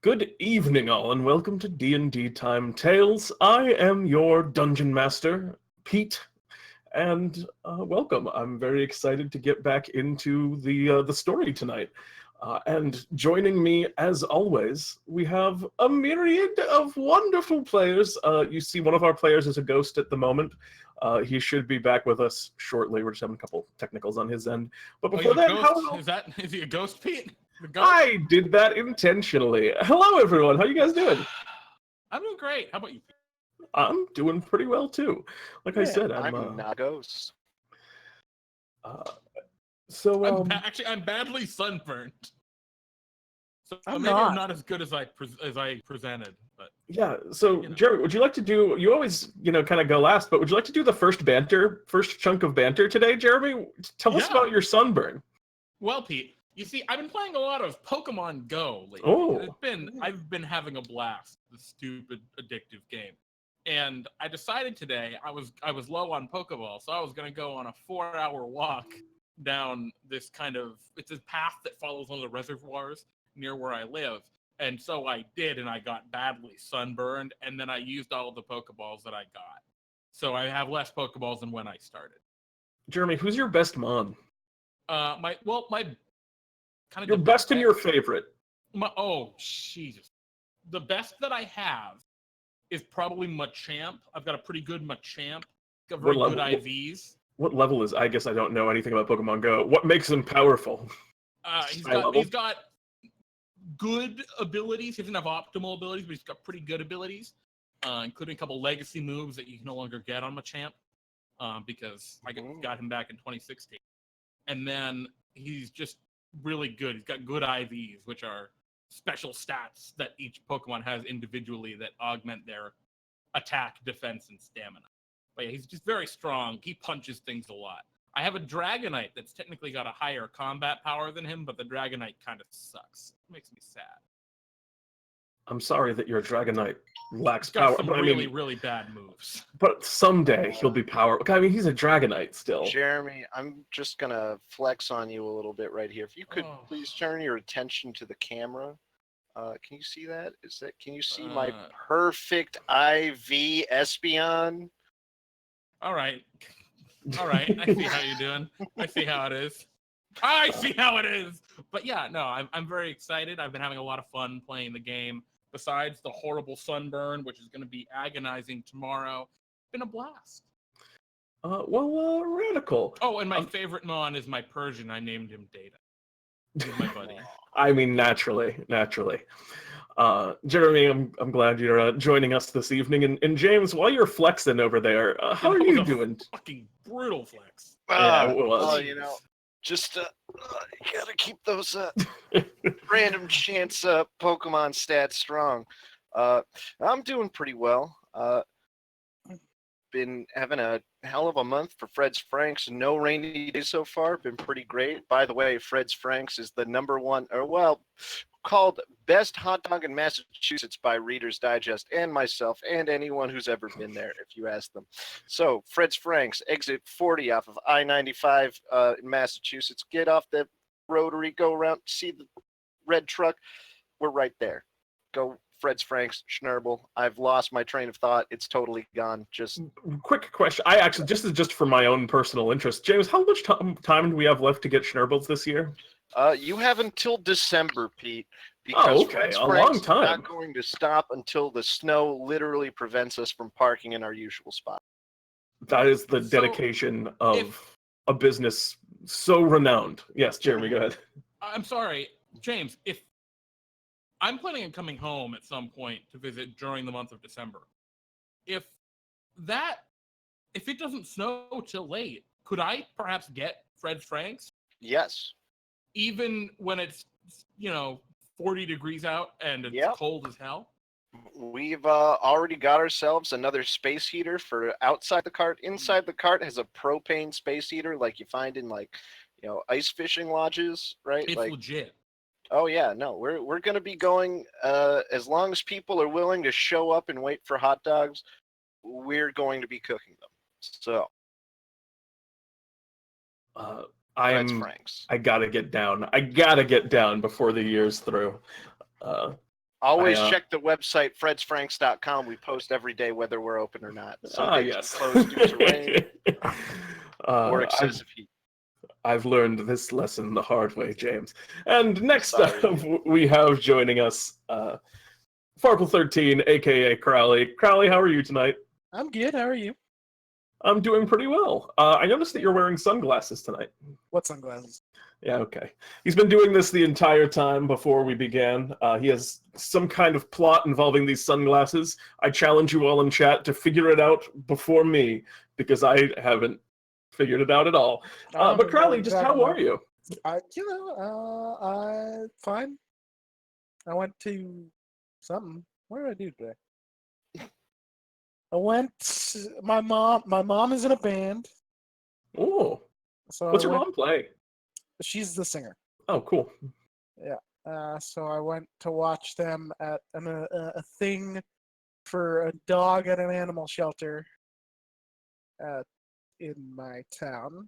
Good evening, all, and welcome to DnDTime Tales. I am your Dungeon Master, Pete, and welcome. I'm very excited to get back into the story tonight. And joining me, as always, we have a myriad of wonderful players. You see one of our players is a ghost at the moment. He should be back with us shortly. We're just having a couple technicals on his end. But before that, Is he a ghost, Pete? I did that intentionally. Hello, everyone. How you guys doing? I'm doing great. How about you? I'm doing pretty well too. Like I said, I'm not a ghost. I'm badly sunburned. So I'm maybe not. I'm not as good as I presented. But yeah. So Jerry, would you like to do? You always, kind of go last, but would you like to do the first chunk of banter today, Jeremy? Tell us about your sunburn. Well, Pete, you see, I've been playing a lot of Pokemon Go lately. Oh. I've been having a blast. This stupid, addictive game. And I decided today I was low on Pokeball, so I was gonna go on a 4-hour walk down this it's a path that follows one of the reservoirs near where I live. And so I did, and I got badly sunburned, and then I used all of the Pokeballs that I got. So I have less Pokeballs than when I started. Jeremy, who's your best mon? My kind of your best and your favorite. Jesus. The best that I have is probably Machamp. I've got a pretty good Machamp. Got very good IVs. What level is? I guess I don't know anything about Pokemon Go. What makes him powerful? He's got good abilities. He doesn't have optimal abilities, but he's got pretty good abilities, including a couple legacy moves that you can no longer get on Machamp, because I got him back in 2016. And then he's just really good. He's got good IVs, which are special stats that each Pokemon has individually that augment their attack, defense, and stamina. But yeah, he's just very strong. He punches things a lot. I have a Dragonite that's technically got a higher combat power than him, but the Dragonite kind of sucks. It makes me sad. I'm sorry that your Dragonite lacks got power. Some really bad moves. But someday he'll be powerful. I mean, he's a Dragonite still. Jeremy, I'm just gonna flex on you a little bit right here. If you could please turn your attention to the camera. Can you see that? Can you see my perfect IV Espeon? All right. I see how you're doing. I see how it is. But yeah, no, I'm very excited. I've been having a lot of fun playing the game. Besides the horrible sunburn, which is going to be agonizing tomorrow, it's been a blast. Radical. Oh, and my favorite mon is my Persian. I named him Data. He's my buddy. I mean, naturally. Jeremy, I'm glad you're joining us this evening. And James, while you're flexing over there, how are you doing? Fucking brutal flex. Yeah, it was. Well, just you gotta keep those random chance Pokemon stats strong. I'm doing pretty well. Been having a hell of a month for Fred's Franks. No rainy days so far. Been pretty great. By the way, Fred's Franks is the #1, called best hot dog in Massachusetts by Reader's Digest and myself and anyone who's ever been there, if you ask them. So Fred's Franks, exit 40 off of I-95 in Massachusetts. Get off the rotary, go around, see the red truck. We're right there. Go Fred's Franks, Schnurble. I've lost my train of thought. It's totally gone. Just quick question. This is just for my own personal interest. James, how much time do we have left to get Schnurbles this year? You have until December, Pete. Because Fred's a Franks long time. Is not going to stop until the snow literally prevents us from parking in our usual spot. That is the dedication of a business so renowned. Yes, Jeremy, go ahead. I'm sorry, James, if I'm planning on coming home at some point to visit during the month of December. If it doesn't snow till late, could I perhaps get Fred's Franks? Yes. Even when it's 40 degrees out and it's cold as hell? We've already got ourselves another space heater for outside the cart. Inside the cart has a propane space heater like you find in ice fishing lodges, right? It's legit. Oh yeah, no, we're gonna be going as long as people are willing to show up and wait for hot dogs. We're going to be cooking them. So, I gotta get down. I gotta get down before the year's through. Always check the website, fredsfranks.com. We post every day whether we're open or not. Some days yes. we're closed due to rain or excessive heat. I've learned this lesson the hard way, James. And next up, we have joining us Farple13, aka Crowley. Crowley, how are you tonight? I'm good. How are you? I'm doing pretty well. I noticed that you're wearing sunglasses tonight. What sunglasses? Yeah, okay. He's been doing this the entire time before we began. He has some kind of plot involving these sunglasses. I challenge you all in chat to figure it out before me, because I haven't figured it out at all. But Crowley, just how are you? Fine. I went to something. What did I do today? My mom is in a band. Oh. So what's your mom play? She's the singer. Oh, cool. Yeah. So I went to watch them at a thing for a dog at an animal shelter in my town.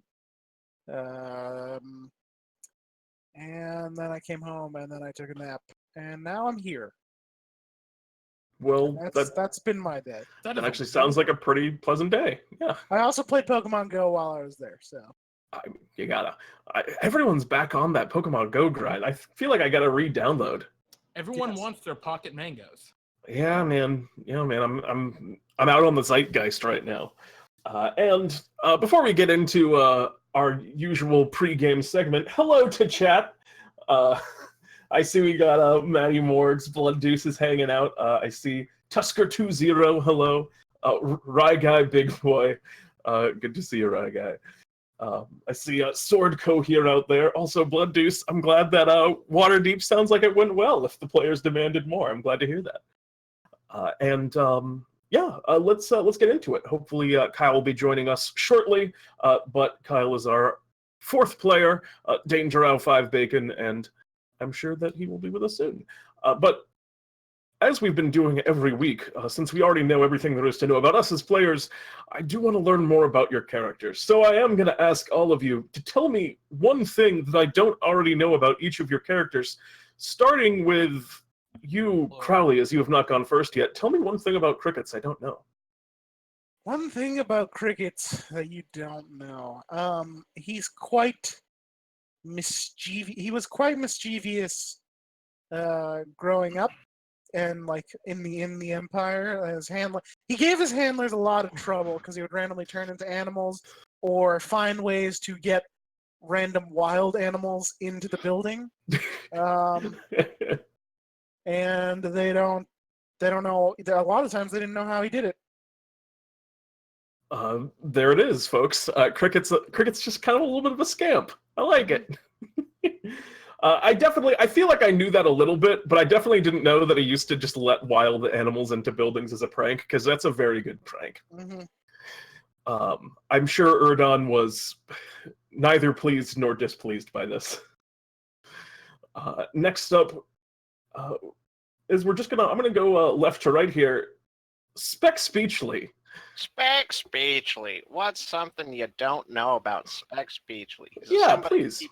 And then I came home and then I took a nap. And now I'm here. Well, that's been my day. That actually sounds like a pretty pleasant day. Yeah. I also played Pokemon Go while I was there, so. You gotta. Everyone's back on that Pokemon Go grind. I feel like I gotta re-download. Everyone wants their pocket mangoes. Yeah, man. Yeah, man. I'm out on the zeitgeist right now. And before we get into our usual pre-game segment, hello to chat. I see we got Matty Morgs, Blood Deuce is hanging out. I see Tusker20, hello. Rye Guy, Big Boy. Good to see you, Rye Guy. I see Swordco here out there. Also, Blood Deuce, I'm glad that Waterdeep sounds like it went well if the players demanded more. I'm glad to hear that. Let's get into it. Hopefully, Kyle will be joining us shortly, but Kyle is our fourth player, Danger 5 Bacon, and I'm sure that he will be with us soon. But as we've been doing every week, since we already know everything there is to know about us as players, I do want to learn more about your characters. So I am going to ask all of you to tell me one thing that I don't already know about each of your characters, starting with you, Crowley, as you have not gone first yet. Tell me one thing about crickets I don't know. One thing about crickets that you don't know. He's quite mischievous. He was quite mischievous growing up. And like in the Empire, he gave his handlers a lot of trouble because he would randomly turn into animals or find ways to get random wild animals into the building. And they don't know. A lot of times they didn't know how he did it. There it is, folks. Cricket's just kind of a little bit of a scamp. I like it. I feel like I knew that a little bit, but I definitely didn't know that he used to just let wild animals into buildings as a prank, because that's a very good prank. Mm-hmm. I'm sure Erdon was neither pleased nor displeased by this. Next up is I'm gonna go left to right here. Speck Speechly. Speck Speechly. What's something you don't know about Speck Speechly? Yeah, please.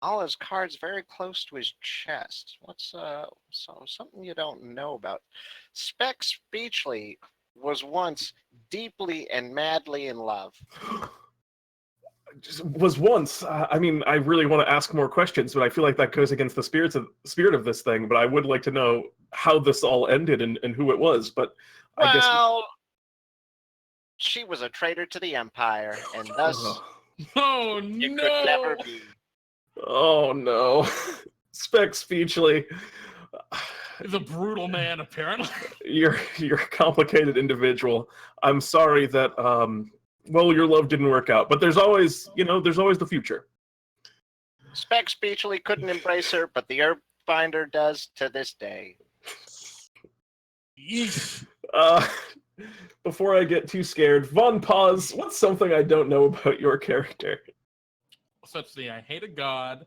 All his cards very close to his chest. What's something you don't know about? Speck Speechly was once deeply and madly in love. Was once. I mean, I really want to ask more questions, but I feel like that goes against the spirit of this thing. But I would like to know how this all ended and who it was. But I guess. Well, she was a traitor to the Empire, and thus could never be. Oh no, Speck Speechly. He's a brutal man, apparently. You're a complicated individual. I'm sorry that your love didn't work out, but there's always the future. Speck Speechly couldn't embrace her, but the Herb Finder does to this day. Before I get too scared, Von Paz, what's something I don't know about your character? Let's see, I hate a god.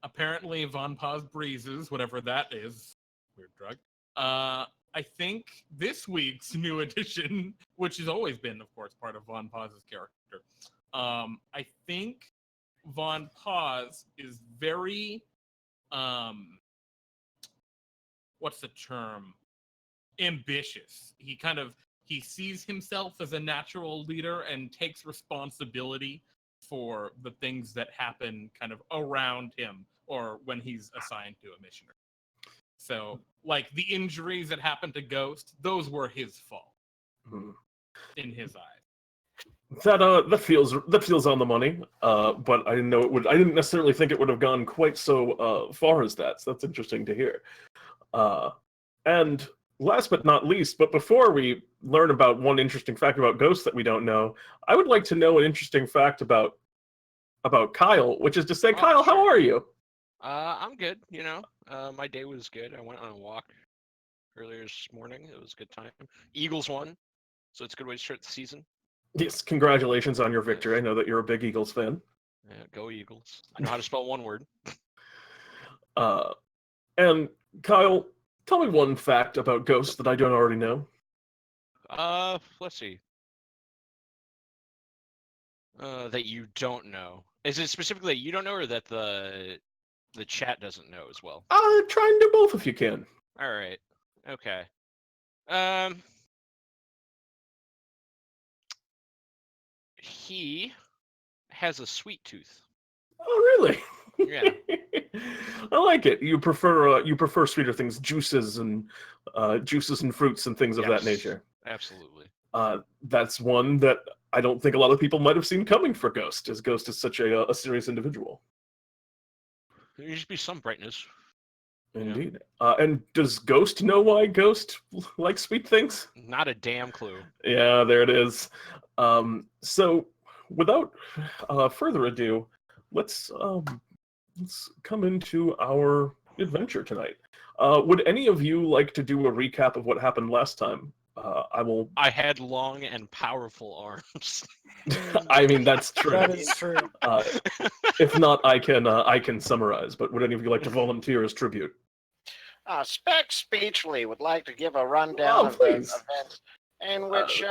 Apparently, Von Paz breezes, whatever that is. Weird drug. I think this week's new addition, which has always been, of course, part of Von Paz's character. I think Von Paz is very what's the term? Ambitious. He sees himself as a natural leader and takes responsibility for the things that happen kind of around him or when he's assigned to a mission. So, like the injuries that happened to Ghost, those were his fault in his eyes. That feels on the money. But I didn't know it would. I didn't necessarily think it would have gone quite so far as that. So that's interesting to hear. And last but not least, but before we learn about one interesting fact about Ghost that we don't know, I would like to know an interesting fact about Kyle, which is to say, Kyle, sure. how are you? I'm good. My day was good. I went on a walk earlier this morning. It was a good time. Eagles won, so it's a good way to start the season. Yes, congratulations on your victory. I know that you're a big Eagles fan. Yeah, go Eagles. I know how to spell one word. And Kyle, tell me one fact about Ghost that I don't already know. Let's see. That you don't know. Is it specifically that you don't know, or that the chat doesn't know as well? Try and do both if you can. All right. Okay. He has a sweet tooth. Oh, really? Yeah. I like it. You prefer sweeter things, juices and fruits and things of that Yes, nature. Absolutely. That's one that I don't think a lot of people might have seen coming for Ghost, as Ghost is such a serious individual. There used to be some brightness. Indeed. And does Ghost know why Ghost likes sweet things? Not a damn clue. Yeah, there it is. So, without further ado, let's come into our adventure tonight. Would any of you like to do a recap of what happened last time? I had long and powerful arms. I mean, that's true. That is true. If not, I can summarize. But would any of you like to volunteer as tribute? Speck Speechly would like to give a rundown of the please. event in which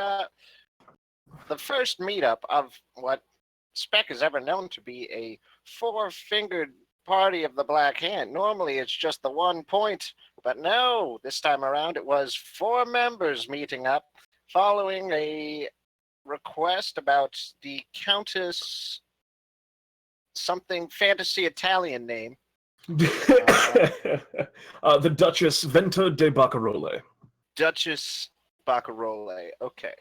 the first meetup of what Speck is ever known to be a four-fingered party of the Black Hand. Normally it's just the 1 point, but no, this time around it was 4 members meeting up following a request about the Countess something fantasy Italian name. The Duchess Venta de Barcarolle. Duchess Barcarolle. Okay.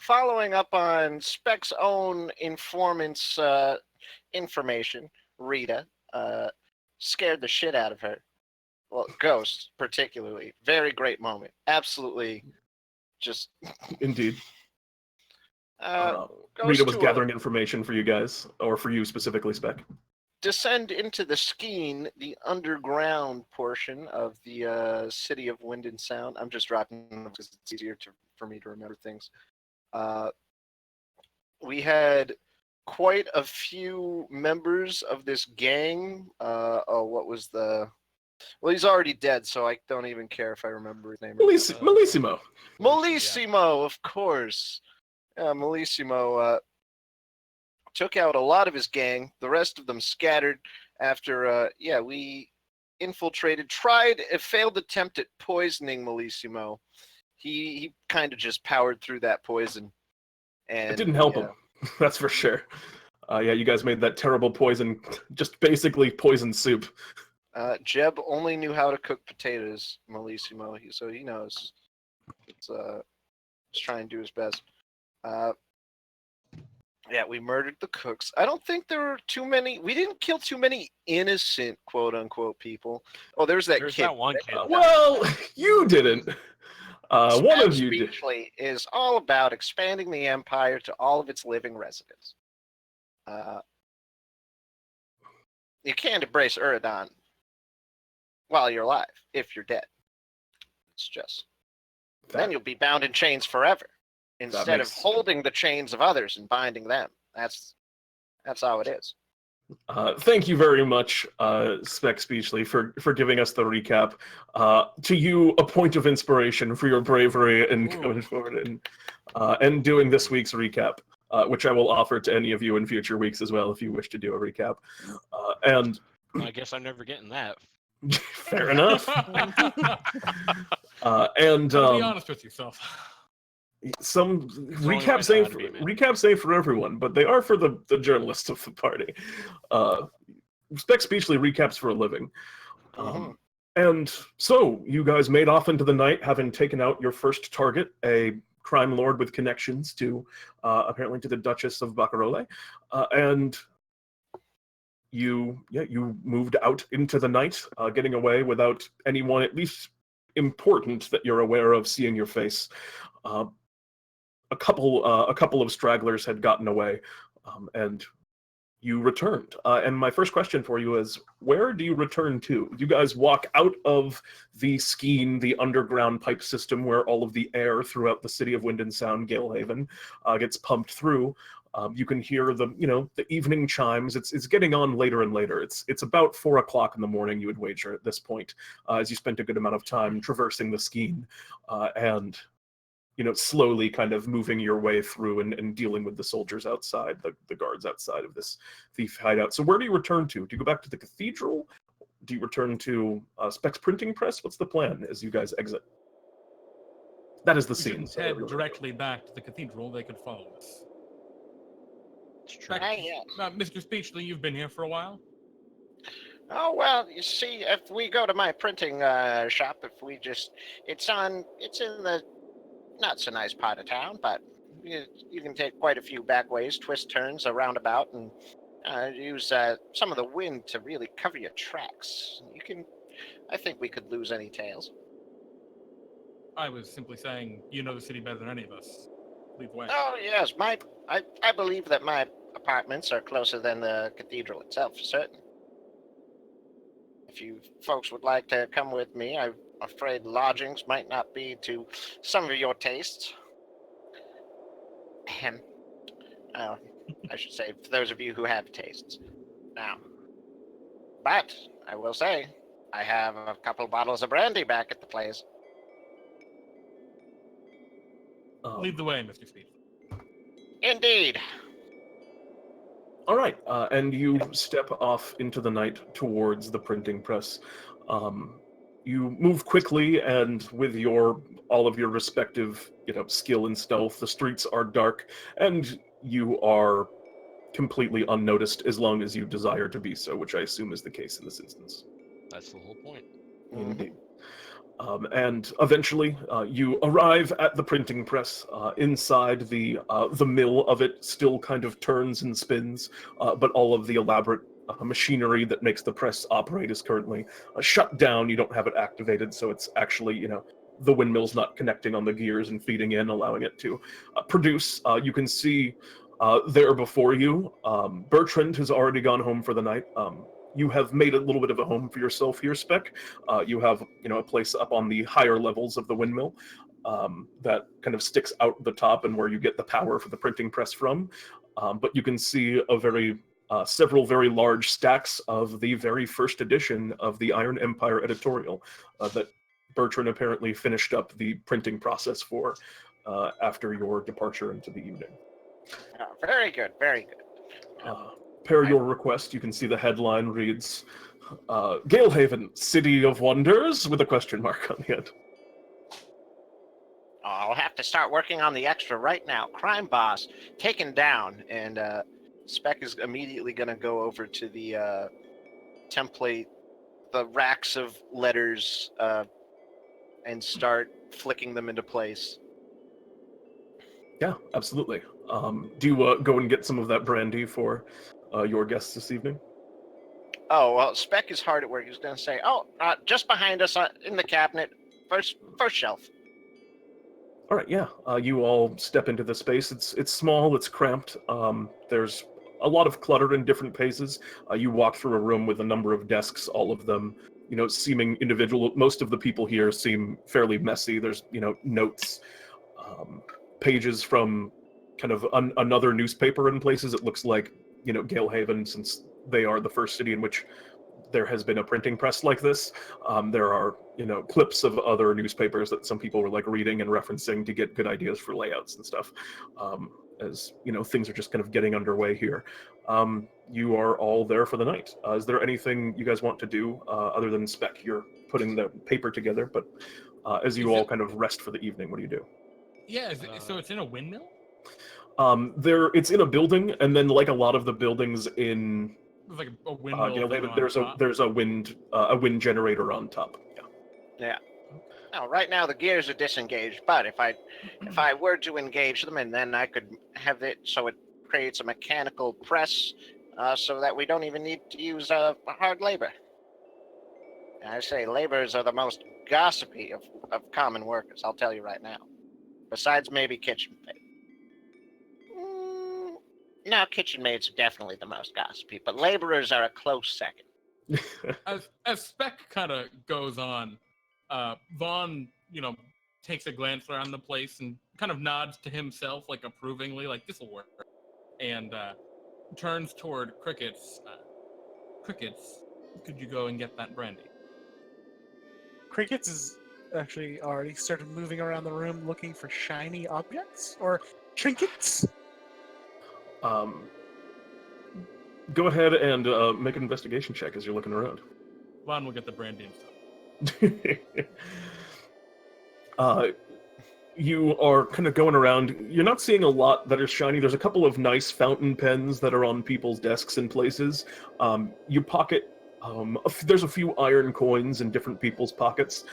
Following up on Speck's own informant's information, Rita scared the shit out of her. Well, Ghost, particularly. Very great moment. Absolutely just... Indeed. Goes Rita was to gathering information for you guys, or for you specifically, Speck. descend into the Skeen, the underground portion of the city of Wind and Sound. I'm just dropping them because it's easier for me to remember things. We had quite a few members of this gang. What was the... Well, he's already dead, so I don't even care if I remember his name. Malissimo. Malissimo, of course. Malissimo took out a lot of his gang. The rest of them scattered after, we infiltrated, tried a failed attempt at poisoning Malissimo. He kind of just powered through that poison. And it didn't help him, that's for sure. You guys made that terrible poison, just basically poison soup. Jeb only knew how to cook potatoes, Malissimo, so he knows. Let's try and do his best. We murdered the cooks. I don't think there were too many. We didn't kill too many innocent, quote unquote, people. Oh, there's that kid. That one kid. Well, you didn't. One of you did. Speechly is all about expanding the empire to all of its living residents. You can't embrace Uradan while you're alive if you're dead. It's just then you'll be bound in chains forever instead of holding the chains of others and binding them. That's how it is. Thank you very much, Speck Speechly, for giving us the recap. To you, a point of inspiration for your bravery in going forward and doing this week's recap, which I will offer to any of you in future weeks as well if you wish to do a recap. And I guess I'm never getting that. Fair enough. And be honest with yourself. some the only way it's gotta be, man. recaps ain't for everyone, but they are for the journalists of the party. Speck Speechly recaps for a living. And so you guys made off into the night, having taken out your first target, a crime lord with connections to apparently to the Duchess of Barcarolle, and you moved out into the night, getting away without anyone at least important that you're aware of seeing your face. A couple of stragglers had gotten away, and you returned. And my first question for you is, where do you return to? You guys walk out of the Skeen, the underground pipe system where all of the air throughout the city of Wind and Sound, Galehaven, gets pumped through. You can hear the evening chimes. It's getting on later and later. It's about 4 o'clock in the morning, you would wager at this point, as you spent a good amount of time traversing the Skeen, and slowly kind of moving your way through and dealing with the soldiers outside, the guards outside of this thief hideout. So where do you return to? Do you go back to the cathedral? Do you return to Speck's printing press? What's the plan as you guys exit? That is the scene. So head directly back to the cathedral. They could follow us. It's true. Mr. Speechly, you've been here for a while? Oh, well, you see, if we go to my printing shop, it's in the not so nice part of town, but you can take quite a few back ways, twist turns, a roundabout, and use some of the wind to really cover your tracks. I think we could lose any tails. I was simply saying, you know the city better than any of us. Lead the way. Oh, yes, I believe that my apartments are closer than the cathedral itself, for certain. If you folks would like to come with me, I'm afraid lodgings might not be to some of your tastes. I should say, for those of you who have tastes. Now, but I will say, I have a couple bottles of brandy back at the place. Lead the way, Mr. Speed. Indeed. All right, and you step off into the night towards the printing press. You move quickly, and with all of your respective, skill and stealth, the streets are dark, and you are completely unnoticed as long as you desire to be so, which I assume is the case in this instance. That's the whole point. Indeed. And eventually, you arrive at the printing press. Inside, the mill of it still kind of turns and spins, but all of the elaborate machinery that makes the press operate is currently shut down. You don't have it activated, so it's actually, the windmill's not connecting on the gears and feeding in, allowing it to produce. You can see there before you, Bertrand has already gone home for the night. You have made a little bit of a home for yourself here, Speck. You have, a place up on the higher levels of the windmill that kind of sticks out the top and where you get the power for the printing press from. But you can see several very large stacks of the very first edition of the Iron Empire editorial that Bertrand apparently finished up the printing process for after your departure into the evening. Oh, very good, very good. Per your request, you can see the headline reads, Galehaven, City of Wonders, with a question mark on the end. I'll have to start working on the extra right now. Crime boss taken down, and Speck is immediately going to go over to the template, the racks of letters, and start flicking them into place. Yeah, absolutely. Do you go and get some of that brandy for your guests this evening? Oh, well, Speck is hard at work. He's going to say, just behind us in the cabinet, first shelf. All right, yeah. You all step into the space. It's small, it's cramped. There's a lot of clutter in different paces. You walk through a room with a number of desks, all of them, seeming individual. Most of the people here seem fairly messy. There's, notes, pages from kind of another newspaper in places. It looks like, Galehaven, since they are the first city in which there has been a printing press like this. There are, clips of other newspapers that some people were like reading and referencing to get good ideas for layouts and stuff. As things are just kind of getting underway here. you are all there for the night. Is there anything you guys want to do other than Speck? You're putting the paper together, but as you all kind of rest for the evening, what do you do? Yeah, so it's in a windmill? It's in a building, and then like a lot of the buildings in There's like a windmill thing on there's top. a wind generator on top. Yeah. Now, right now the gears are disengaged, but if I were to engage them, and then I could have it so it creates a mechanical press, so that we don't even need to use hard labor. And I say laborers are the most gossipy of common workers. I'll tell you right now. Besides maybe kitchen maid. No, kitchen maids are definitely the most gossipy, but laborers are a close second. As Speck kind of goes on, Vaughn, takes a glance around the place and kind of nods to himself, like approvingly, like this will work, and turns toward Crickets. Crickets, could you go and get that brandy? Crickets is actually already started moving around the room looking for shiny objects or trinkets. Go ahead and make an investigation check as you're looking around. Vaughn will get the brandy and stuff. You are kind of going around. You're not seeing a lot that are shiny. There's a couple of nice fountain pens that are on people's desks in places. You pocket. There's a few iron coins in different people's pockets.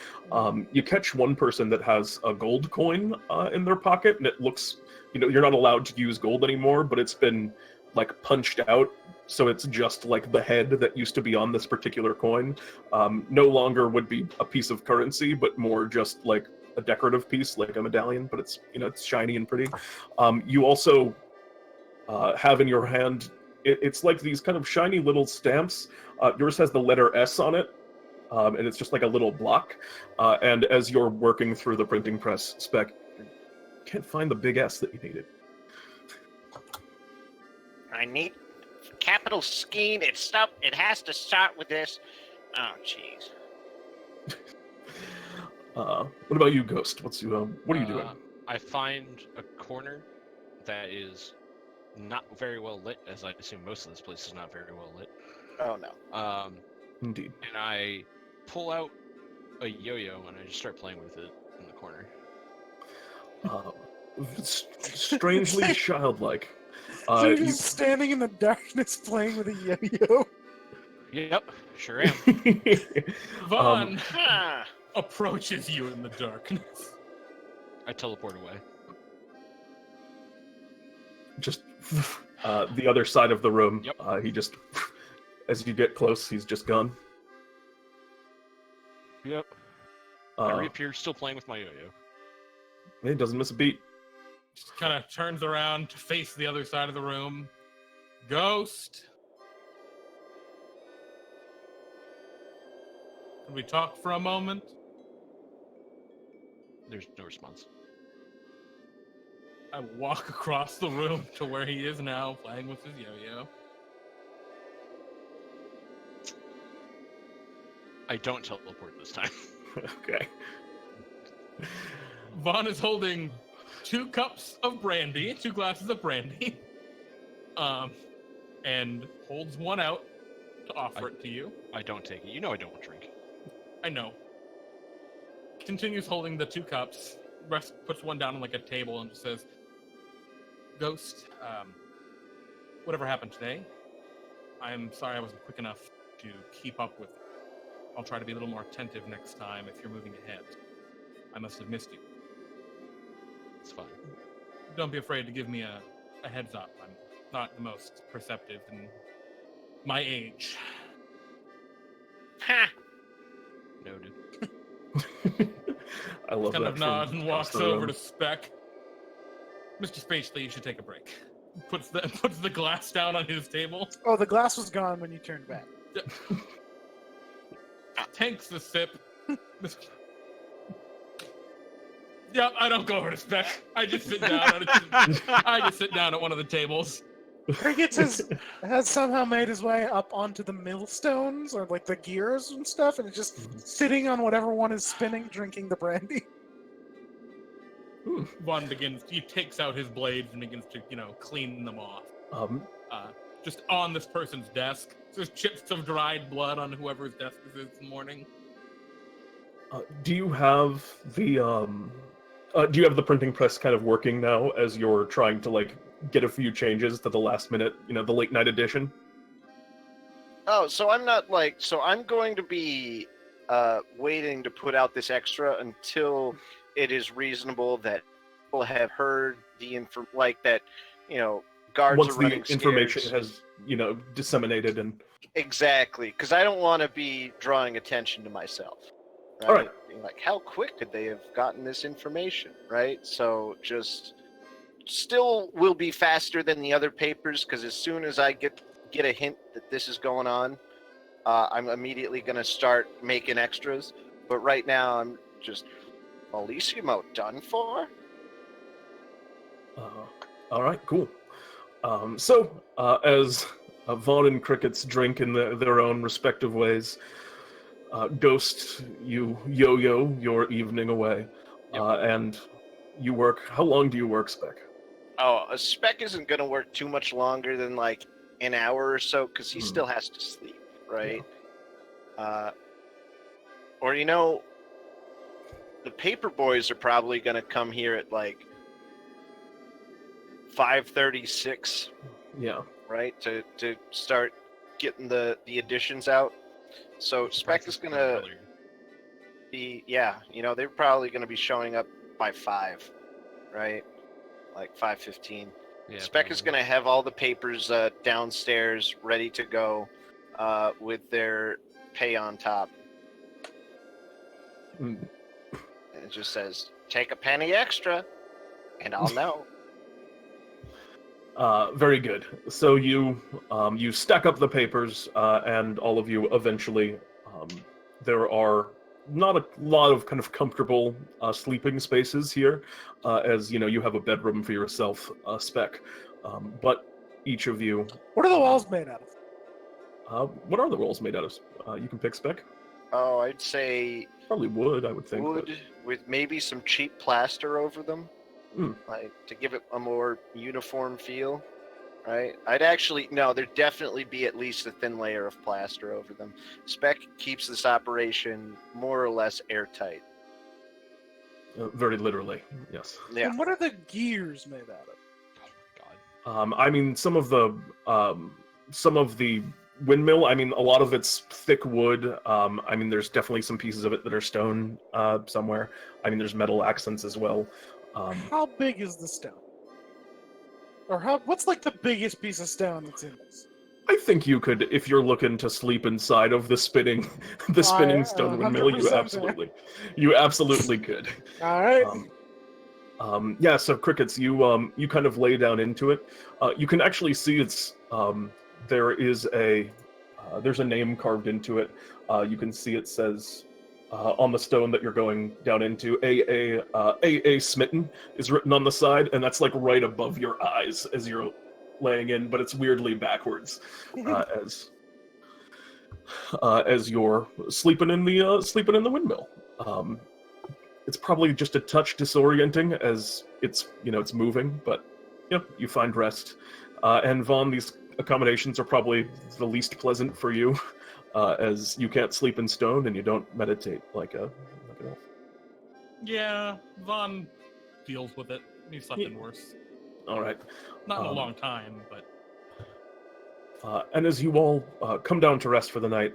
You catch one person that has a gold coin in their pocket, and it looks, you're not allowed to use gold anymore, but it's been like punched out, so it's just like the head that used to be on this particular coin. No longer would be a piece of currency, but more just like a decorative piece, like a medallion, but it's it's shiny and pretty. You also have in your hand, it's like these kind of shiny little stamps. Yours has the letter S on it, and it's just like a little block. And as you're working through the printing press, Speck, can't find the big S that you needed. I need capital scheme. It has to start with this. Oh, jeez. What about you, Ghost? What are you doing? I find a corner that is not very well lit, as I assume most of this place is not very well lit. Oh no. Indeed. And I pull out a yo-yo and I just start playing with it in the corner. Strangely childlike. So you're just standing in the darkness playing with a yo-yo? Yep, sure am. Vaughn approaches you in the darkness. I teleport away. Just the other side of the room. Yep. He just, as you get close, he's just gone. Yep. I reappear, still playing with my yo-yo. He doesn't miss a beat. Just kind of turns around to face the other side of the room. Ghost. Can we talk for a moment? There's no response. I walk across the room to where he is now, playing with his yo-yo. I don't teleport this time. Okay. Vaughn is holding 2 cups of brandy, 2 glasses of brandy, and holds one out to offer it to you. I don't take it. You know I don't drink. I know. Continues holding the 2 cups, puts one down on like a table and just says, Ghost, whatever happened today, I'm sorry I wasn't quick enough to keep up with it. I'll try to be a little more attentive next time if you're moving ahead. I must have missed you. It's fine. Don't be afraid to give me a heads up. I'm not the most perceptive in my age. Ha! Noted. I love Kind that. of nods and walks over room. to Speck. Mr. Spacely, you should take a break. Puts the glass down on his table. Oh, the glass was gone when you turned back. Takes the sip. Yep, I don't go over to Speck. I just sit down. I just sit down at one of the tables. Crickets has somehow made his way up onto the millstones or like the gears and stuff, and is just sitting on whatever one is spinning, drinking the brandy. Vaughn he takes out his blades and begins to, clean them off. just on this person's desk. So there's chips of dried blood on whoever's desk this is this morning. Do you have the printing press kind of working now as you're trying to like get a few changes to the last minute, the late night edition? Oh, so I'm not like, so I'm going to be waiting to put out this extra until it is reasonable that people have heard the that, guards Once are running the information scares. has, disseminated and... Exactly, because I don't want to be drawing attention to myself. Right? All right. Being like, how quick could they have gotten this information, right? So just still will be faster than the other papers, because as soon as I get a hint that this is going on, I'm immediately going to start making extras. But right now, I'm just, Bellissimo done for? All right, cool. So, as Vaughn and Crickets drink in their own respective ways, Ghost, you yo-yo your evening away, and you work. How long do you work, Speck? Oh, a Speck isn't going to work too much longer than like an hour or so, because he still has to sleep, right? Yeah. Or the paper boys are probably going to come here at like 5:36. Yeah. Right, to start getting the additions out. So Speck is going to be, they're probably going to be showing up by 5, right? Like 5:15. Yeah, Speck is going to have all the papers downstairs ready to go with their pay on top. And it just says, take a penny extra, and I'll know. Very good. So you stack up the papers, and all of you eventually. There are not a lot of kind of comfortable sleeping spaces here, as you have a bedroom for yourself, Speck. But each of you. What are the walls made out of? What are the walls made out of? You can pick, Speck. Oh, I'd say probably wood. I would think wood with maybe some cheap plaster over them. Like to give it a more uniform feel, right? There'd definitely be at least a thin layer of plaster over them. Speck keeps this operation more or less airtight. Very literally, yes. Yeah. And what are the gears made out of? Oh my god. I mean, some of the windmill. I mean, a lot of it's thick wood. I mean, there's definitely some pieces of it that are stone somewhere. I mean, there's metal accents as well. How big is the stone? Or what's like the biggest piece of stone that's in this? I think you could, if you're looking to sleep inside of the spinning stone windmill, you absolutely could. All right. Yeah. So Crickets, you kind of lay down into it. You can actually see there's a name carved into it. You can see it says. On the stone that you're going down into, A.A. Smitten is written on the side, and that's like right above your eyes as you're laying in, but it's weirdly backwards as you're sleeping in the windmill. It's probably just a touch disorienting as it's moving, but you find rest. And Vaughn, these accommodations are probably the least pleasant for you. As you can't sleep in stone and you don't meditate like an elf. Yeah, Vaughn deals with it. He's slept in worse. All right. Not in a long time, but... and as you all come down to rest for the night,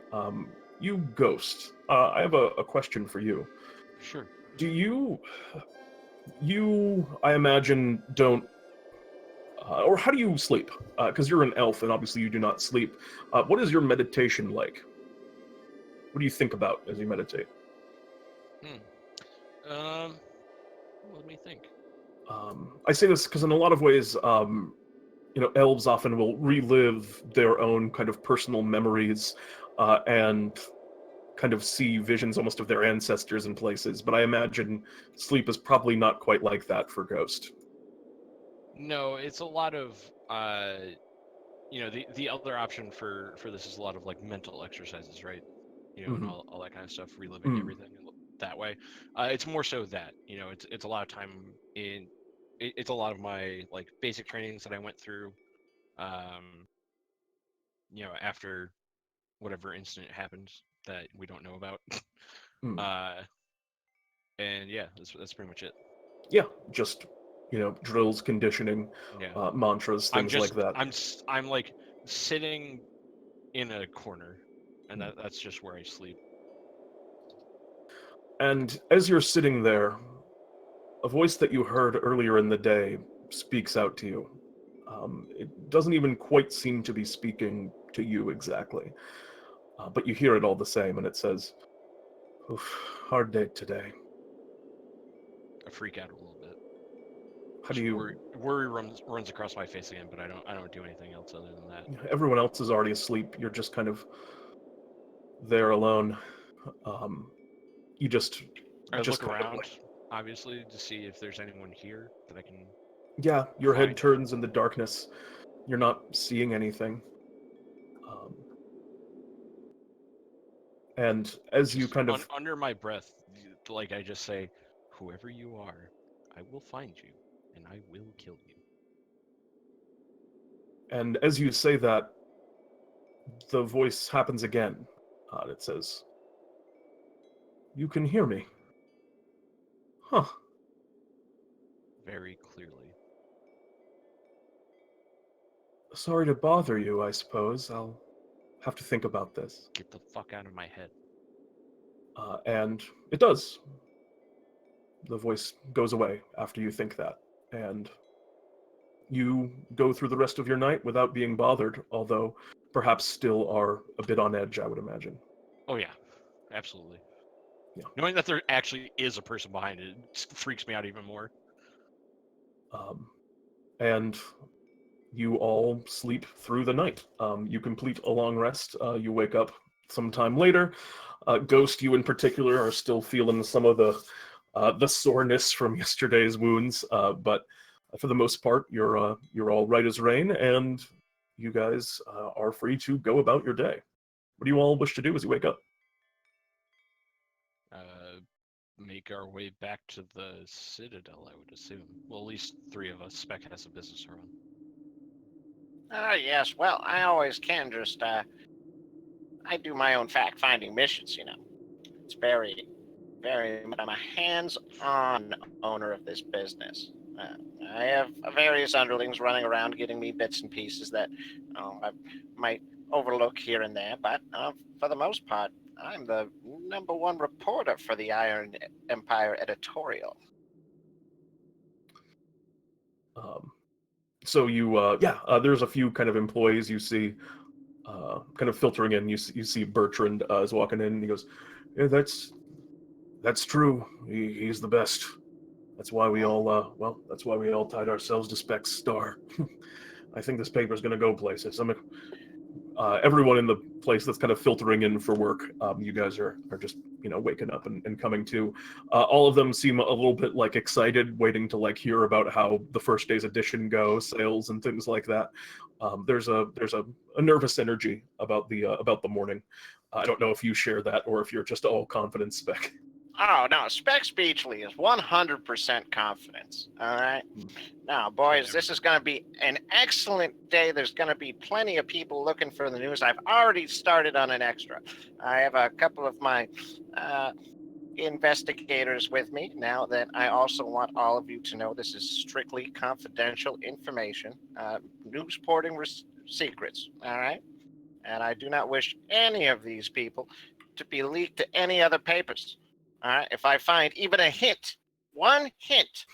you Ghost, I have a question for you. Sure. Do you, I imagine, don't... or how do you sleep? Because you're an elf and obviously you do not sleep. What is your meditation like? What do you think about as you meditate? Let me think. I say this because in a lot of ways, elves often will relive their own kind of personal memories and kind of see visions almost of their ancestors in places. But I imagine sleep is probably not quite like that for Ghost. No, it's a lot of the other option for this is a lot of like mental exercises, right? And all that kind of stuff, reliving everything that way. It's more so that it's a lot of time it's a lot of my like basic trainings that I went through, after whatever incident happened that we don't know about. And yeah, that's pretty much it. Yeah, just drills, conditioning, Yeah. mantras, things like that. I'm like sitting in a corner, and that's just where I sleep. And as you're sitting there, a voice that you heard earlier in the day speaks out to you. It doesn't even quite seem to be speaking to you exactly, but you hear it all the same, and it says, "Oof, hard day today." I freak out a little bit. How do you? Worry runs across my face again, but I don't do anything else other than that. Everyone else is already asleep. You're just kind of there alone. You just look around, obviously, to see if there's anyone here that I can. Yeah, your head turns in the darkness. You're not seeing anything. And as you kind of under my breath, like I just say, "Whoever you are, I will find you, and I will kill you." And as you say that, the voice happens again. It says, "You can hear me." Huh. Very clearly. Sorry to bother you, I suppose. I'll have to think about this. Get the fuck out of my head. And it does. The voice goes away after you think that. And you go through the rest of your night without being bothered, although perhaps still are a bit on edge, I would imagine. Oh yeah, absolutely. Yeah. Knowing that there actually is a person behind it freaks me out even more. And you all sleep through the night. You complete a long rest. You wake up sometime later. Ghost, you in particular, are still feeling some of the soreness from yesterday's wounds, but for the most part, you're all right as rain, and you guys are free to go about your day. What do you all wish to do as you wake up? Make our way back to the Citadel, I would assume. Well, at least 3 of us. Speck has a business to run. Yes. Well, I always can just, I do my own fact-finding missions, It's very, very much, I'm a hands-on owner of this business. I have various underlings running around getting me bits and pieces that I might overlook here and there, but for the most part, I'm the #1 reporter for the Iron Empire editorial. So you, there's a few kind of employees you see kind of filtering in. You see Bertrand is walking in, and he goes, "Yeah, that's true. He's the best. That's why we all tied ourselves to Speck's star. I think this paper's going to go places." Everyone in the place that's kind of filtering in for work, you guys are just waking up and coming to. All of them seem a little bit like excited, waiting to hear about how the first day's edition go, sales and things like that. There's a nervous energy about the morning. I don't know if you share that or if you're just all confident, Speck. Oh, no, Speck Speechly is 100% confidence, all right? Now, boys, this is going to be an excellent day. There's going to be plenty of people looking for the news. I've already started on an extra. I have a couple of my investigators with me now that I also want all of you to know this is strictly confidential information, news porting secrets, all right? And I do not wish any of these people to be leaked to any other papers. All right, if I find even a hint, one hint,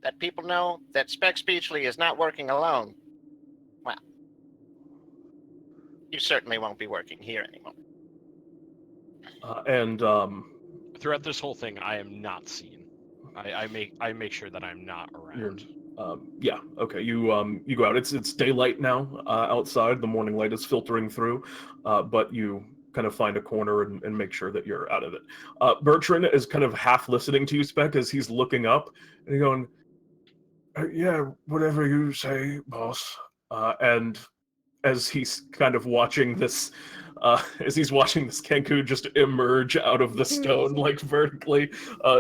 that people know that Speck Speechly is not working alone, well, you certainly won't be working here anymore. Throughout this whole thing, I am not seen. I make sure that I'm not around. Yeah. Okay. You go out. It's daylight now outside. The morning light is filtering through, but you kind of find a corner and make sure that you're out of it. Bertrand is kind of half listening to you, Speck, as he's looking up and he's going, "Yeah, whatever you say, boss." And as he's kind of watching this, Kenku just emerge out of the stone, vertically,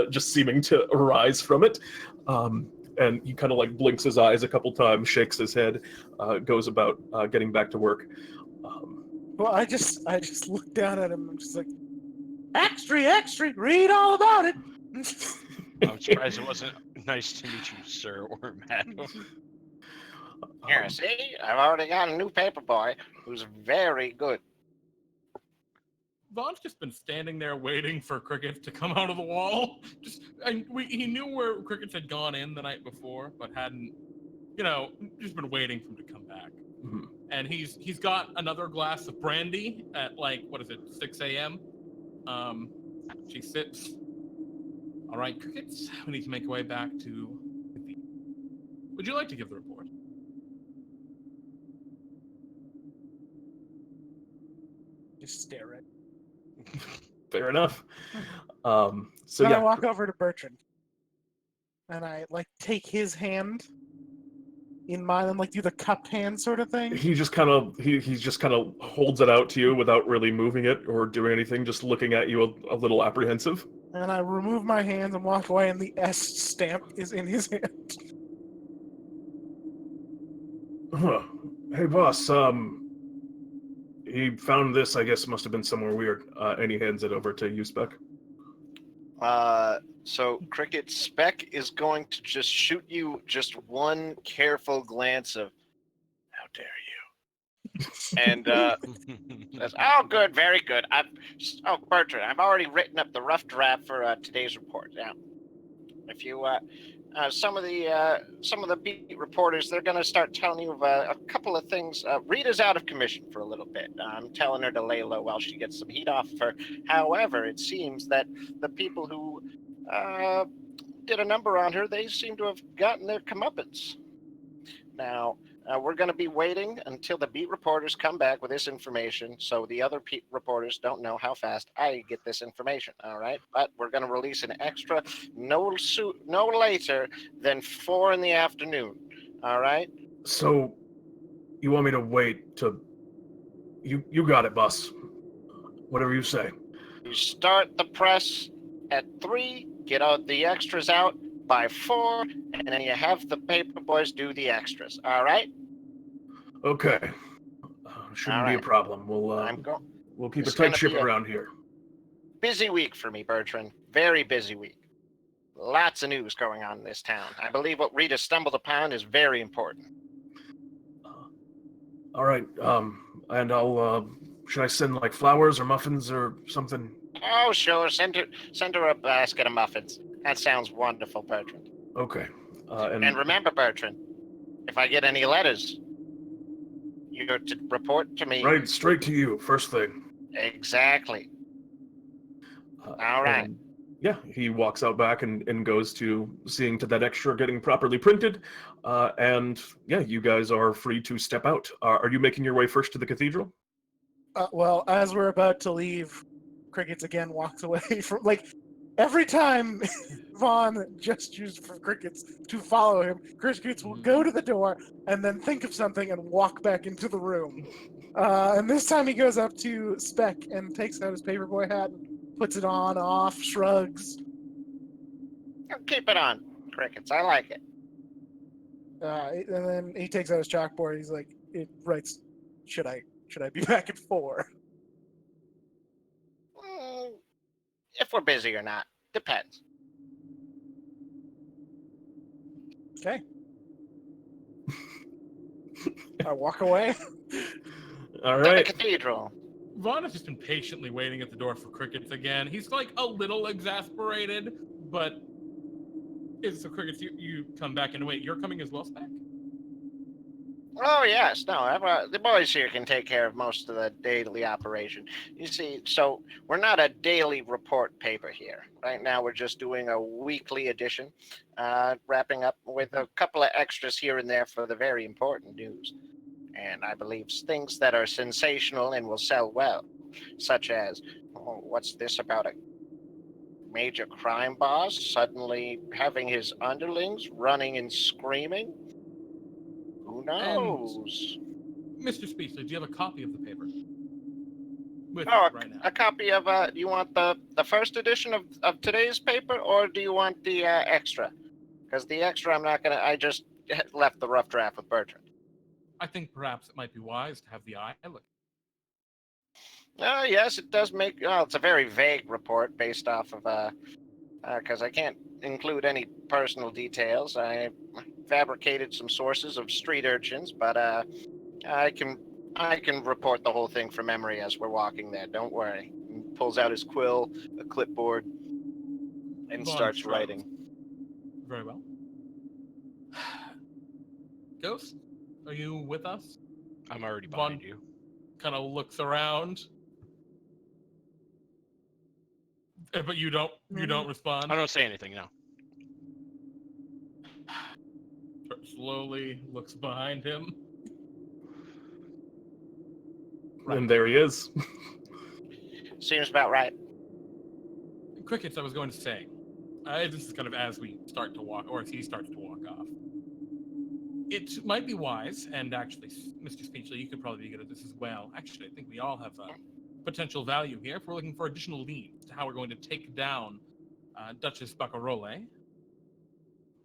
just seeming to arise from it. and he kind of like blinks his eyes a couple times, shakes his head, goes about getting back to work. Well, I just look down at him and just like, extra, read all about it. I'm surprised it wasn't nice to meet you, sir, or madam. Here, see? I've already got a new paper boy who's very good. Vaughn's just been standing there waiting for Crickets to come out of the wall. He knew where Crickets had gone in the night before, but hadn't, just been waiting for him to come back. Mhm. And he's got another glass of brandy at 6 a.m. She sits. All right, Crickets, we need to make our way back to the... Would you like to give the report? Just stare at. Fair enough. I walk over to Bertrand, and I take his hand in mine and do the cupped hand sort of thing. He just kind of holds it out to you without really moving it or doing anything, just looking at you a little apprehensive. And I remove my hands and walk away, and the S stamp is in his hand. Huh. Hey, boss. He found this. I guess must have been somewhere weird. And he hands it over to you, Speck. So Cricket, Speck is going to just shoot you just one careful glance of, how dare you? And says, oh, good, very good. Bertrand, I've already written up the rough draft for today's report. Now, if you, some of the beat reporters, they're going to start telling you of a couple of things. Rita's out of commission for a little bit. I'm telling her to lay low while she gets some heat off of her. However, it seems that the people who did a number on her, they seem to have gotten their comeuppance. Now, we're going to be waiting until the beat reporters come back with this information, so the other beat reporters don't know how fast I get this information, all right? But we're going to release an extra no later than 4 in the afternoon, all right? So, you want me to wait to... You got it, boss. Whatever you say. You start the press at 3, get out the extras out by 4, and then you have the paper boys do the extras, all right? Okay. Shouldn't be a problem. We'll keep a tight ship around here. Busy week for me, Bertrand. Very busy week. Lots of news going on in this town. I believe what Rita stumbled upon is very important. All right. And I'll... should I send flowers or muffins or something? Oh, sure. Send her a basket of muffins. That sounds wonderful, Bertrand. Okay. And remember, Bertrand, if I get any letters, you're to report to me. Right, straight to you, first thing. Exactly. All right. Yeah, he walks out back and goes to seeing to that extra getting properly printed. And yeah, you guys are free to step out. Are you making your way first to the cathedral? Well, as we're about to leave, Crickets again walks away from every time Vaughn gestures for Crickets to follow him, Crickets will go to the door and then think of something and walk back into the room. And this time he goes up to Speck and takes out his paperboy hat and puts it on, off, shrugs. Keep it on, Crickets. I like it. And then he takes out his chalkboard. He's like, it writes, should I be back at 4? If we're busy or not. Depends. Okay. I walk away. All right. To the cathedral. Vaughn has just been patiently waiting at the door for Crickets again. He's a little exasperated, but it's the Crickets. You come back and wait. You're coming as well, Speck? Oh, yes. No, the boys here can take care of most of the daily operation. You see, so we're not a daily report paper here. Right now, we're just doing a weekly edition, wrapping up with a couple of extras here and there for the very important news. And I believe things that are sensational and will sell well, such as, what's this about a major crime boss suddenly having his underlings running and screaming? Who knows? And Mr. Speechley, do you have a copy of the paper? Right now? A copy of, do you want the first edition of today's paper, or do you want the extra? Because the extra, I'm not gonna. I just left the rough draft with Bertrand. I think perhaps it might be wise to have the eye look. Yes, it does make. Well, it's a very vague report based off of because I can't include any personal details. I fabricated some sources of street urchins, but I can report the whole thing from memory as we're walking there. Don't worry. He pulls out his quill, a clipboard, and Von starts shrugs. writing. Very well. Ghost, are you with us? I'm already behind Von you. kind of looks around, but you don't respond. I don't say anything now. Slowly looks behind him. And there he is. Seems about right. Crickets, I was going to say. This is kind of as we start to walk, or as he starts to walk off. It might be wise, and actually, Mr. Speechley, you could probably be good at this as well. Actually, I think we all have potential value here if we're looking for additional leads to how we're going to take down Duchess Barcarolle.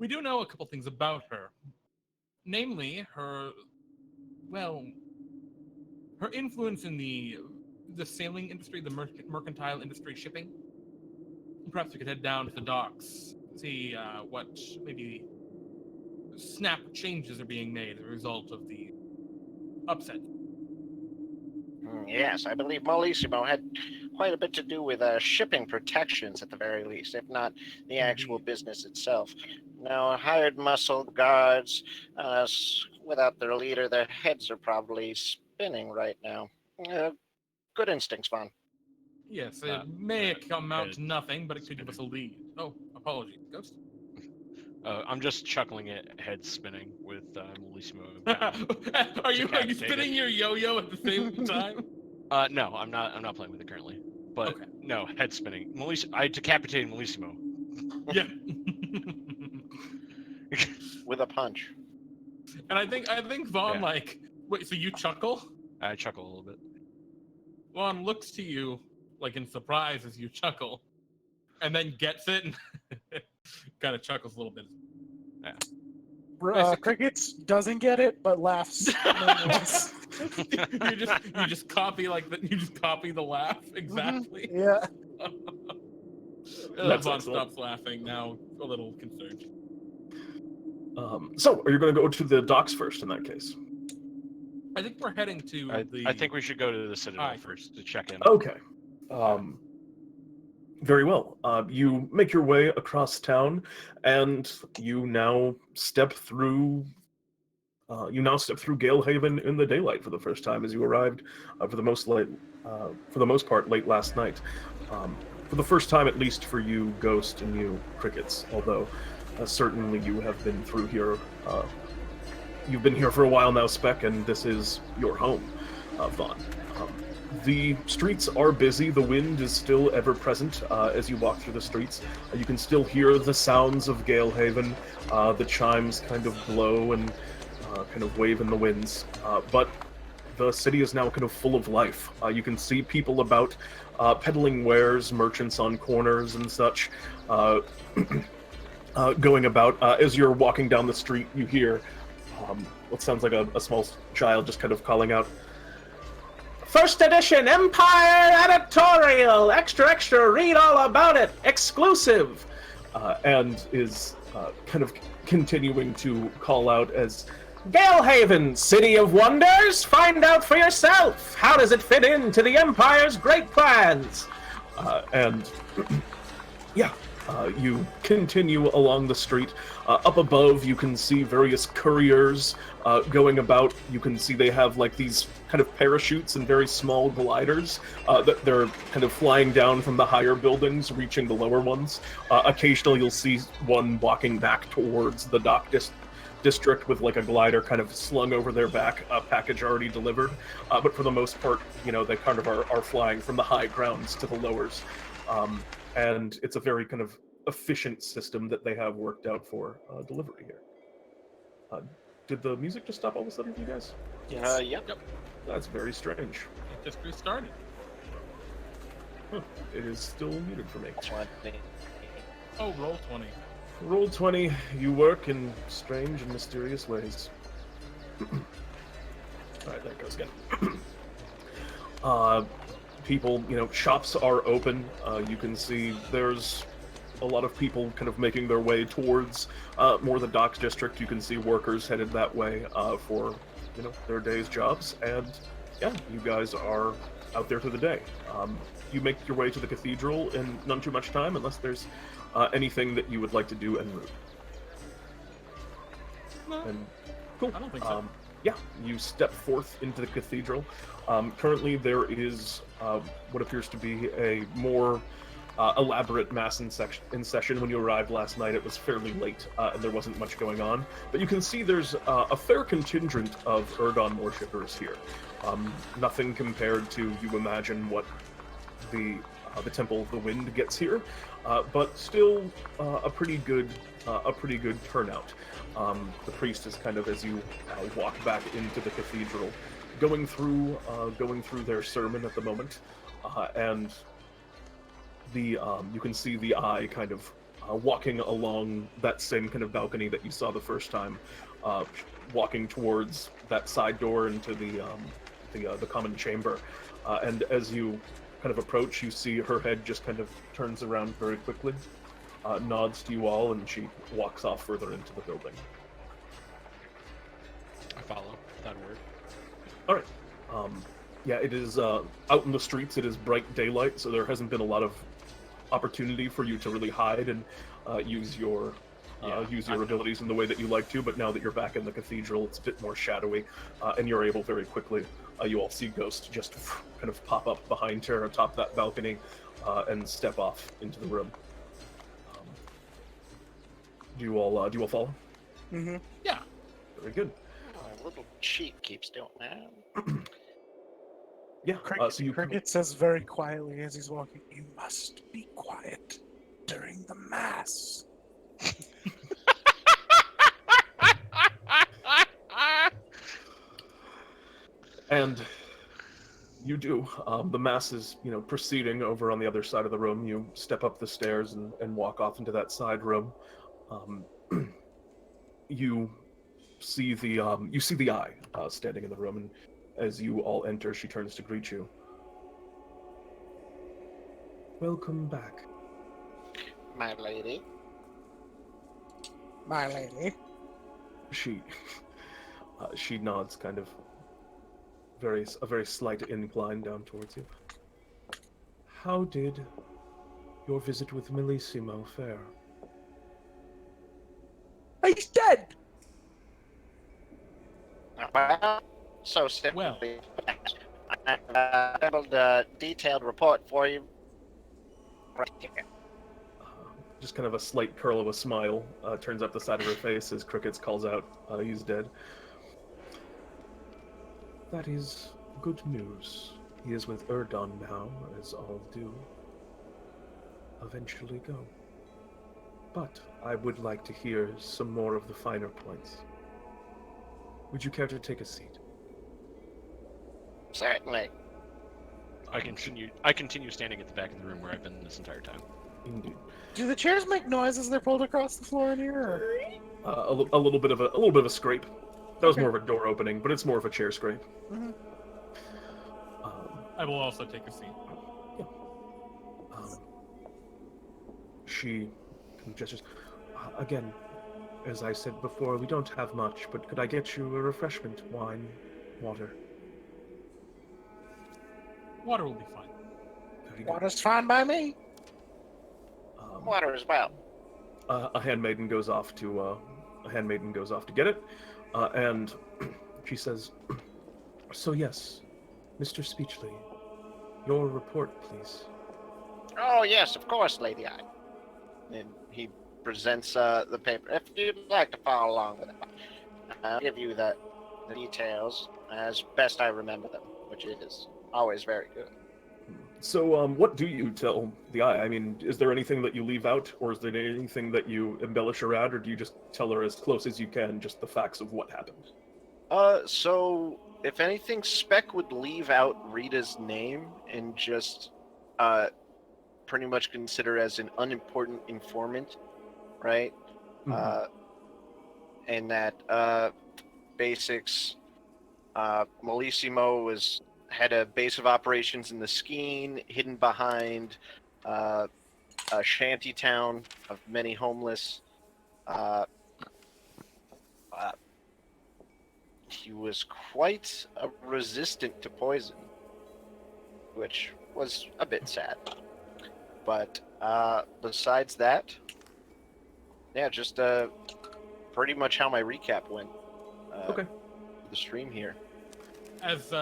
We do know a couple things about her. Namely, her influence in the sailing industry, the mercantile industry, shipping. Perhaps we could head down to the docks, see what maybe snap changes are being made as a result of the upset. Yes, I believe Molissimo had quite a bit to do with shipping protections at the very least, if not the actual business itself. Now, hired muscle guards, without their leader, their heads are probably spinning right now. Good instincts, Vaughn. Yes, it may come out to nothing, but it could give us a lead. Oh, apologies, Ghost. I'm just chuckling at head spinning with Molissimo. Are you spinning your yo-yo at the same time? No, I'm not playing with it currently. But okay. No, head spinning. I decapitated Molissimo. Yeah. With a punch. And I think Vaughn wait, so you chuckle? I chuckle a little bit. Vaughn looks to you like in surprise as you chuckle, and then gets it and kind of chuckles a little bit. Yeah. Crickets doesn't get it, but laughs. you just copy the laugh exactly. Mm-hmm. Yeah. Vaughn stops laughing now, a little concerned. So, are you going to go to the docks first in that case? I think we're heading to I think we should go to the Citadel first to check in. Okay. Very well. You make your way across town, and you now step through. Galehaven in the daylight for the first time as you arrived, for the most part, late last night. For the first time, at least for you, Ghost, and you, Crickets. Although certainly you have been through here. You've been here for a while now, Speck, and this is your home, Vaughn. The streets are busy. The wind is still ever present as you walk through the streets. You can still hear the sounds of Galehaven. The chimes kind of blow and kind of wave in the winds. But the city is now kind of full of life. You can see people about peddling wares, merchants on corners and such, going about. As you're walking down the street, you hear what sounds like a small child just kind of calling out, "First edition Empire editorial! Extra, extra, read all about it! Exclusive!" And is kind of continuing to call out as, "Galehaven, City of Wonders! Find out for yourself! How does it fit into the Empire's great plans?" You continue along the street. Up above, you can see various couriers going about. You can see they have like these kind of parachutes and very small gliders that they're kind of flying down from the higher buildings, reaching the lower ones. Occasionally, you'll see one walking back towards the dock district with like a glider kind of slung over their back, a package already delivered. But for the most part, they kind of are flying from the high grounds to the lowers. And it's a very kind of efficient system that they have worked out for delivery here. Did the music just stop all of a sudden for you guys? Yes. Yep. That's very strange. It just restarted. Huh. It is still muted for me. Oh, roll 20. Roll 20. You work in strange and mysterious ways. Alright, there it goes again. People, shops are open. You can see there's a lot of people kind of making their way towards more the docks district. You can see workers headed that way for, their day's jobs. And yeah, you guys are out there for the day. You make your way to the cathedral in none too much time, unless there's anything that you would like to do en route. No, And cool. I don't think so. Yeah, you step forth into the cathedral. Currently, there is what appears to be a more elaborate mass in session. When you arrived last night, it was fairly late, and there wasn't much going on. But you can see there's a fair contingent of Erdon worshippers here. Nothing compared to, you imagine, what the Temple of the Wind gets here, but still a pretty good turnout. The priest is kind of, as you walk back into the cathedral, going through their sermon at the moment, and you can see the eye kind of walking along that same kind of balcony that you saw the first time, walking towards that side door into the common chamber, and as you kind of approach, you see her head just kind of turns around very quickly, nods to you all, and she walks off further into the building. I follow that word. All right. Yeah, it is out in the streets. It is bright daylight, so there hasn't been a lot of opportunity for you to really hide and use your abilities in the way that you like to. But now that you're back in the cathedral, it's a bit more shadowy, and you're able very quickly. You all see Ghost just kind of pop up behind her atop that balcony and step off into the room. Do you all follow? Mm-hmm. Yeah. Very good. A little cheat keeps doing that. Yeah. Cricket says very quietly as he's walking, "You must be quiet during the mass." And you do. The mass is, proceeding over on the other side of the room. You step up the stairs and walk off into that side room. You see the eye standing in the room, and as you all enter, she turns to greet you. Welcome back. My lady. My lady. She nods, kind of a very slight incline down towards you. How did your visit with Millissimo fare? He's dead! Well, so simply. I have a detailed report for you. Right here. Just kind of a slight curl of a smile turns up the side of her face as Crickets calls out, he's dead. That is good news. He is with Erdon now, as all do eventually go. But I would like to hear some more of the finer points. Would you care to take a seat? Certainly. I continue standing at the back of the room where I've been this entire time. Indeed. Do the chairs make noise as they're pulled across the floor in here? Or? A little bit of a scrape. That was more of a door opening, but it's more of a chair scrape. Mm-hmm. I will also take a seat. Yeah. She gestures. Again, as I said before, we don't have much, but could I get you a refreshment? Wine, water? Water will be fine. Very good. Water's fine by me. Water as well. A handmaiden goes off to get it, and she says, "So yes, Mr. Speechley, your report, please." Oh yes, of course, Lady I. And he presents the paper. If you'd like to follow along with it, I'll give you the details as best I remember them, which is always very good. So, what do you tell the eye? I mean, is there anything that you leave out, or is there anything that you embellish her at, or do you just tell her as close as you can, just the facts of what happened? So if anything, Speck would leave out Rita's name and just pretty much consider as an unimportant informant, right? And that basics. Malissimo had a base of operations in the Skeen, hidden behind a shanty town of many homeless. He was quite resistant to poison, which was a bit sad. But besides that, yeah, just pretty much how my recap went. Okay. The stream here. As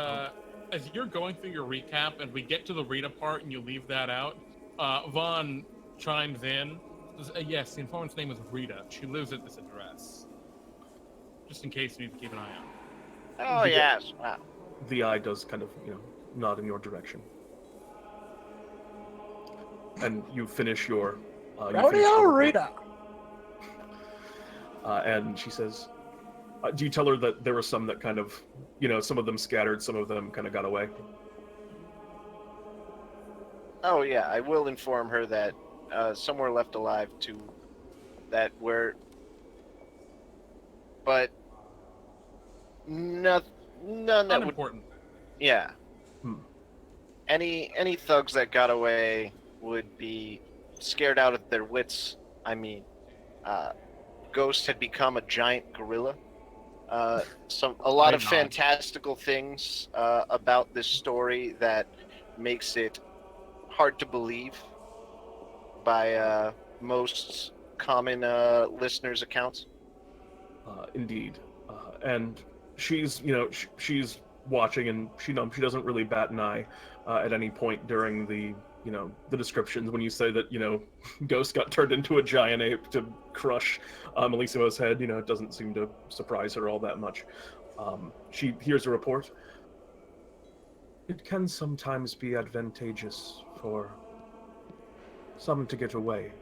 you're going through your recap and we get to the Rita part and you leave that out, Vaughn chimes in. Says, yes, the informant's name is Rita. She lives at this address. Just in case you need to keep an eye out. Oh, yes. Wow. The eye does kind of, nod in your direction. And you finish your... Rita! And she says... do you tell her that there were some that kind of, some of them scattered, some of them kind of got away? Oh, yeah. I will inform her that some were left alive, too. That were... But... None that Unimportant. Yeah. Any thugs that got away would be scared out of their wits. I mean, Ghost had become a giant gorilla. A lot of fantastical things about this story that makes it hard to believe by most common listeners' accounts. Indeed. And she's, she's watching, and she doesn't really bat an eye at any point during the descriptions when you say that, Ghost got turned into a giant ape to crush Malissimo's head. It doesn't seem to surprise her all that much. She hears a report. It can sometimes be advantageous for some to get away,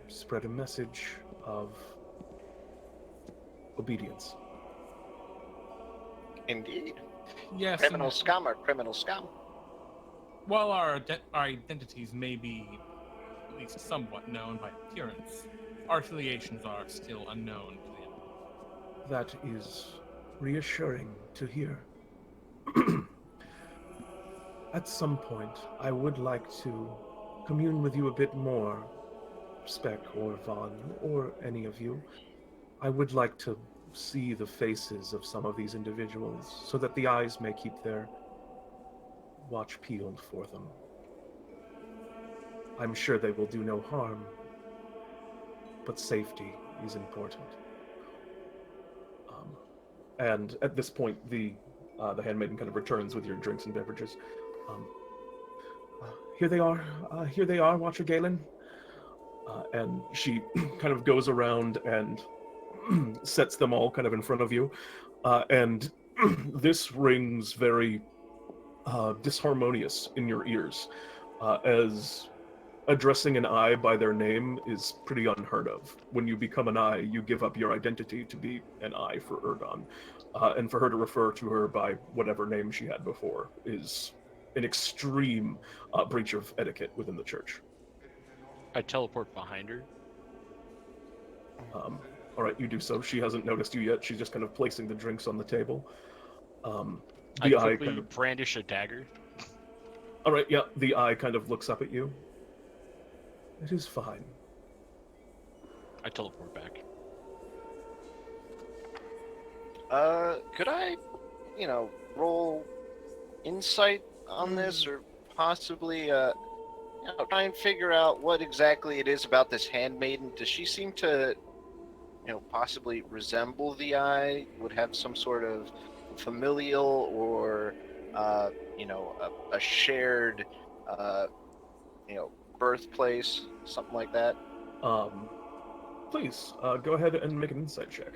spread a message of obedience. Indeed. Yes. Criminal scum are criminal scum. While our identities may be at least somewhat known by appearance, our affiliations are still unknown to them. That is reassuring to hear. At some point, I would like to commune with you a bit more, Speck or Vaughn, or any of you. I would like to see the faces of some of these individuals so that the eyes may keep their watch peeled for them. I'm sure they will do no harm, but safety is important. And at this point, the handmaiden kind of returns with your drinks and beverages. Here they are, Watcher Galen. And she kind of goes around and sets them all kind of in front of you. And this rings very disharmonious in your ears, as addressing an eye by their name is pretty unheard of. When you become an eye, you give up your identity to be an eye for Ergon. And for her to refer to her by whatever name she had before is an extreme breach of etiquette within the church. I teleport behind her. All right, you do so. She hasn't noticed you yet. She's just kind of placing the drinks on the table. I quickly brandish a dagger. All right, yeah, the eye kind of looks up at you. It is fine. I teleport back. Could I, roll insight on this, or possibly, try and figure out what exactly it is about this handmaiden? Does she seem to, possibly resemble the eye? Would have some sort of familial or, a shared, birthplace, something like that? Please, go ahead and make an insight check.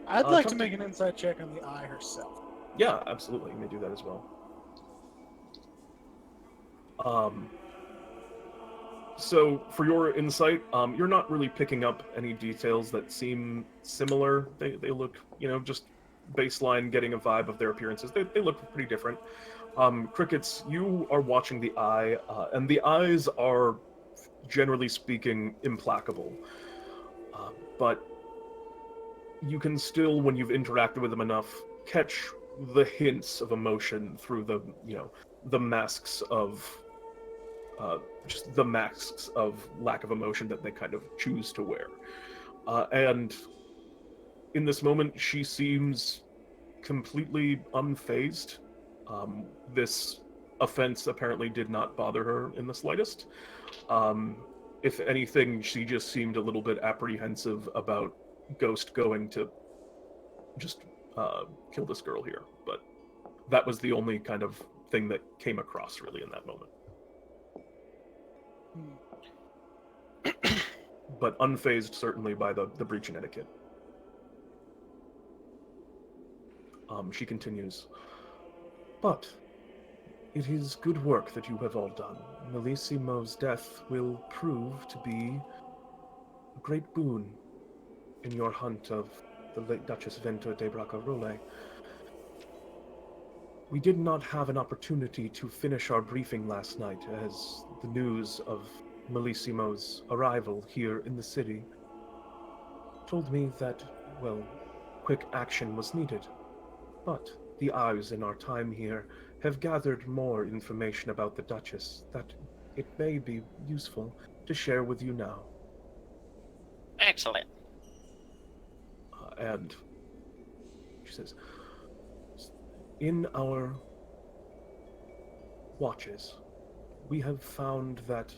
I'd like to make an insight check on the eye herself. Yeah, absolutely. You may do that as well. So for your insight, you're not really picking up any details that seem similar. They look, just baseline, getting a vibe of their appearances. They look pretty different. Crickets, you are watching the eye, and the eyes are, generally speaking, implacable. But you can still, when you've interacted with them enough, catch the hints of emotion through the, the masks of, just the masks of lack of emotion that they kind of choose to wear. And in this moment, she seems completely unfazed. This offense apparently did not bother her in the slightest. If anything, she just seemed a little bit apprehensive about Ghost going to just kill this girl here. But that was the only kind of thing that came across really in that moment. But unfazed certainly by the breach in etiquette. She continues, but it is good work that you have all done. Melissimo's death will prove to be a great boon in your hunt of the late Duchess Venta de Barcarolle. We did not have an opportunity to finish our briefing last night as the news of Melissimo's arrival here in the city told me that, well, quick action was needed. But the eyes in our time here have gathered more information about the Duchess that it may be useful to share with you now. Excellent. And she says, in our watches, we have found that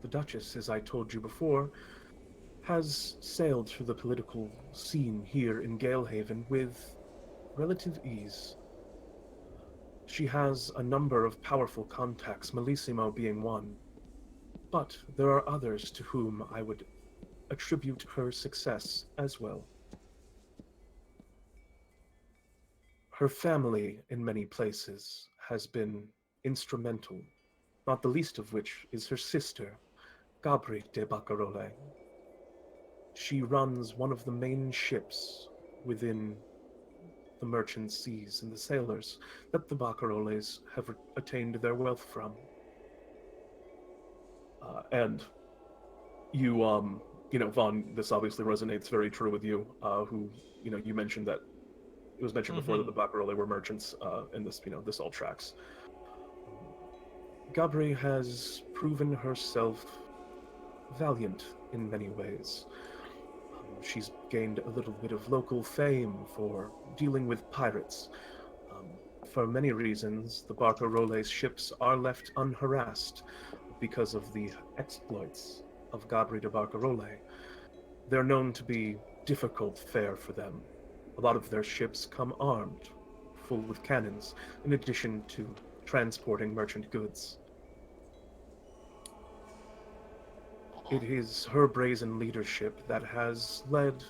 the Duchess, as I told you before, has sailed through the political scene here in Galehaven with relative ease. She has a number of powerful contacts, Melissimo being one, but there are others to whom I would attribute her success as well. Her family, in many places, has been instrumental, not the least of which is her sister, Gabri de Barcarolle. She runs one of the main ships within the merchant seas and the sailors that the Barcarolles have attained their wealth from. And you, Vaughn, this obviously resonates very true with you, who, you mentioned that it was mentioned before that the Barcarolle were merchants, and this, this all tracks. Gabri has proven herself valiant in many ways. She's gained a little bit of local fame for dealing with pirates. For many reasons, the Barcarolle's ships are left unharassed because of the exploits of Gabri de Barcarolle. They're known to be difficult fare for them. A lot of their ships come armed, full with cannons, in addition to transporting merchant goods. It is her brazen leadership that has led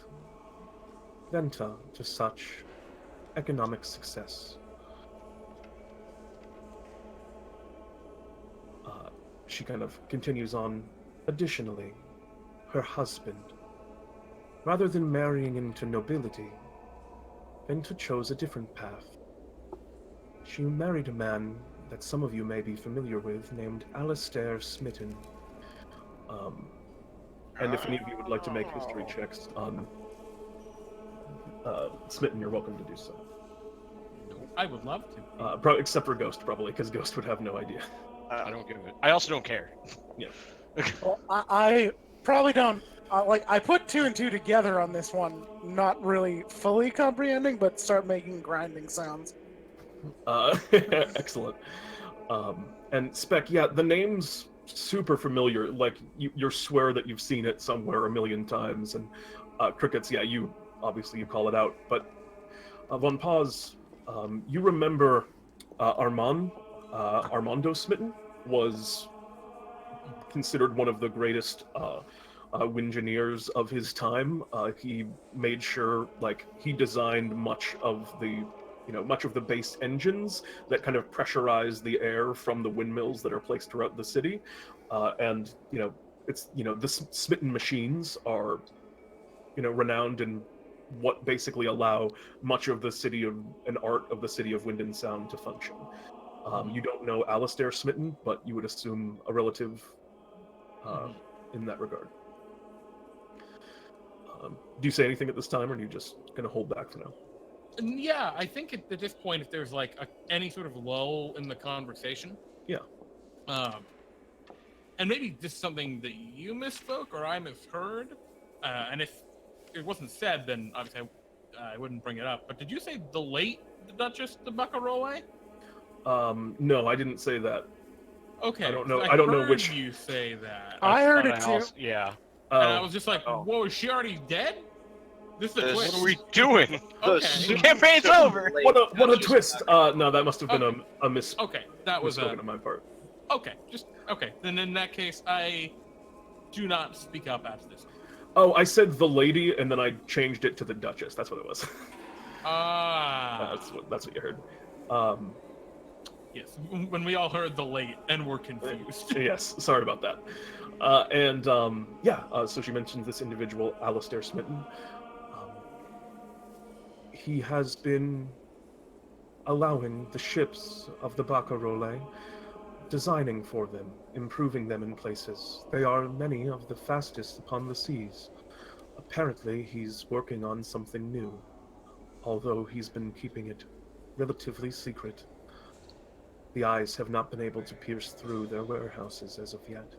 Venta to such economic success. She kind of continues on. Additionally, her husband, rather than marrying into nobility, Venta chose a different path. She married a man that some of you may be familiar with, named Alistair Smitten. And if any of you would like to make history checks on Smitten, you're welcome to do so. I would love to. Except for Ghost, probably, because Ghost would have no idea. I don't give it. I also don't care. Yeah. Well, I probably don't. I put two and two together on this one, not really fully comprehending, but start making grinding sounds. Excellent. And Speck, yeah, the name's super familiar. Like, you swear that you've seen it somewhere a million times. And Crickets, yeah, you call it out. But Von Paz, you remember Armando Smitten was considered one of the greatest wingineers of his time. He made sure, he designed much of the base engines that kind of pressurize the air from the windmills that are placed throughout the city. And the Smitten machines are, renowned in what basically allow much of the city of an art of the city of Wind and Sound to function. You don't know Alistair Smitten, but you would assume a relative in that regard. Do you say anything at this time, or are you just going to hold back for now? Yeah, I think at this point, if there's like any sort of lull in the conversation, Yeah. And maybe this is something that you misspoke or I misheard, and if it wasn't said, then obviously I wouldn't bring it up. But did you say the late Duchess de Barcarolle? No, I didn't say that. Okay, I don't know. I don't know heard which. you say that. I heard Kinda it too. Yeah. Oh, And I was just like, Oh. whoa, is she already dead? This is a This- twist. What are we doing? Okay. The campaign's over. what a Duchess twist! Barcarolle. No, that must have been Okay. a miss. Okay, that was Misspoken on my part. okay. Then in that case, I do not speak up after this. Oh, I said the lady, and then I changed it to the Duchess. That's what it was. Ah. That's what you heard. Yes, when we all heard the late and were confused. Yes, sorry about that. So she mentions this individual, Alistair Smitten. He has been allowing the ships of the Barcarolle, designing for them, improving them in places. They are many of the fastest upon the seas. Apparently, he's working on something new, although he's been keeping it relatively secret. The eyes have not been able to pierce through their warehouses as of yet.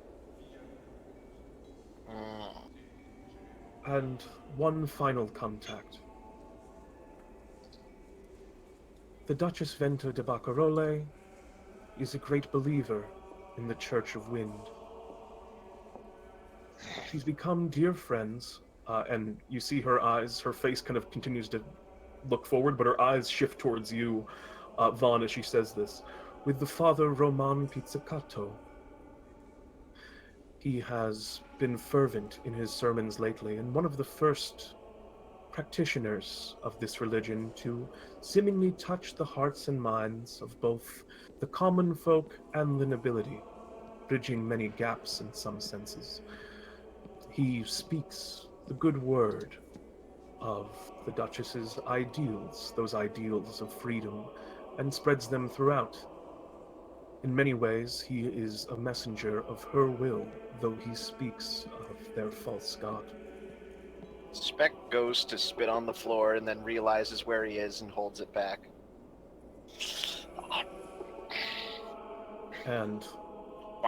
And one final contact. The Duchess Venta de Barcarolle is a great believer in the Church of Wind. She's become dear friends, and you see her eyes, her face kind of continues to look forward, but her eyes shift towards you, Vaughn, as she says this, with the Father Roman Pizzicato. He has been fervent in his sermons lately, and one of the first practitioners of this religion to seemingly touch the hearts and minds of both the common folk and the nobility, bridging many gaps in some senses. He speaks the good word of the Duchess's ideals, those ideals of freedom, and spreads them throughout. In many ways, he is a messenger of her will, though he speaks of their false god. Speck goes to spit on the floor and then realizes where he is and holds it back. And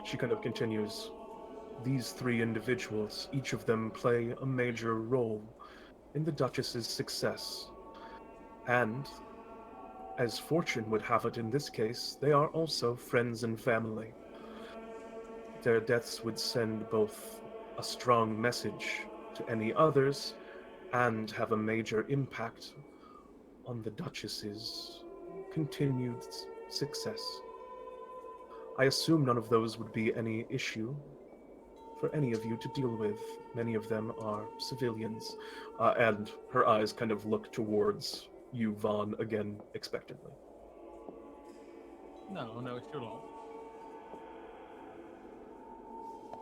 she kind of continues, these three individuals, each of them play a major role in the Duchess's success. And, as fortune would have it in this case, they are also friends and family. Their deaths would send both a strong message to any others and have a major impact on the Duchess's continued success. I assume none of those would be any issue for any of you to deal with. Many of them are civilians. And her eyes kind of look towards you, Vaughn, again, expectantly. No issue at all.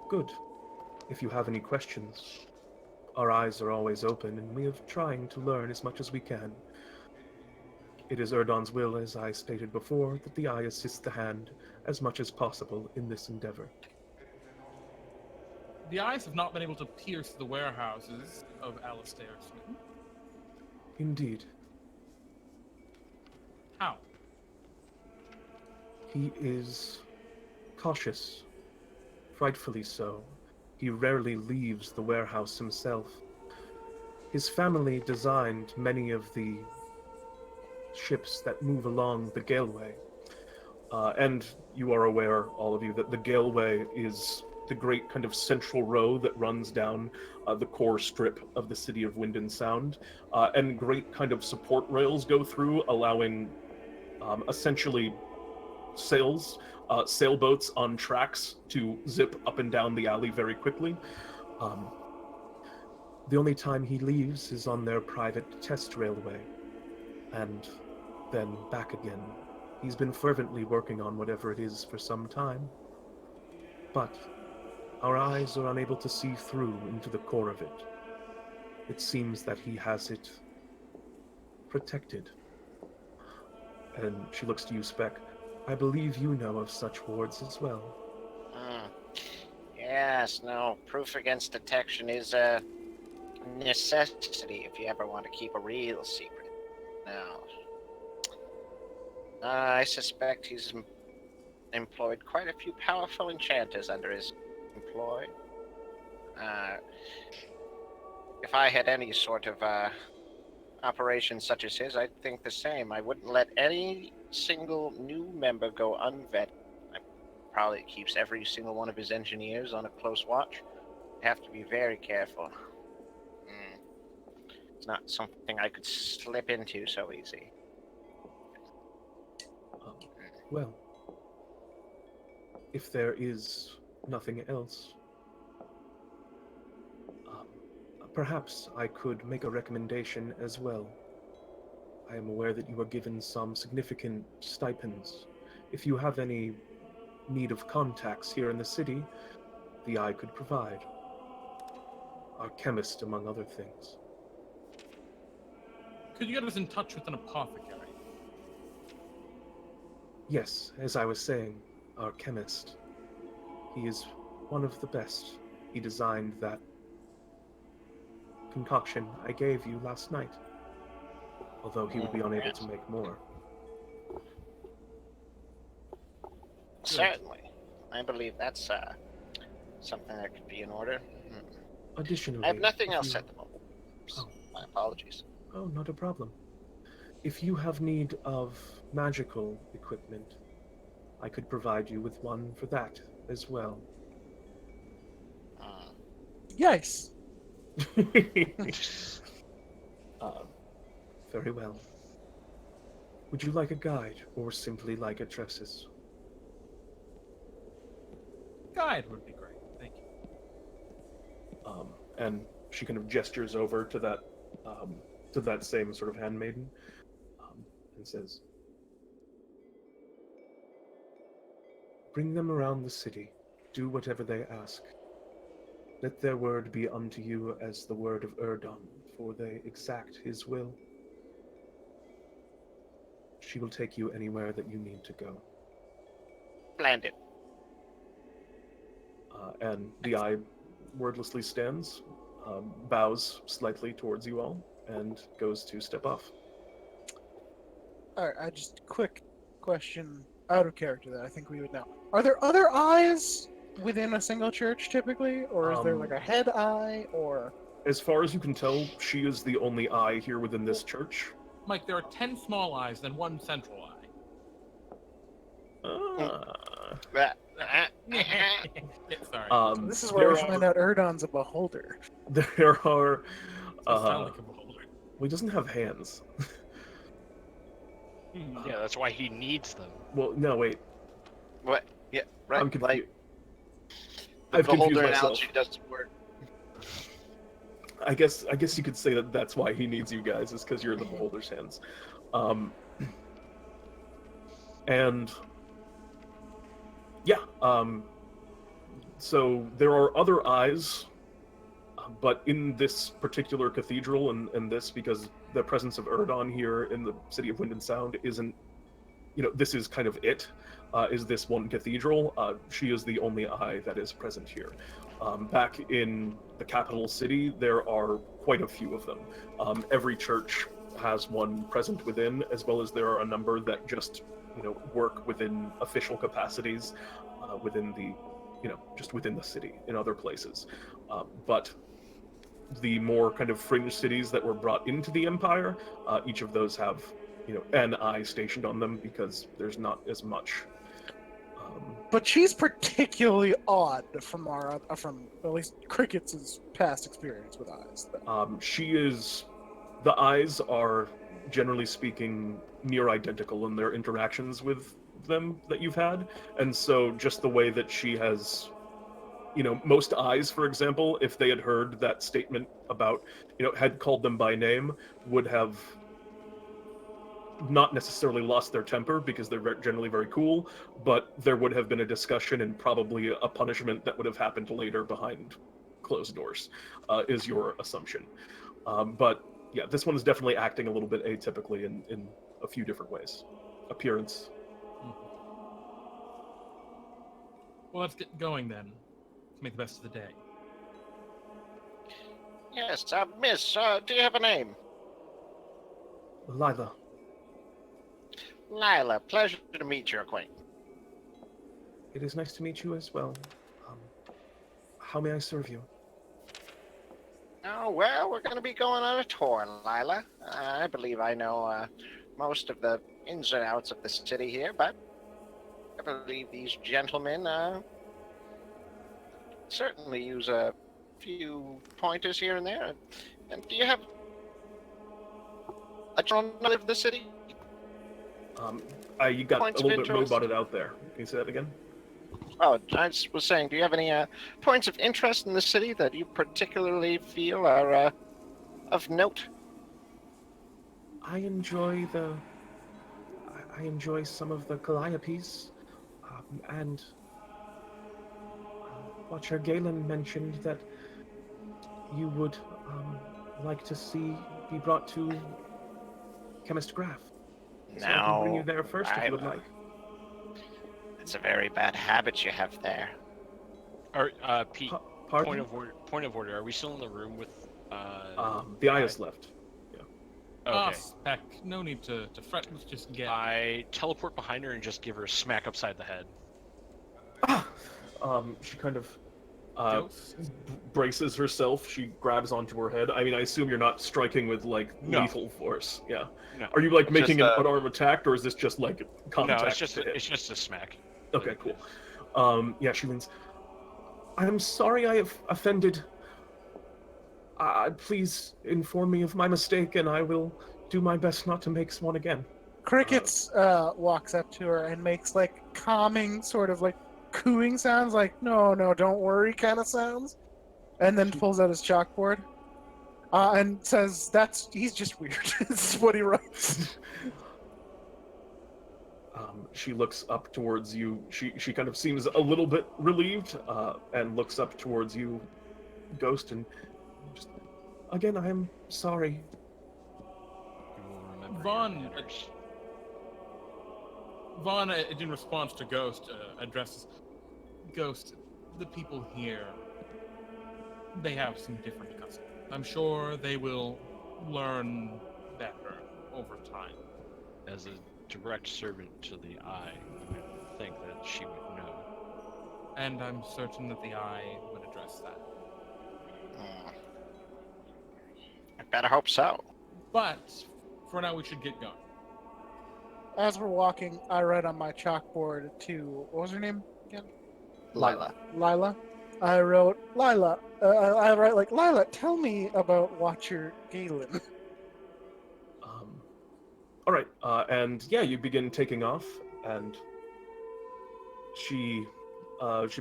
Good. If you have any questions, our eyes are always open, and we are trying to learn as much as we can. It is Erdan's will, as I stated before, that the eye assists the hand as much as possible in this endeavor. The eyes have not been able to pierce the warehouses of Alistair Smitten. Indeed. How? He is cautious, frightfully so. He rarely leaves the warehouse himself. His family designed many of the ships that move along the Galeway. And you are aware, all of you, that the Galeway is the great kind of central row that runs down the core strip of the city of Wind and Sound. And great kind of support rails go through, allowing essentially sailboats on tracks to zip up and down the alley very quickly. The only time he leaves is on their private test railway, and then back again. He's been fervently working on whatever it is for some time, but our eyes are unable to see through into the core of it. It seems that he has it protected. And she looks to you, Speck. I believe you know of such wards as well. Yes, no. Proof against detection is necessity if you ever want to keep a real secret. Now, I suspect he's employed quite a few powerful enchanters under his employ. If I had any sort of operation such as his, I'd think the same. I wouldn't let any single new member go unvetted. I probably keeps every single one of his engineers on a close watch. Have to be very careful. It's not something I could slip into so easy. Well, if there is nothing else, perhaps I could make a recommendation as well. I am aware that you are given some significant stipends. If you have any need of contacts here in the city, the Eye could provide. Our chemist, among other things. Could you get us in touch with an apothecary? Yes, as I was saying, our chemist. He is one of the best. He designed that concoction I gave you last night. Although he would be unable to make more. Certainly. I believe that's something that could be in order. Additionally, I have nothing else at the moment. Oh. My apologies. Oh, not a problem. If you have need of magical equipment, I could provide you with one for that as well. Yes. Very well. Would you like a guide or simply like addresses? Guide would be great. Thank you. And she kind of gestures over to that same sort of handmaiden, and says, "Bring them around the city. Do whatever they ask. Let their word be unto you as the word of Erdon, for they exact his will. She will take you anywhere that you need to go." Splendid. And the Eye wordlessly stands, bows slightly towards you all, and goes to step off. Alright, I just quick question out of character that I think we would know. Are there other eyes within a single church typically? Or is there like a head eye or As far as you can tell, she is the only eye here within this church. Mike, there are 10 small eyes and 1 central eye. Sorry. this is where we find out Erdon's a beholder. There are. Does sound like a beholder. Well, he doesn't have hands. Yeah, that's why he needs them. Well, no, wait. What? Yeah, right. I'm confused. Like, I've the confused beholder myself. analogy doesn't work. I guess you could say that that's why he needs you guys, is because you're in the beholder's hands. And yeah, so there are other eyes, but in this particular cathedral, and this, because the presence of Erdon here in the city of Wind and Sound isn't, this is kind of it, is this one cathedral. She is the only eye that is present here. Back in the capital city, there are quite a few of them. Every church has one present within, as well as there are a number that just, work within official capacities within the, just within the city in other places. But the more kind of fringe cities that were brought into the Empire, each of those have, an eye stationed on them because there's not as much. But she's particularly odd from at least Cricket's past experience with eyes. The eyes are, generally speaking, near identical in their interactions with them that you've had, and so just the way that she has, most eyes, for example, if they had heard that statement about, had called them by name, would have not necessarily lost their temper because they're generally very cool, but there would have been a discussion and probably a punishment that would have happened later behind closed doors, is your assumption. But yeah, this one is definitely acting a little bit atypically in a few different ways. Appearance. Well, let's get going then. Let's make the best of the day. Yes, miss, do you have a name? Lila. Lila, pleasure to meet your acquaintance. It is nice to meet you as well. How may I serve you? Oh, well, we're going to be going on a tour, Lila. I believe I know most of the ins and outs of the city here, but I believe these gentlemen certainly use a few pointers here and there. And do you have a general knowledge of the city? You got Points a of little bit really interest? butted out there. Can you say that again? Oh, I just was saying, do you have any points of interest in the city that you particularly feel are of note? I enjoy some of the calliopes, and Watcher Galen mentioned that you would like to see be brought to Chemist Graph. So I can bring you there first if you would like. It's a very bad habit you have there. Or, Pete, Pardon? point of order. Are we still in the room with, the eye is left. Okay. Speck, no need to fret. Let's just get. I teleport behind her and just give her a smack upside the head. She kind of Ghost? braces herself. She grabs onto her head. I mean, I assume you're not striking with lethal force. Yeah. No. Are you making an just, unarmed attack, or is this just contact? No, it's just a smack. Okay, cool. Yeah, she means. I'm sorry I have offended. Please inform me of my mistake, and I will do my best not to make one again. Crickets walks up to her and makes calming sort of cooing sounds, no, don't worry kind of sounds, and then pulls out his chalkboard and says he's just weird. This is what he writes. She looks up towards you. She kind of seems a little bit relieved, and looks up towards you, Ghost, and just, again, I am sorry. Vaughn, in response to Ghost, addresses Ghost. The people here, they have some different customs. I'm sure they will learn better over time. As a direct servant to the Eye, I would think that she would know. And I'm certain that the Eye would address that. I better hope so. But for now, we should get going. As we're walking, I write on my chalkboard to, what was her name again? Lila. I wrote, Lila. I write Lila, tell me about Watcher Galen. All right, and yeah, you begin taking off, and she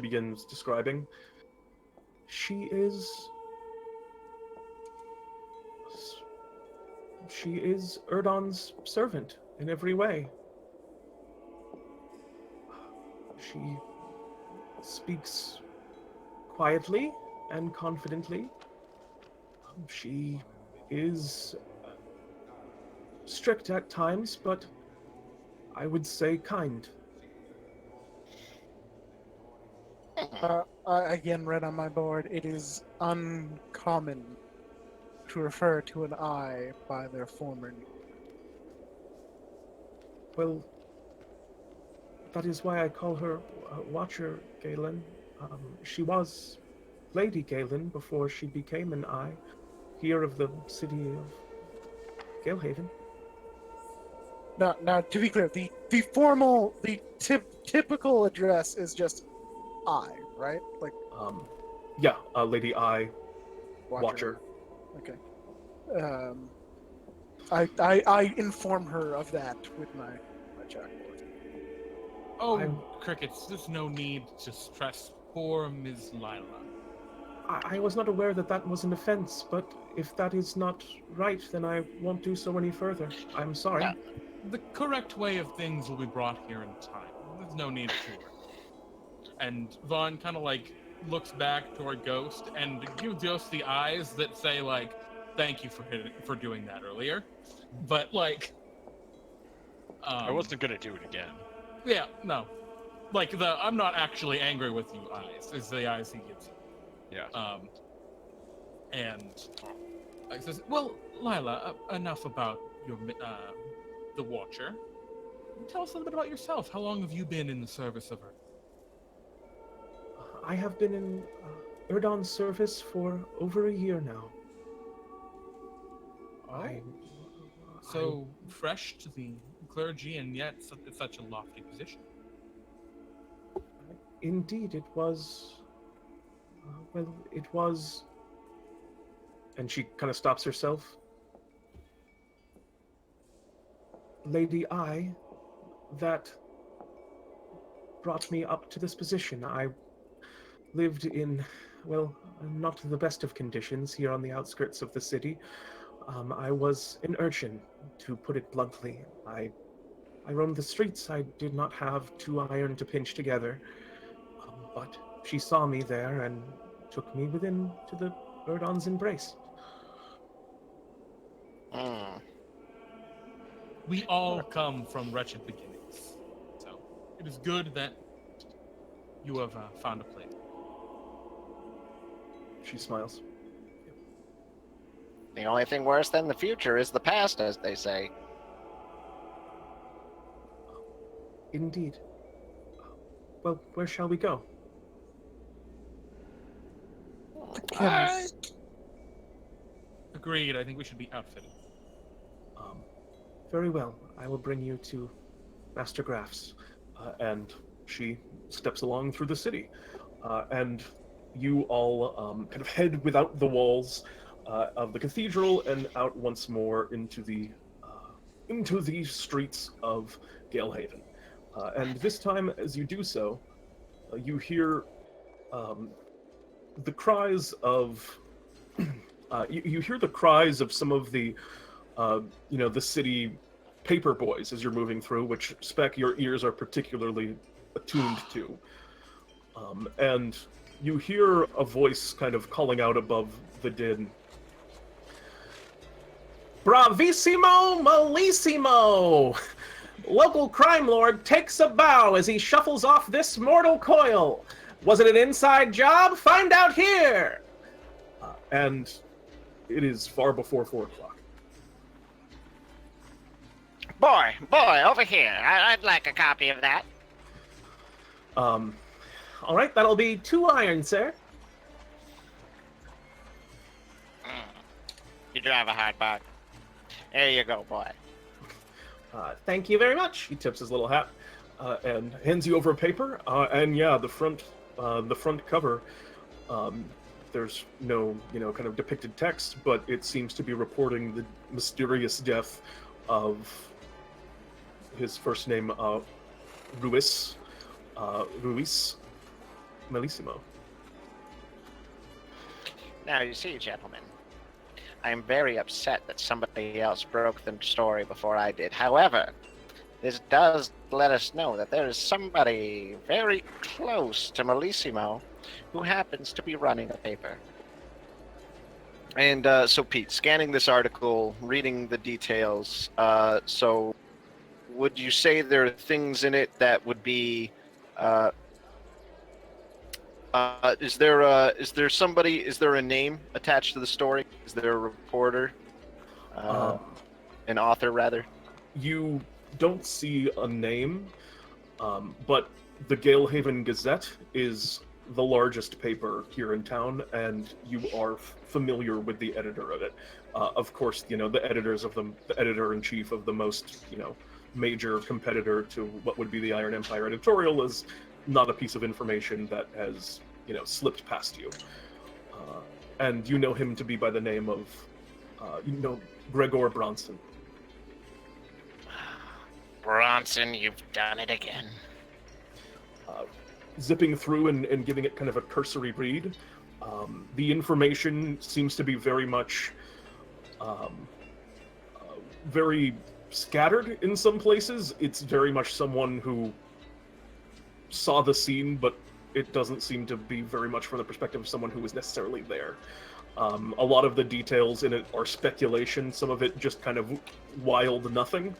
begins describing. She is Erdon's servant in every way. She speaks quietly and confidently. She is strict at times, but I would say kind. I again read on my board, it is uncommon to refer to an eye by their former name. Well, that is why I call her Watcher Galen. She was Lady Galen before she became an eye, here of the city of Galehaven. Now, to be clear, the typical address is just I, right? Yeah, Lady I, Watcher. Okay. I inform her of that with my chalkboard. Oh, Crickets, there's no need to stress poor Ms. Lila. I was not aware that was an offense, but if that is not right, then I won't do so any further. I'm sorry. The correct way of things will be brought here in time. There's no need to worry. And Vaughn kind of looks back toward Ghost and gives Ghost the eyes that say thank you for doing that earlier. But I wasn't gonna do it again. Yeah, no. I'm not actually angry with you eyes is the eyes he gives you. Yeah. And he says, "Well, Lila, enough about your the Watcher. Tell us a little bit about yourself. How long have you been in the service of Earth?" I have been in Erdon's service for over a year now. So fresh to the clergy, and yet such a lofty position. Indeed, it was. Well, it was. And she kind of stops herself. Lady I, that brought me up to this position. I lived in, well, not the best of conditions here on the outskirts of the city. I was an urchin, to put it bluntly. I roamed the streets. I did not have 2 iron to pinch together. But she saw me there and took me to the Erdon's embrace. We all come from wretched beginnings, so it is good that you have found a place. She smiles. The only thing worse than the future is the past, as they say. Indeed. Well, where shall we go? Agreed. I think we should be outfitted. Very well. I will bring you to Master Graf's. And she steps along through the city. And you all kind of head without the walls of the cathedral and out once more into the streets of Galehaven. And this time, as you do so, you hear the cries of you hear the cries of some of the the city paper boys as you're moving through, which, Speck, your ears are particularly attuned to. And you hear a voice kind of calling out above the din. Bravissimo malissimo! Local crime lord takes a bow as he shuffles off this mortal coil. Was it an inside job? Find out here! And it is far before 4 o'clock. Boy, over here. I'd like a copy of that. All right, that'll be 2 iron, sir. You drive a hard bargain. There you go, boy. Thank you very much. He tips his little hat and hands you over a paper. And yeah, the front cover. There's no, kind of depicted text, but it seems to be reporting the mysterious death of his first name, Ruiz Malissimo. Now, you see, gentlemen, I'm very upset that somebody else broke the story before I did. However, this does let us know that there is somebody very close to Malissimo who happens to be running a paper. And so, Pete, scanning this article, reading the details, so would you say there are things in it that would be... is there a name attached to the story? Is there a reporter? An author, rather? You don't see a name, but the Galehaven Gazette is the largest paper here in town, and you are familiar with the editor of it. Of course, the editor-in-chief of the most, major competitor to what would be the Iron Empire editorial is not a piece of information that has, slipped past you. And you know him to be by the name of, Gregor Bronson. Bronson, you've done it again. Zipping through and giving it kind of a cursory read, the information seems to be very much very scattered in some places. It's very much someone who saw the scene, but it doesn't seem to be very much from the perspective of someone who was necessarily there. A lot of the details in it are speculation, some of it just kind of wild nothing,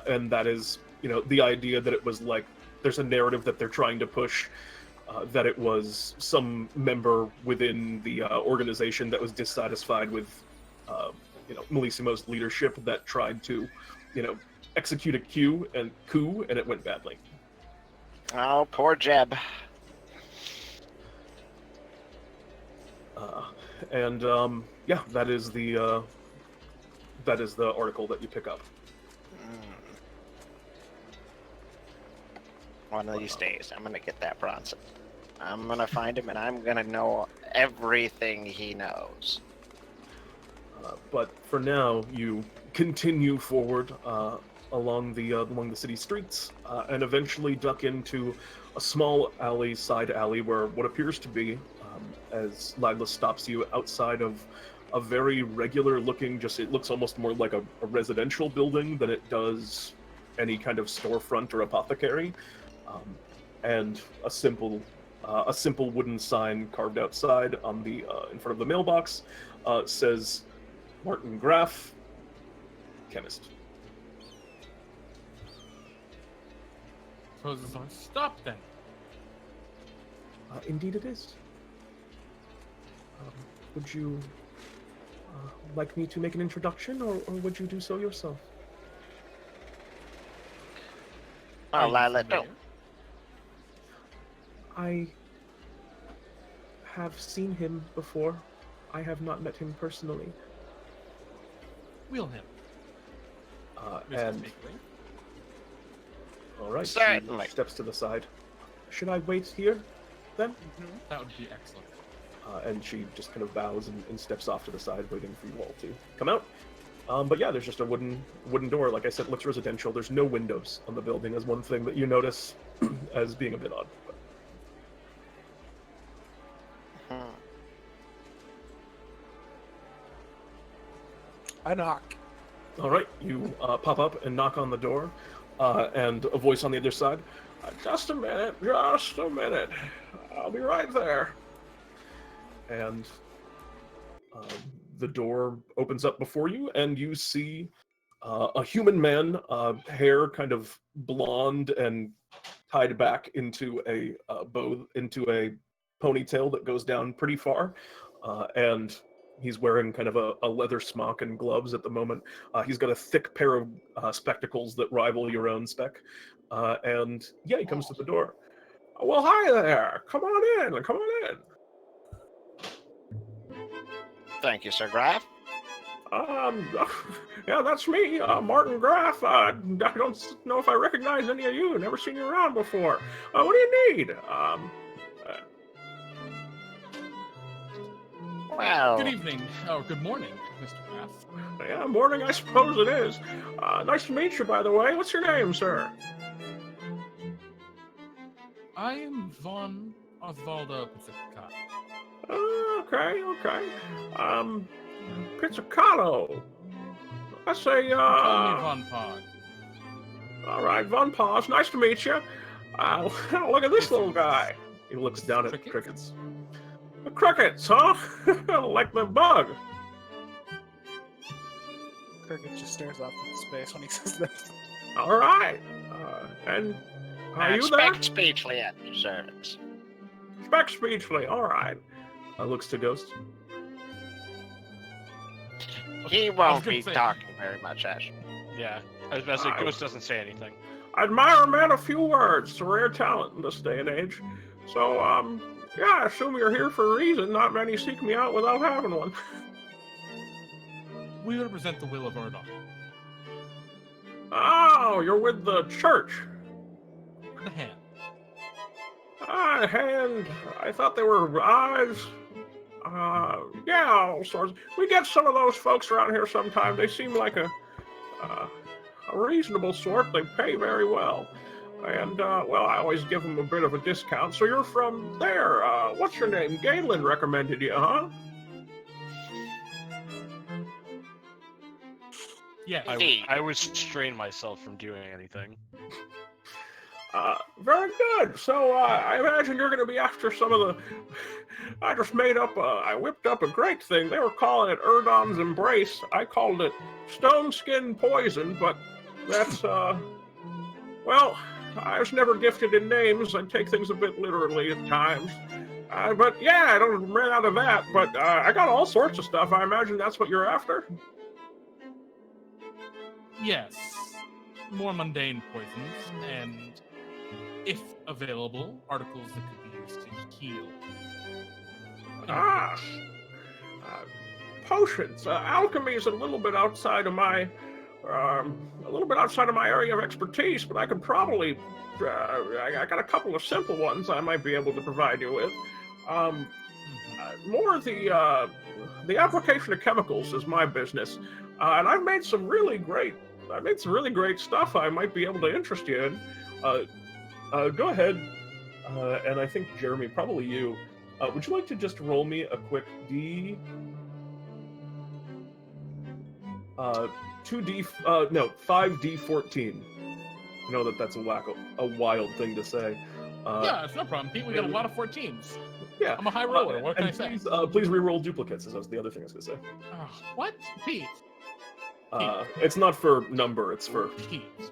and that is, the idea that it was like, there's a narrative that they're trying to push that it was some member within the organization that was dissatisfied with, Melissimo's leadership that tried to, execute a coup, and it went badly. Oh, poor Jeb. That is the article that you pick up. One of these days, I'm gonna get that Bronson. I'm gonna find him, and I'm gonna know everything he knows. But for now, you continue forward along the city streets, and eventually duck into a small alley, side alley, where what appears to be, as Lila stops you outside of a very regular-looking, it looks almost more like a residential building than it does any kind of storefront or apothecary. And a simple wooden sign carved outside on the in front of the mailbox says Martin Graff, chemist. Suppose it's on stop then. Indeed it is. Would you like me to make an introduction, or would you do so yourself? Oh, Lila, don't. I have seen him before. I have not met him personally. Wheel him. And all right, Certainly. she steps to the side. Should I wait here, then? That would be excellent. And she just kind of bows and steps off to the side, waiting for you all to come out. But yeah, there's just a wooden door. Like I said, it looks residential. There's no windows on the building, as one thing that you notice as being a bit odd. I knock. All right, you pop up and knock on the door, and a voice on the other side. Just a minute. I'll be right there. And the door opens up before you, and you see a human man, hair kind of blonde and tied back into a ponytail that goes down pretty far, and he's wearing kind of a leather smock and gloves at the moment. He's got a thick pair of spectacles that rival your own, Speck. And yeah, he comes to the door. Well, hi there. Come on in. Thank you, Sir Graff. Yeah, that's me, Martin Graff. I don't know if I recognize any of you. Never seen you around before. What do you need? Well, Good evening, or good morning, Mr. Graff. Yeah, morning, I suppose it is. Nice to meet you, by the way. What's your name, sir? I am Von Osvaldo Pacificato. Okay. Pizzicato. I say, Call me Von Pod. All right, Von Paws. Nice to meet you. Look at this little guy. He looks down at the crickets. The crickets, huh? Like the bug. Cricket just stares off into space when he says that. All right. And are you there? Speck Speechly at your service. Speck Speechly. All right. Looks to Ghost. He won't be talking very much, actually. Yeah, I was about to say, Ghost doesn't say anything. I admire a man of few words. It's a rare talent in this day and age. So, yeah, I assume you're here for a reason. Not many seek me out without having one. We represent the will of Erdon. Oh, you're with the church. The hand. Hand. I thought they were eyes. Yeah, all sorts. We get some of those folks around here sometimes. They seem like a reasonable sort. They pay very well. And, well, I always give them a bit of a discount. So you're from there. What's your name? Galen recommended you, huh? Yes. I would restrain myself from doing anything. Very good. So, I imagine you're going to be after some of the... I whipped up a great thing. They were calling it Erdon's Embrace. I called it Stone Skin Poison, but that's, well, I was never gifted in names. I take things a bit literally at times. But yeah, I don't run out of that. But I got all sorts of stuff. I imagine that's what you're after. Yes. More mundane poisons, and if available, articles that could be used to heal. Potions. Alchemy is a little bit outside of my area of expertise, but I could probably. I got a couple of simple ones I might be able to provide you with. More the application of chemicals is my business, and I've made some really great stuff I might be able to interest you in. Go ahead, and I think Jeremy, probably you. Would you like to just roll me a quick D? 5D14. I know that's a wild thing to say. Yeah, it's no problem, Pete. We got a lot of 14s. Yeah, I'm a high roller. What can I say? Please re-roll duplicates. That was the other thing I was going to say. What, Pete? It's not for number. It's for Pete.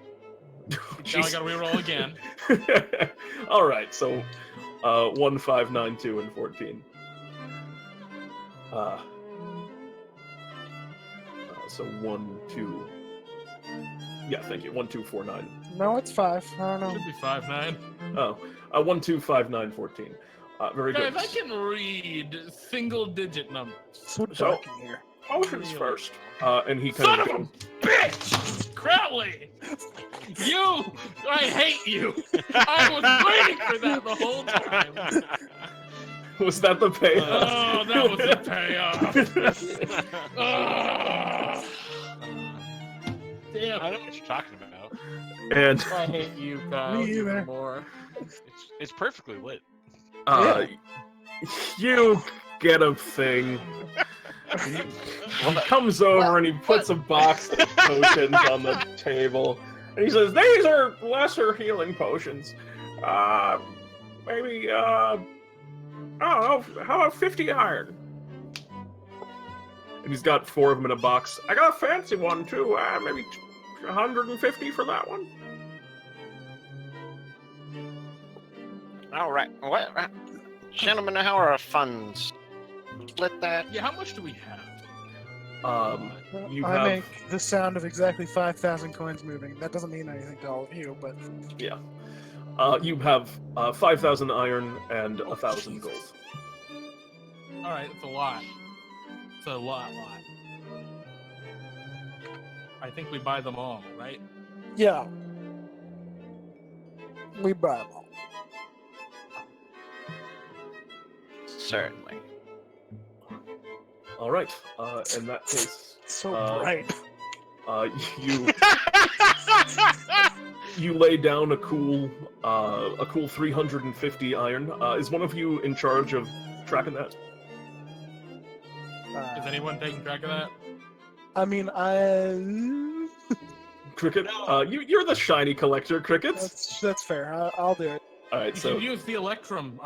Now I got to re-roll again. All right, so 1, 5, 9, 2, and 14. So 1, 2. Yeah, thank you. 1, 2, 4, 9. No, it's 5. I don't know. Should be 5, 9. Oh, 1, 2, 5, 9, 14. Very good. Guys, I can read single-digit numbers. So dark in here. Potions first. And he Son kind of a bitch! Crowley! I hate you! I was waiting for that the whole time! Was that the payoff? Oh, that was the payoff! Damn. I know what you're talking about. And I hate you, Kyle. Me either. even more. It's perfectly lit. you get a thing. He comes over and he puts a box of potions on the table, and he says, "These are lesser healing potions. Maybe I don't know. How about 50 iron?" And he's got 4 of them in a box. I got a fancy one too. Maybe 150 for that one. All right. What, gentlemen? How are our funds? Split that. Yeah, how much do we have? You I have make the sound of exactly 5,000 coins moving. That doesn't mean anything to all of you, but yeah. You have 5,000 iron and 1,000 gold. All right, that's a lot. It's a lot. I think we buy them all, right? yeah, we buy them all. Certainly. All right. In that case, So bright. You lay down a cool 350 iron. Is one of you in charge of tracking that? Is anyone taking track of that? I mean, Cricket? You're the shiny collector, Crickets. that's fair. I'll do it. All right, You so can use the Electrum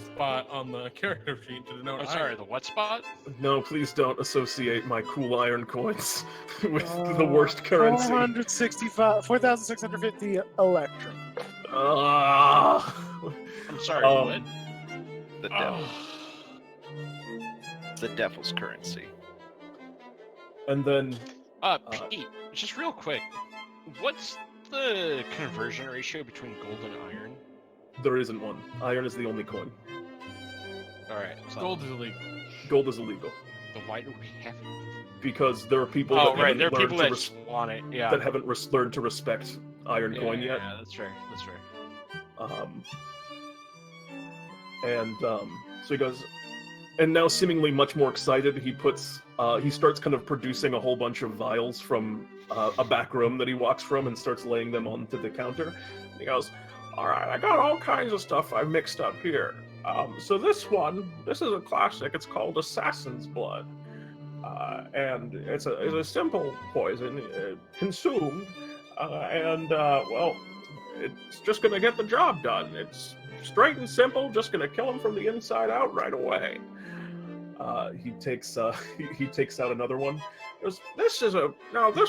spot on the character sheet to denote. I'm sorry, the what spot? no, please don't associate my cool iron coins with the worst currency. 4,650 Electrum. I'm sorry, what? The devil. The devil's currency. And then Pete, just real quick, what's the conversion ratio between gold and iron? there isn't one. Iron is the only coin. All right, so Gold is illegal. Gold is illegal then why do we have it? because there are people Oh, that right, there haven't are learned people to that just want it. Yeah, that haven't learned to respect iron coin yet. Yeah, that's fair. That's fair. So he goes, and now seemingly much more excited, he starts kind of producing a whole bunch of vials from a back room that he walks from and starts laying them onto the counter. And he goes, "All right, I got all kinds of stuff I mixed up here. So this is a classic. It's called Assassin's Blood. And it's a simple poison consumed, well, it's just going to get the job done. It's straight and simple, just going to kill him from the inside out right away. He takes he takes out another one. This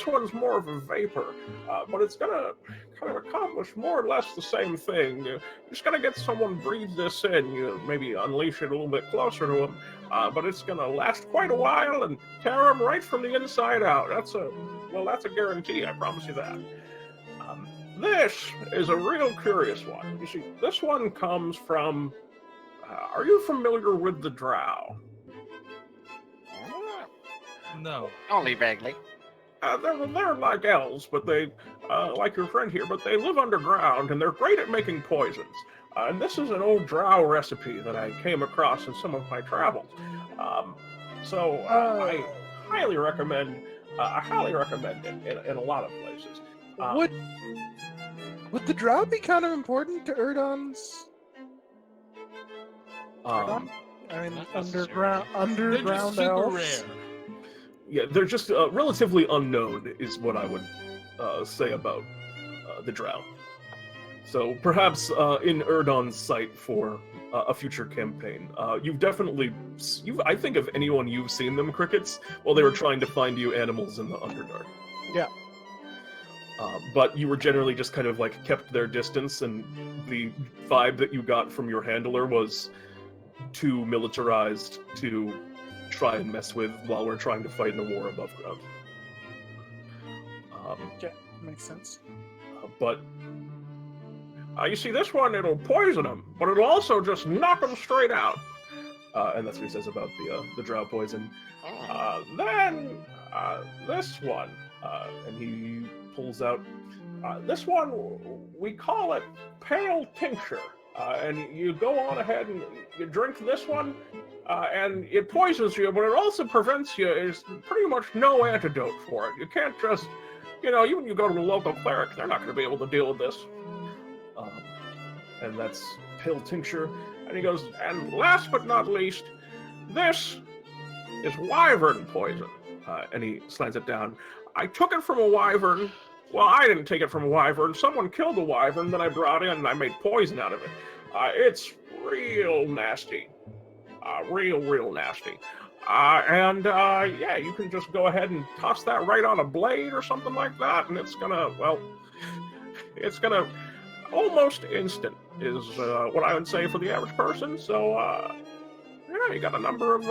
one's more of a vapor, but it's gonna kind of accomplish more or less the same thing. You're just gonna get someone breathe this in. You maybe unleash it a little bit closer to him, but it's gonna last quite a while and tear him right from the inside out. That's a guarantee. I promise you that. This is a real curious one. You see, this one comes from. Are you familiar with the Drow? No. Only vaguely. They're like elves, but they, like your friend here, but they live underground, and they're great at making poisons. And this is an old Drow recipe that I came across in some of my travels. I highly recommend it in a lot of places. Would the Drow be kind of important to Erdon's? I mean, underground They're just super elves. rare. Yeah, they're just relatively unknown, is what I would say about the Drow. So perhaps in Erdon's sight for a future campaign, I think of anyone you've seen them, Crickets, while they were trying to find you animals in the Underdark. Yeah. But you were generally just kind of like kept their distance, and the vibe that you got from your handler was too militarized to try and mess with while we're trying to fight in a war above ground. Yeah, makes sense. But you see, this one, it'll poison them, but it'll also just knock them straight out. And that's what he says about the Drow poison. Then this one, and he pulls out this one. We call it Pale Tincture, and you go on ahead and you drink this one. And it poisons you, but it also prevents you. There's pretty much no antidote for it. You can't just, even you go to the local cleric, they're not going to be able to deal with this. And that's Pale Tincture. And he goes, and last but not least, this is Wyvern poison. And he slams it down. I took it from a Wyvern. Well, I didn't take it from a Wyvern. Someone killed a Wyvern that I brought in, and I made poison out of it. It's real nasty. Real nasty. You can just go ahead and toss that right on a blade or something like that, and it's gonna almost instant is what I would say for the average person. So, you got a number of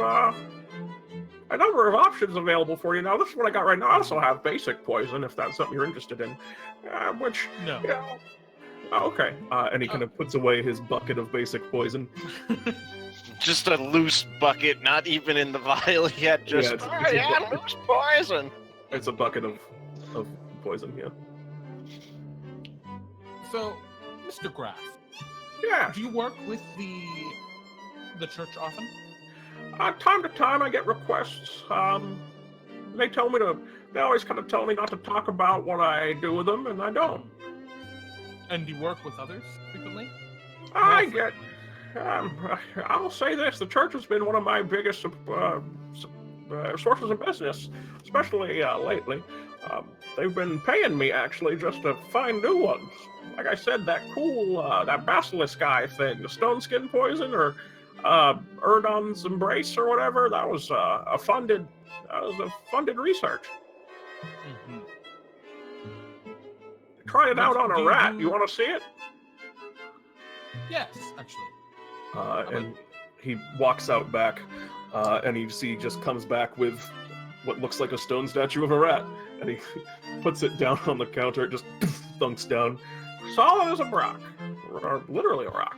options available for you. Now, this is what I got right now. I also have basic poison, if that's something you're interested in, which, no. Okay. And he kind of puts away his bucket of basic poison. Just a loose bucket, not even in the vial yet. Just loose poison. It's a bucket of poison, yeah. So, Mr. Graff. Yeah. Do you work with the church often? Time to time, I get requests. They always kind of tell me not to talk about what I do with them, and I don't. And do you work with others frequently? I'll say this, the church has been one of my biggest sources of business, especially lately. They've been paying me, actually, just to find new ones. Like I said, that cool, that basilisk guy thing, the stone skin poison, or Erdon's Embrace, or whatever, that was a funded research. Mm-hmm. Tried it out on a rat. You want to see it? Yes, actually. And he walks out back, and you see he just comes back with what looks like a stone statue of a rat, and he puts it down on the counter. It just thunks down, solid as a rock, or literally a rock.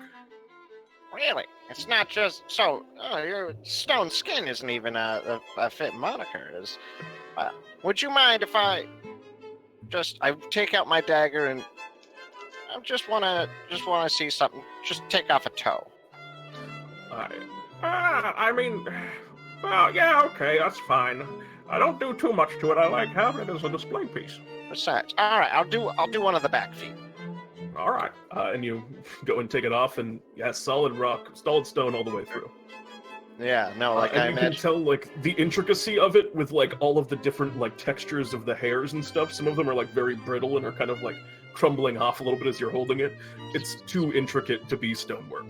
Really? It's not just your stone skin isn't even a fit moniker. Would you mind if I take out my dagger and I just wanna see something? Just take off a toe. Yeah, okay, that's fine. I don't do too much to it. I like having it as a display piece. Besides, all right, I'll do one of the back feet. All right, and you go and take it off, and solid stone all the way through. Yeah, no, and I you can tell the intricacy of it with all of the different textures of the hairs and stuff. Some of them are very brittle and are kind of crumbling off a little bit as you're holding it. It's too intricate to be stonework.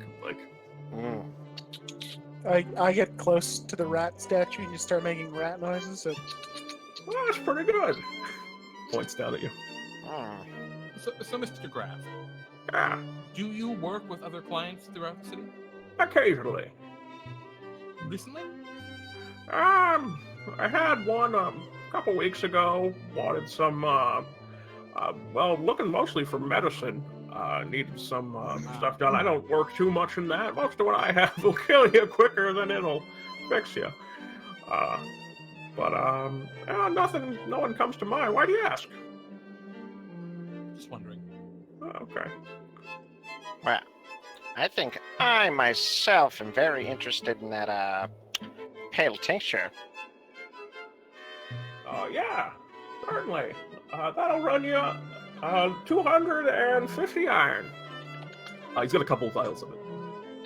I get close to the rat statue and you start making rat noises. So Well, that's pretty good. Points down at you. Hmm. So Mr. Graff, Yeah, do you work with other clients throughout the city? occasionally. Recently? I had one a couple weeks ago. Wanted some, well, looking mostly for medicine. Needed some stuff done. I don't work too much in that. Most of what I have will kill you quicker than it'll fix you. Nothing. No one comes to mind. Why do you ask? Just wondering. Okay. Well, I think I myself am very interested in that pale tincture. Yeah, certainly. That'll run you 250 iron. He's got a couple vials of it.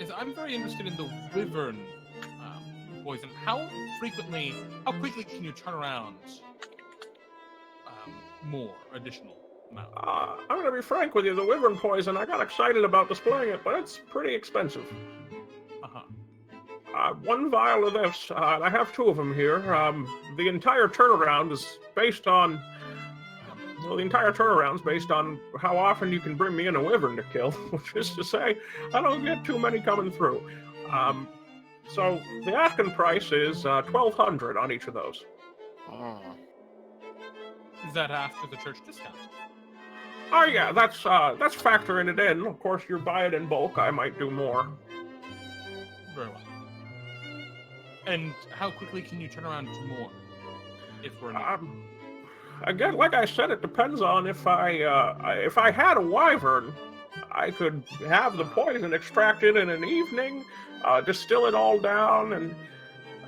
Is I'm very interested in the wyvern poison. How quickly can you turn around more additional amount? I'm going to be frank with you. The wyvern poison, I got excited about displaying it, but it's pretty expensive. One vial of this, I have two of them here. The entire turnaround is based on... Well, the entire turnaround's based on how often you can bring me in a wyvern to kill, which is to say, I don't get too many coming through. So the asking price is 1,200 on each of those. Is that after the church discount? Oh yeah, that's factoring it in. Of course, you buy it in bulk, I might do more. Very well. And how quickly can you turn around to more? If we're Again, like I said, it depends on if I had a wyvern, I could have the poison extracted in an evening, distill it all down, and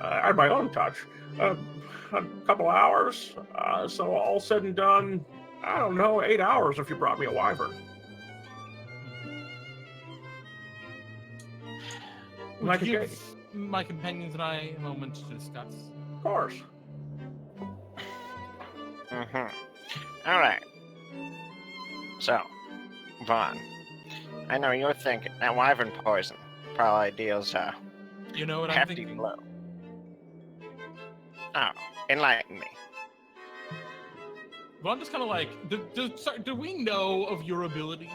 add my own touch. A couple hours, so all said and done, I don't know, 8 hours if you brought me a wyvern. Would you give my companions and I a moment to discuss? Of course. All right. So, Vaughn, I know you're thinking that wyvern poison probably deals a You know what I'm hefty thinking? blow. Oh, enlighten me. Well, I'm just kind of like, do we know of your abilities?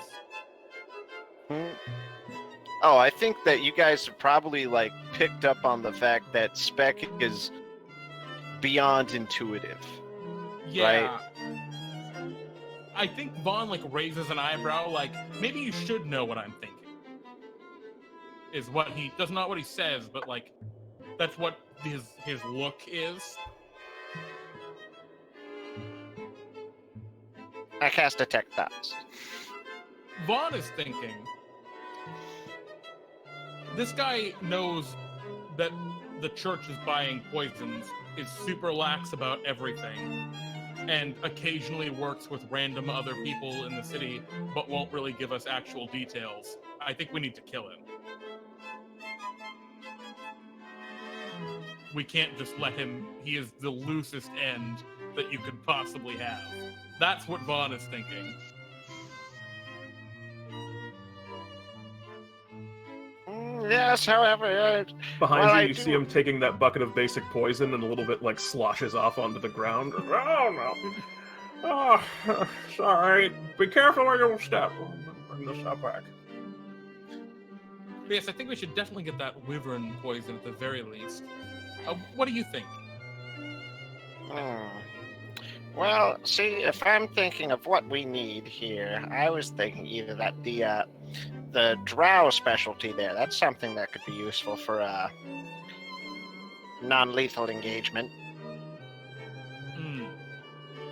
Oh, I think that you guys have probably like picked up on the fact that Speck is beyond intuitive. Yeah. Right? I think Vaughn like raises an eyebrow, like maybe you should know what I'm thinking. Is what he does not what he says, but like that's what his look is. I cast Detect Thoughts. Vaughn is thinking, this guy knows that the church is buying poisons, is super lax about everything, and occasionally works with random other people in the city, but won't really give us actual details. I think we need to kill him. We can't just let him, he is the loosest end that you could possibly have. That's what Vaughn is thinking. Yes, however... Behind you see him taking that bucket of basic poison and a little bit like sloshes off onto the ground. Oh, no. Oh, sorry. Be careful where you step. Bring this up back. But yes, I think we should definitely get that wyvern poison at the very least. What do you think? Well, see, if I'm thinking of what we need here, I was thinking either that the drow specialty there, that's something that could be useful for non-lethal engagement.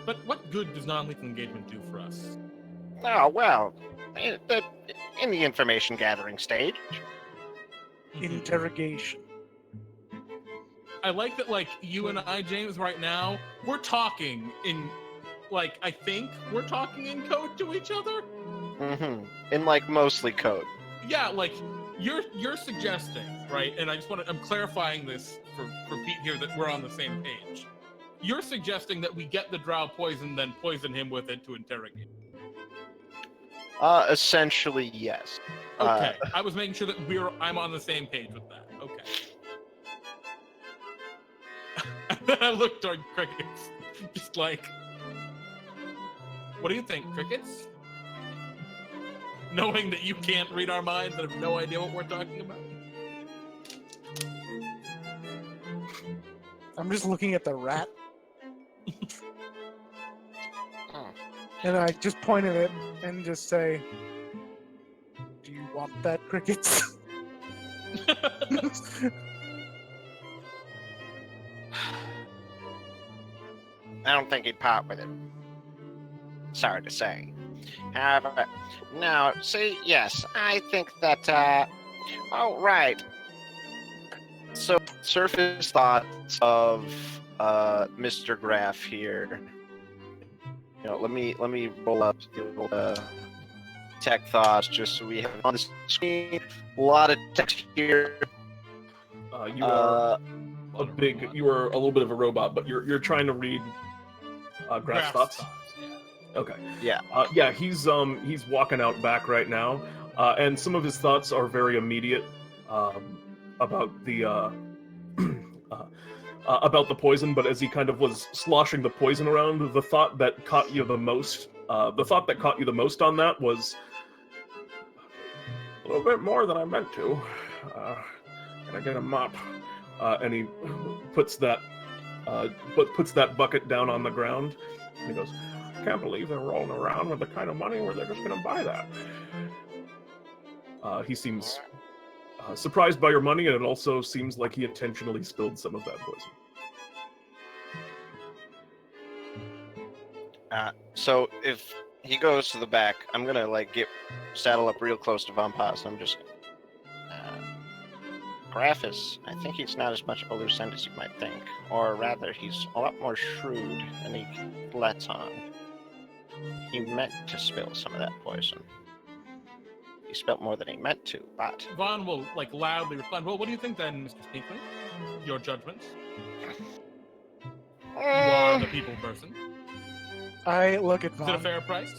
But what good does non-lethal engagement do for us? Oh, well, in the information gathering stage. Interrogation. I like that, like, you and I, James, right now, we're talking in, like, I think we're talking in code to each other? In, like, mostly code. Yeah, like, you're suggesting, right, and I'm clarifying this for Pete here, that we're on the same page. You're suggesting that we get the drow poison, then poison him with it to interrogate. Essentially, yes. Okay, I was making sure that I'm on the same page with that. Okay. I look toward Crickets, just like, what do you think, Crickets? Knowing that you can't read our minds and have no idea what we're talking about. I'm just looking at the rat. And I just point at it and just say, "Do you want that, Crickets?" I don't think he'd part with it. Sorry to say. However, now, see, yes, I think that, oh, right. So, surface thoughts of Mr. Graf here. You know, let me roll up the tech thoughts just so we have it on the screen. A lot of text here. You are you are a little bit of a robot, but you're trying to read Graf's thoughts. Okay. Yeah. Yeah, he's walking out back right now, and some of his thoughts are very immediate about the about the poison. But as he kind of was sloshing the poison around, the thought that caught you the most on that was a little bit more than I meant to. Can I get a mop? And he puts that bucket down on the ground, and he goes, "I can't believe they're rolling around with the kind of money where they're just going to buy that." He seems surprised by your money, and it also seems like he intentionally spilled some of that poison. So if he goes to the back, I'm gonna saddle up real close to Von Paz. I'm just Graf is, I think he's not as much of a loose end as you might think. Or rather, he's a lot more shrewd than he lets on. He meant to spill some of that poison. He spilled more than he meant to, but... Vaughn will, loudly respond, "Well, what do you think then, Mr. Speakman? Your judgment? You are the people person. I look at Is it a Vaughn. fair price?"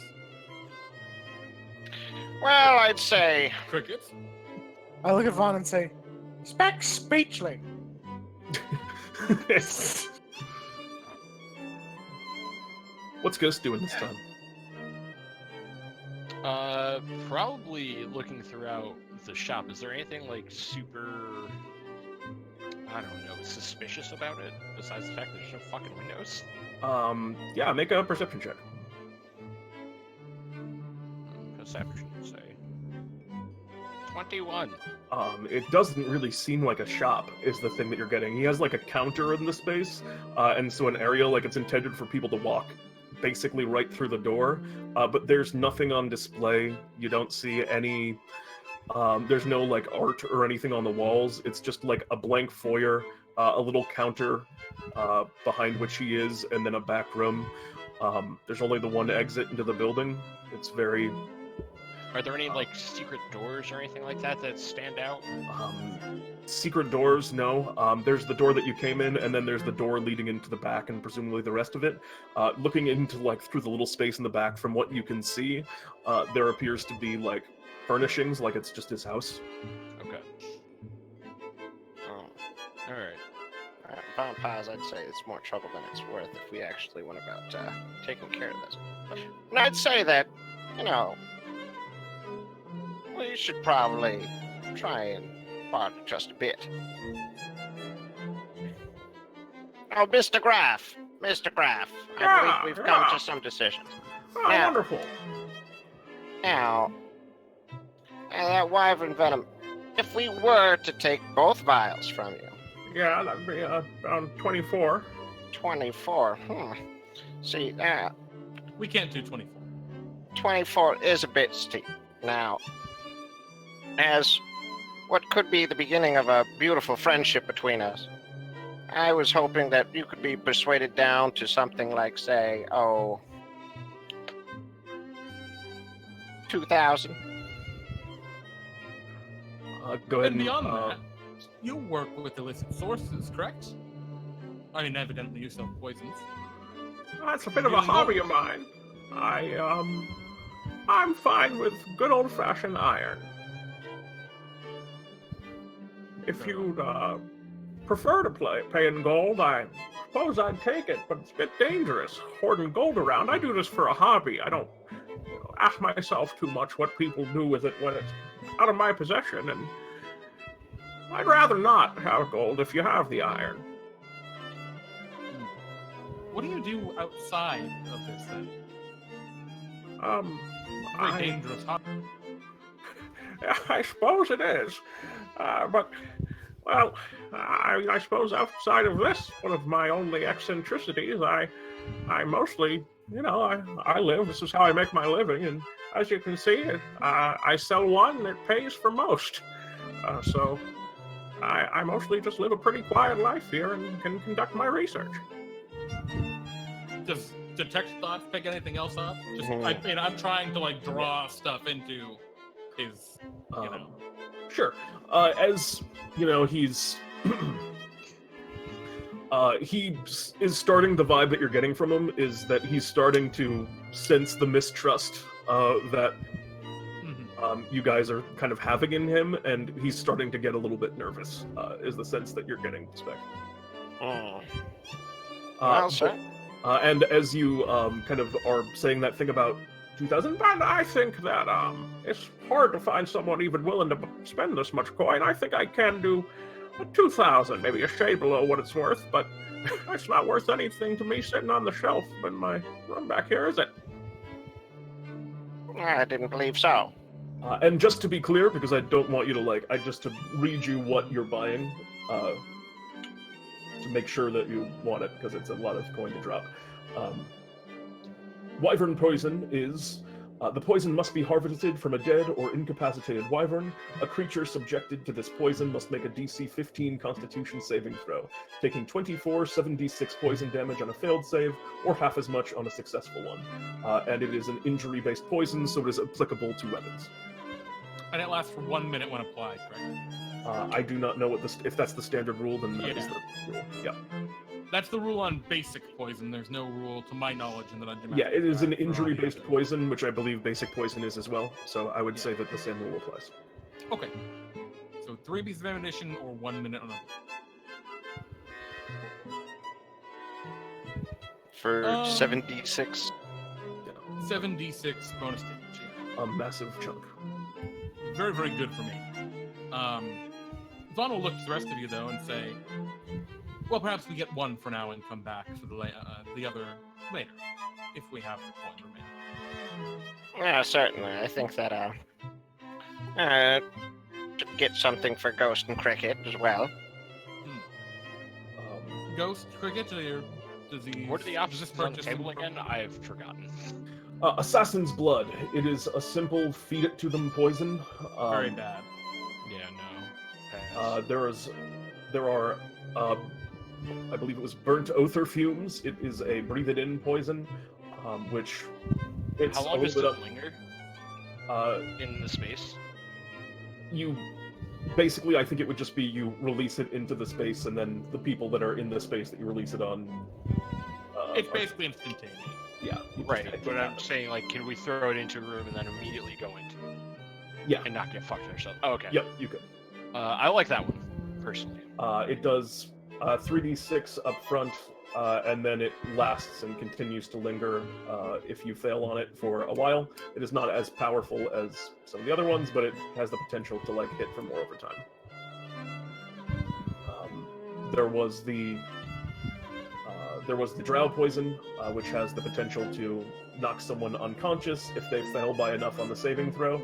Well, I'd say... Crickets? I look at Vaughn and say, "Speck speechling." What's Ghost doing this time? Probably looking throughout the shop. Is there anything super, I don't know, suspicious about it besides the fact that there's no fucking windows? Yeah, make a perception check. Perception, say 21. It doesn't really seem like a shop is the thing that you're getting. He has a counter in the space, and so an area it's intended for people to walk basically right through the door, but there's nothing on display. You don't see any, there's no art or anything on the walls. It's just a blank foyer, a little counter behind which he is, and then a back room. There's only the one exit into the building. It's very... Are there any secret doors or anything like that that stand out? Secret doors, no. There's the door that you came in, and then there's the door leading into the back, and presumably the rest of it. Looking into through the little space in the back, from what you can see, there appears to be furnishings, it's just his house. Okay. Oh. All right. Von Paz, I'd say it's more trouble than it's worth if we actually went about taking care of this. And I'd say that, we should probably try and bark just a bit. Oh, Mr. Graf, I believe we've come to some decisions. Oh, Now- wonderful. Now, that wyvern venom, if we were to take both vials from you, Yeah, that'd be around 24. 24, See, We can't do 24. 24 is a bit steep. Now, as what could be the beginning of a beautiful friendship between us, I was hoping that you could be persuaded down to something like, say, 2,000. Go ahead And and beyond that, you work with illicit sources, correct? I mean, evidently you sell poisons. That's a bit of a hobby of mine. I'm fine with good old-fashioned iron. If you'd prefer to pay in gold. I suppose I'd take it, but it's a bit dangerous hoarding gold around. I do this for a hobby. I don't ask myself too much what people do with it when it's out of my possession, and I'd rather not have gold if you have the iron. What do you do outside of this then? Very dangerous hobby. I suppose it is, but well, I suppose outside of this, one of my only eccentricities, I mostly, I live. This is how I make my living, and as you can see, I sell one that pays for most. So I mostly just live a pretty quiet life here and can conduct my research. Does Detect Thoughts pick anything else up? Just, I'm trying to draw stuff into his, Sure. As he's he is starting, the vibe that you're getting from him is that he's starting to sense the mistrust that you guys are kind of having in him, and he's starting to get a little bit nervous, is the sense that you're getting, Speck. Well, sir. And as you kind of are saying that thing about 2,000, but I think that it's hard to find someone even willing to spend this much coin. I think I can do 2,000, maybe a shade below what it's worth, but it's not worth anything to me sitting on the shelf in my room back here, is it? I didn't believe so. And just to be clear, because I don't want you to just to read you what you're buying, to make sure that you want it, because it's a lot of coin to drop. Wyvern poison is, the poison must be harvested from a dead or incapacitated wyvern. A creature subjected to this poison must make a DC 15 Constitution saving throw, taking 24 7d6 poison damage on a failed save, or half as much on a successful one. And it is an injury-based poison, so it is applicable to weapons. And it lasts for 1 minute when applied, correct? I do not know if that's the standard rule, then that is the rule. Yeah. That's the rule on basic poison. There's no rule, to my knowledge, in the Dungeon Yeah, Master it is an Guide for injury-based audio. poison, which I believe basic poison is as well. So I would say that the same rule applies. Okay. So 3 pieces of ammunition or 1 minute on a... For 7d6. 7d6 bonus damage. Yeah. A massive chunk. Very, very good for me. Vaughn will look to the rest of you, though, and say, well, perhaps we get one for now and come back for the other later, if we have the coin remaining. Yeah, certainly. I think that, should get something for Ghost and Cricket as well. Ghost, Cricket, or does he... What are the options on the table again? I've forgotten. Assassin's Blood. It is a simple feed it to them poison. Very bad. Yeah, no. There are I believe it was burnt othar fumes. It is a breathe it in poison, which it's How long a does little it bit linger in the space? You basically, I think it would just be you release it into the space, and then the people that are in the space that you release it on. It's basically instantaneous. Yeah. Right, but I'm saying, can we throw it into a room and then immediately go into it? Yeah. And not get fucked ourselves? Oh, okay. Yep, you could. I like that one, personally. It does 3d6 up front, and then it lasts and continues to linger if you fail on it for a while. It is not as powerful as some of the other ones, but it has the potential to hit for more over time. There was the drow poison, which has the potential to knock someone unconscious if they fail by enough on the saving throw.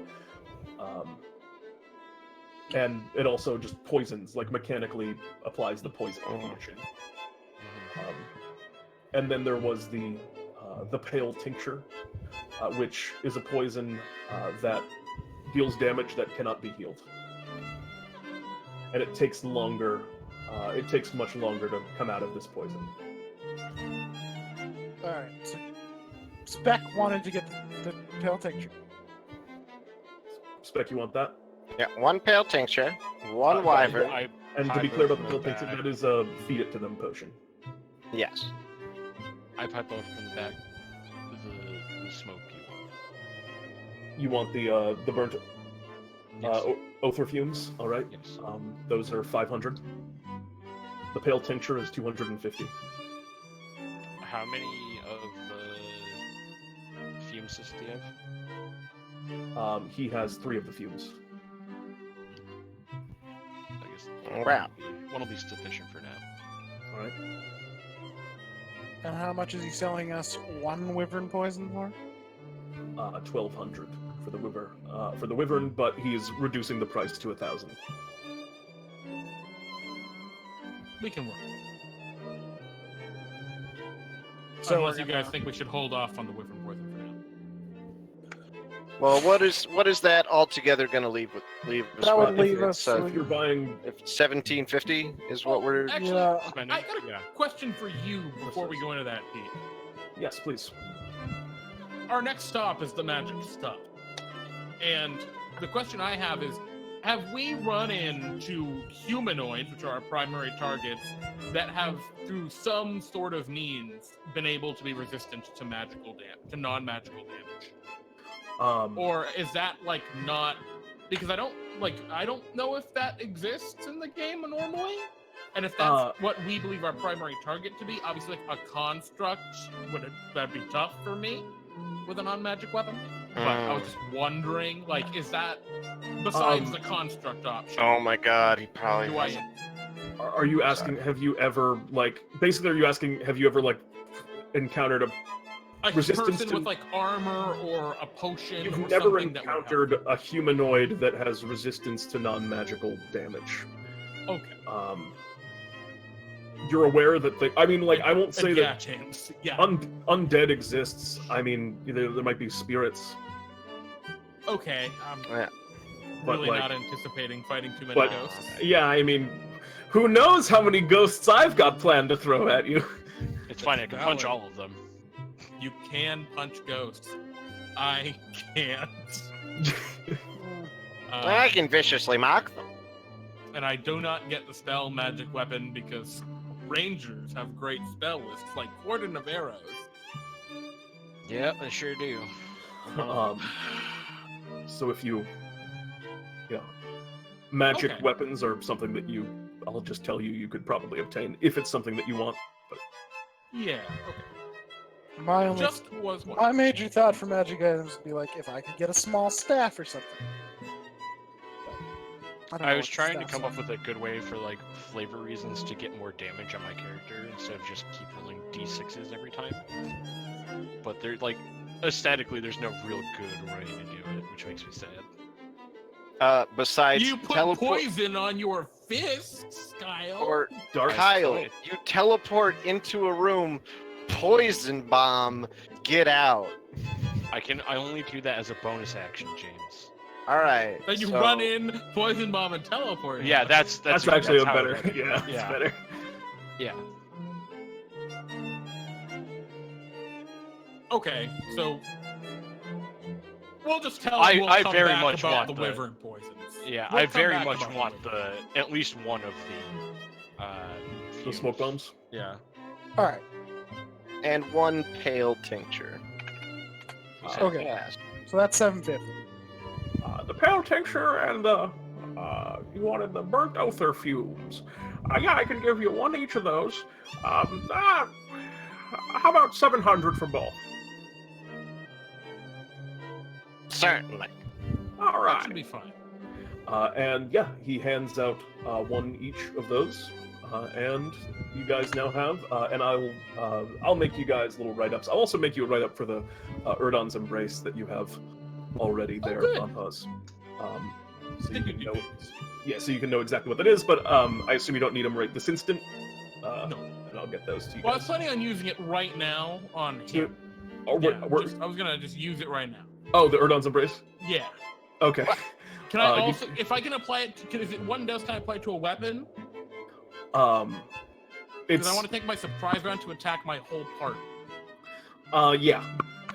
And it also just poisons, mechanically applies the poison condition. And then there was the Pale Tincture, which is a poison that deals damage that cannot be healed. And it takes longer, it takes much longer to come out of this poison. Alright, so Speck wanted to get the Pale Tincture. Speck, you want that? Yeah, 1 Pale Tincture, 1 Wyvern. And to be clear about the Pale Tincture, that is a feed it to them potion. Yes. I pipe off from the back the smoke You want the burnt Yes. othar fumes? All right. Yes. Those are 500. The pale tincture is 250. How many of the fumes does he have? He has 3 of the fumes. I guess Wow. one will be sufficient for now. All right. And how much is he selling us one wyvern poison for? 1,200 for the wyvern, but he's reducing the price to 1,000. We can work. So Unless we're you gonna- guys think we should hold off on the wyvern poison for now. Well, what is that altogether going to leave us? That would with? leave If us it's, If you're buying, if 1750 is what we're. Actually, Yeah. Spend I it? got a Yeah. question for you before we go into that, Pete. yes, please. Our next stop is the magic stop. And the question I have is, have we run into humanoids, which are our primary targets, that have, through some sort of means, been able to be resistant to magical damage, to non-magical damage? Or is that like not? Because I don't know if that exists in the game normally. And if that's what we believe our primary target to be, obviously like a construct that'd be tough for me with a non-magic weapon. But I was just wondering, like, is that besides the construct option? Oh my God, he probably. Do has Are you asking? Have you ever basically? Are you asking? Have you ever encountered a resistance person to- with like armor or a potion? You've or never something that would help? encountered a humanoid that has resistance to non-magical damage. Okay. You're aware that I won't say yeah, that chance. Yeah. undead exists. I mean, there might be spirits. Okay. Yeah. But, Really like- not anticipating fighting too many But ghosts. yeah, I mean, who knows how many ghosts I've got planned to throw at you? It's fine. I can punch Valid. all of them. You can punch ghosts. I can't. I can viciously mock them. And I do not get the spell magic weapon because rangers have great spell lists like Cordon of Arrows. Yeah, I sure do. So if you, magic Okay. weapons are something that I'll just tell you could probably obtain if it's something that you want. Yeah, okay. My only, Just was one. my major thought for magic items would be like if I could get a small staff or something. But don't I know was what the trying to staff's come like. up with a good way for like flavor reasons to get more damage on my character instead of just keep rolling d6s every time. But they're like aesthetically, there's no real good way to do it, which makes me sad. Besides You put poison on your fists, Kyle. or Dark Kyle, Right. you teleport into a room, poison bomb, get out. I only do that as a bonus action, James. All right. Then you so- run in, poison bomb, and teleport. Yeah, that's actually a how better. it- Yeah, it's yeah. better. Yeah. Okay, so we'll just tell. I we'll come very back much about want the the- wyvern poisons. Yeah, We'll I come very back much about want wyvern. at least one of the The fumes. smoke bombs. Yeah. All right. And one pale tincture. Okay. Yes. So that's 750. The pale tincture and the you wanted the burnt oathor fumes. Yeah, I can give you one each of those. How about 700 for both? Certainly. All That right. should be fine. And yeah, he hands out one each of those, and you guys now have. And I'll make you guys little write-ups. I'll also make you a write-up for the Erdon's Embrace that you have already there good. on Huzz. So you Think can you'd know. do Yeah, so you can know exactly what that is. But I assume you don't need them right this instant. No. And I'll get those to you Well, I was guys. planning on using it right now on him. Oh, Yeah, we're- I was gonna just use it right now. oh, the Erdon's Embrace. Yeah. Okay. Can I You- also, if I can apply it, is it one dose? Can I apply it to a weapon? It's Because I want to take my surprise round to attack my whole part. yeah.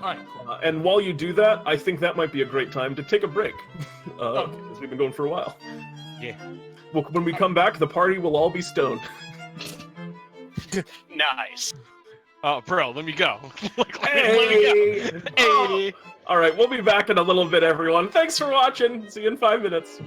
All right, cool. And while you do that, I think that might be a great time to take a break, Okay. because we've been going for a while. Yeah. Well, when we come back, the party will all be stoned. Nice. Oh, bro, let me go. Let me go. Hey! Hey. All right, we'll be back in a little bit, everyone. Thanks for watching. See you in 5 minutes.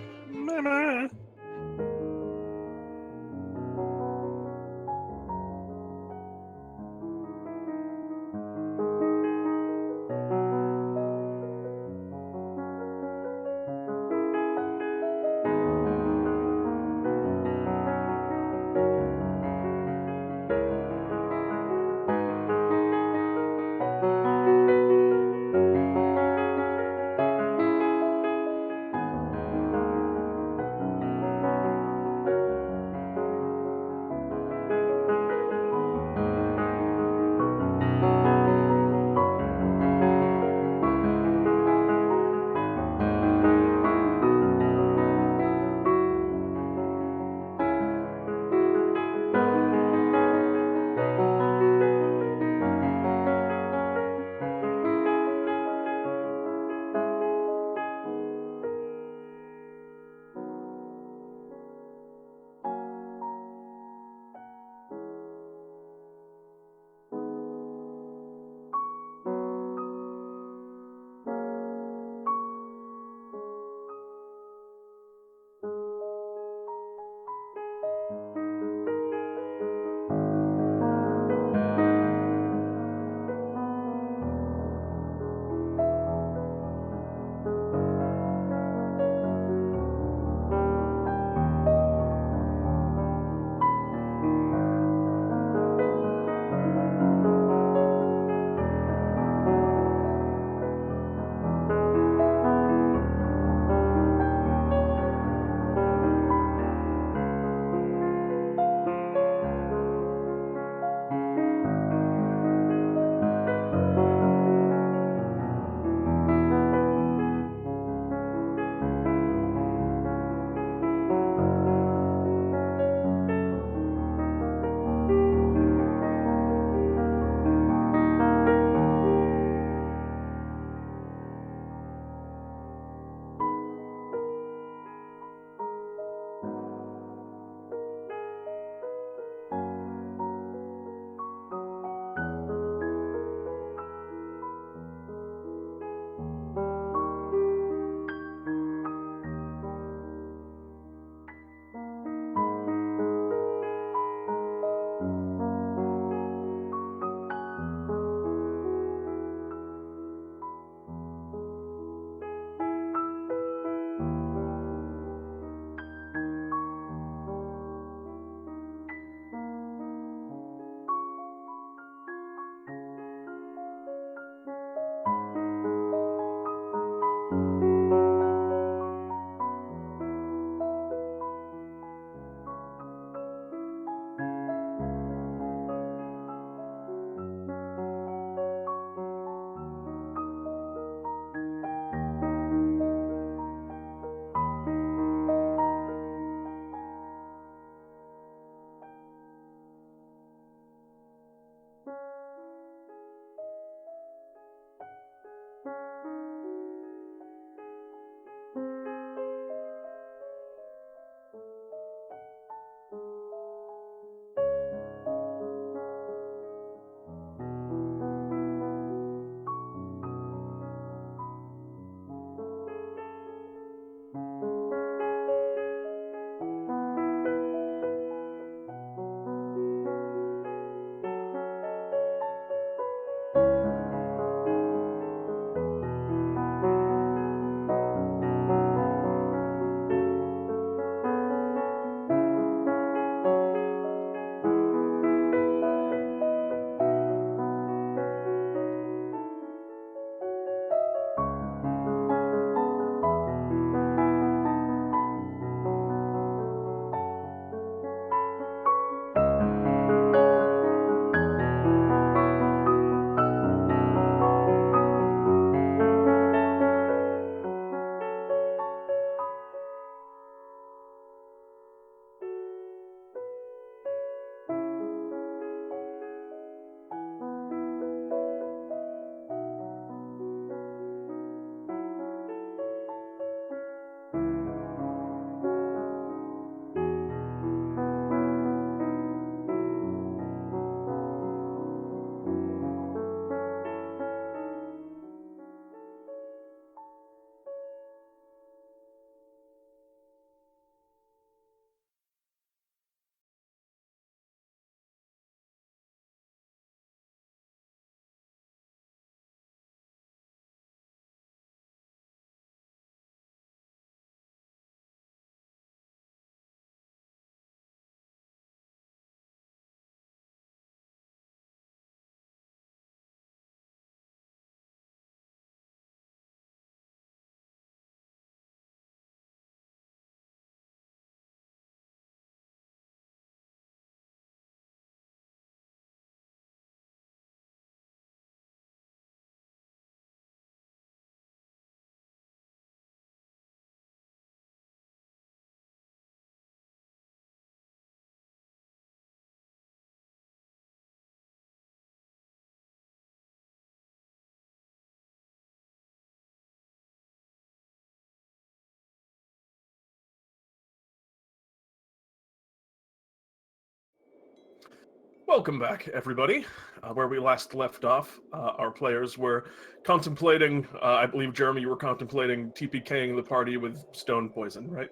Welcome back, everybody. Where we last left off, our players were contemplating, I believe, Jeremy, you were contemplating TPKing the party with stone poison, right?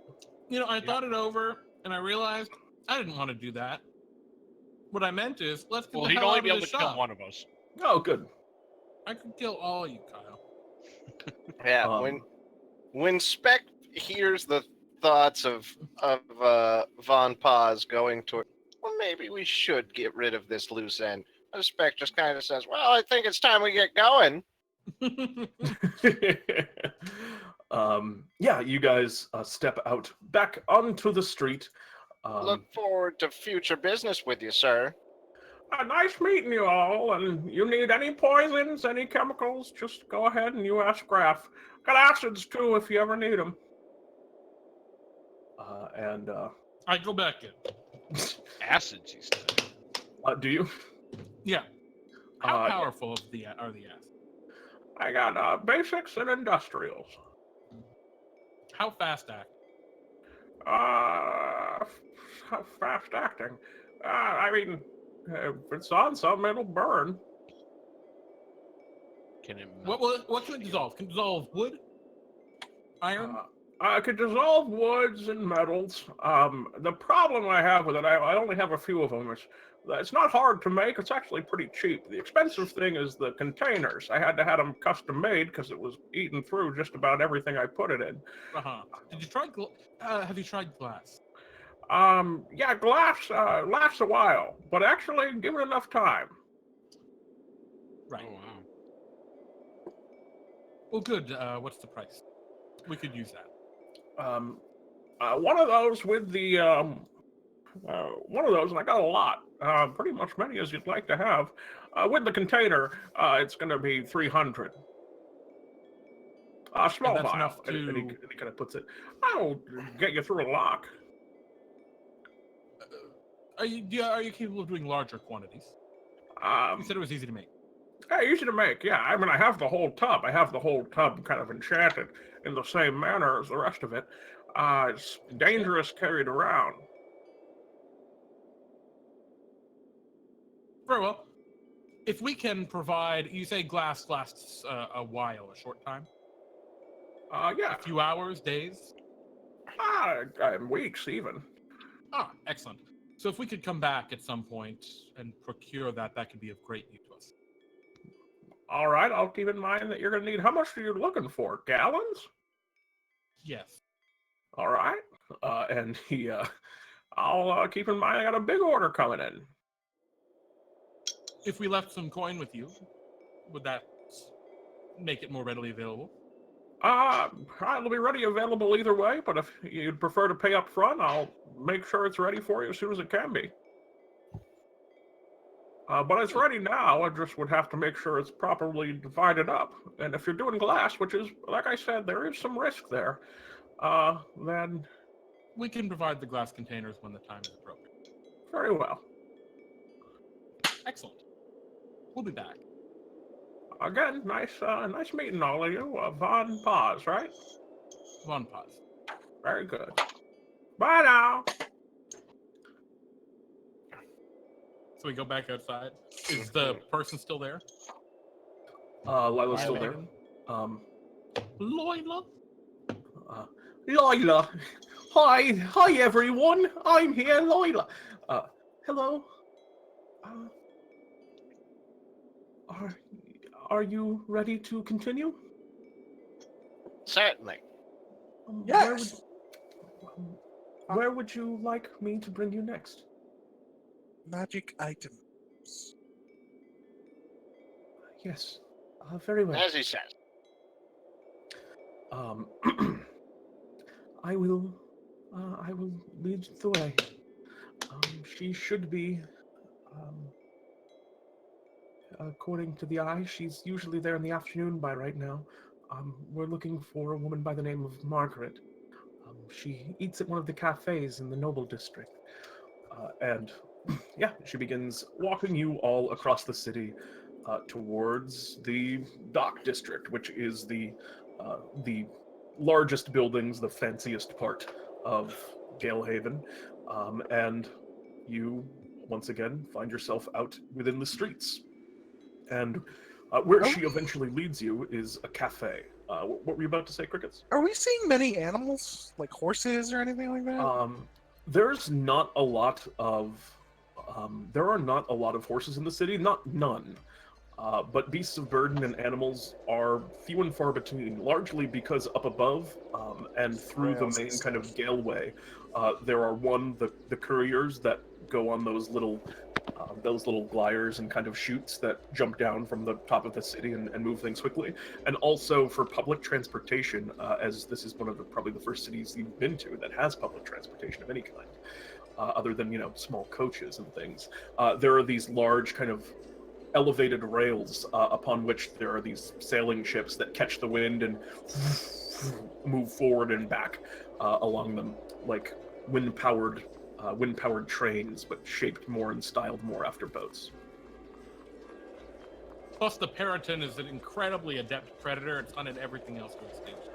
I thought it over, and I realized I didn't want to do that. What I meant is, let's get the he'd hell only out be of able this to kill shop. one of us. Oh, good. I could kill all you, Kyle. Yeah, when Speck hears the thoughts of Von Paz going toward, well, maybe we should get rid of this loose end. Speck just kind of says, well, I think it's time we get going. Yeah, you guys step out back onto the street. Look forward to future business with you, sir. Nice meeting you all, and you need any poisons, any chemicals, just go ahead and you ask Graf. Got acids, too, if you ever need them. I go back in. Acids, you said. Do you? Yeah. How powerful are the acids? I got basics and industrials. How fast acting? Fast acting. I mean, if it's on some, it'll burn. Can it melt? What can it dissolve? Can it dissolve wood? Iron? I could dissolve woods and metals. The problem I have with it, I only have a few of them. It's not hard to make. It's actually pretty cheap. The expensive thing is the containers. I had to have them custom made because it was eating through just about everything I put it in. Did you try? Have you tried glass? Yeah, glass lasts a while, but actually, give it enough time. Right. Oh, wow. Well, good. What's the price? We could use that. One of those with the one of those, and I got a lot, pretty much many as you'd like to have. With the container, it's going to be 300. Small that's vial. enough And he to- kind of puts it. I'll get you through a lock. Are you capable of doing larger quantities? You said it was easy to make. Yeah, easy to make. Yeah, I mean, I have the whole tub. I have the whole tub kind of enchanted in the same manner as the rest of it. It's dangerous carried around. Very well. If we can provide, you say glass lasts a while, a short time? Yeah. A few hours, days? Weeks even. Excellent. So if we could come back at some point and procure that could be of great use to us. All right, I'll keep in mind that you're going to need, how much are you looking for? Gallons? Yes. All right. I'll keep in mind I got a big order coming in. If we left some coin with you, would that make it more readily available? It'll be ready available either way, but if you'd prefer to pay up front, I'll make sure it's ready for you as soon as it can be. But it's ready now. I just would have to make sure it's properly divided up. And if you're doing glass, which is, like I said, there is some risk there, then... We can provide the glass containers when the time is appropriate. Very well. Excellent. We'll be back. Again, nice meeting all of you. Von Paz, right? Von Paz. Very good. Bye now. So we go back outside. Is the person still there? Lila's still there. Lila? Lila. Hi everyone. I'm here, Lila. Hello. Are you ready to continue? Certainly. Yes. Where would you like me to bring you next? Magic items. Yes. Very well. As he says. I will lead the way. She should be, according to the eye, she's usually there in the afternoon by right now. We're looking for a woman by the name of Margaret. She eats at one of the cafes in the Noble District. And yeah, she begins walking you all across the city towards the Dock District, which is the largest buildings, the fanciest part of Galehaven. And you once again find yourself out within the streets. And where she eventually leads you is a cafe. What were you about to say, Crickets? Are we seeing many animals, like horses or anything like that? There's not a lot of there are not a lot of horses in the city, none. But beasts of burden and animals are few and far between, largely because up above and through the main kind of galeway, there are the couriers that go on those little gliders and kind of chutes that jump down from the top of the city and move things quickly. And also for public transportation, as this is one of probably the first cities you've been to that has public transportation of any kind, other than, small coaches and things. There are these large kind of elevated rails upon which there are these sailing ships that catch the wind and move forward and back along them, like wind-powered trains, but shaped more and styled more after boats. Plus, the Periton is an incredibly adept predator. It's hunted everything else to extinction.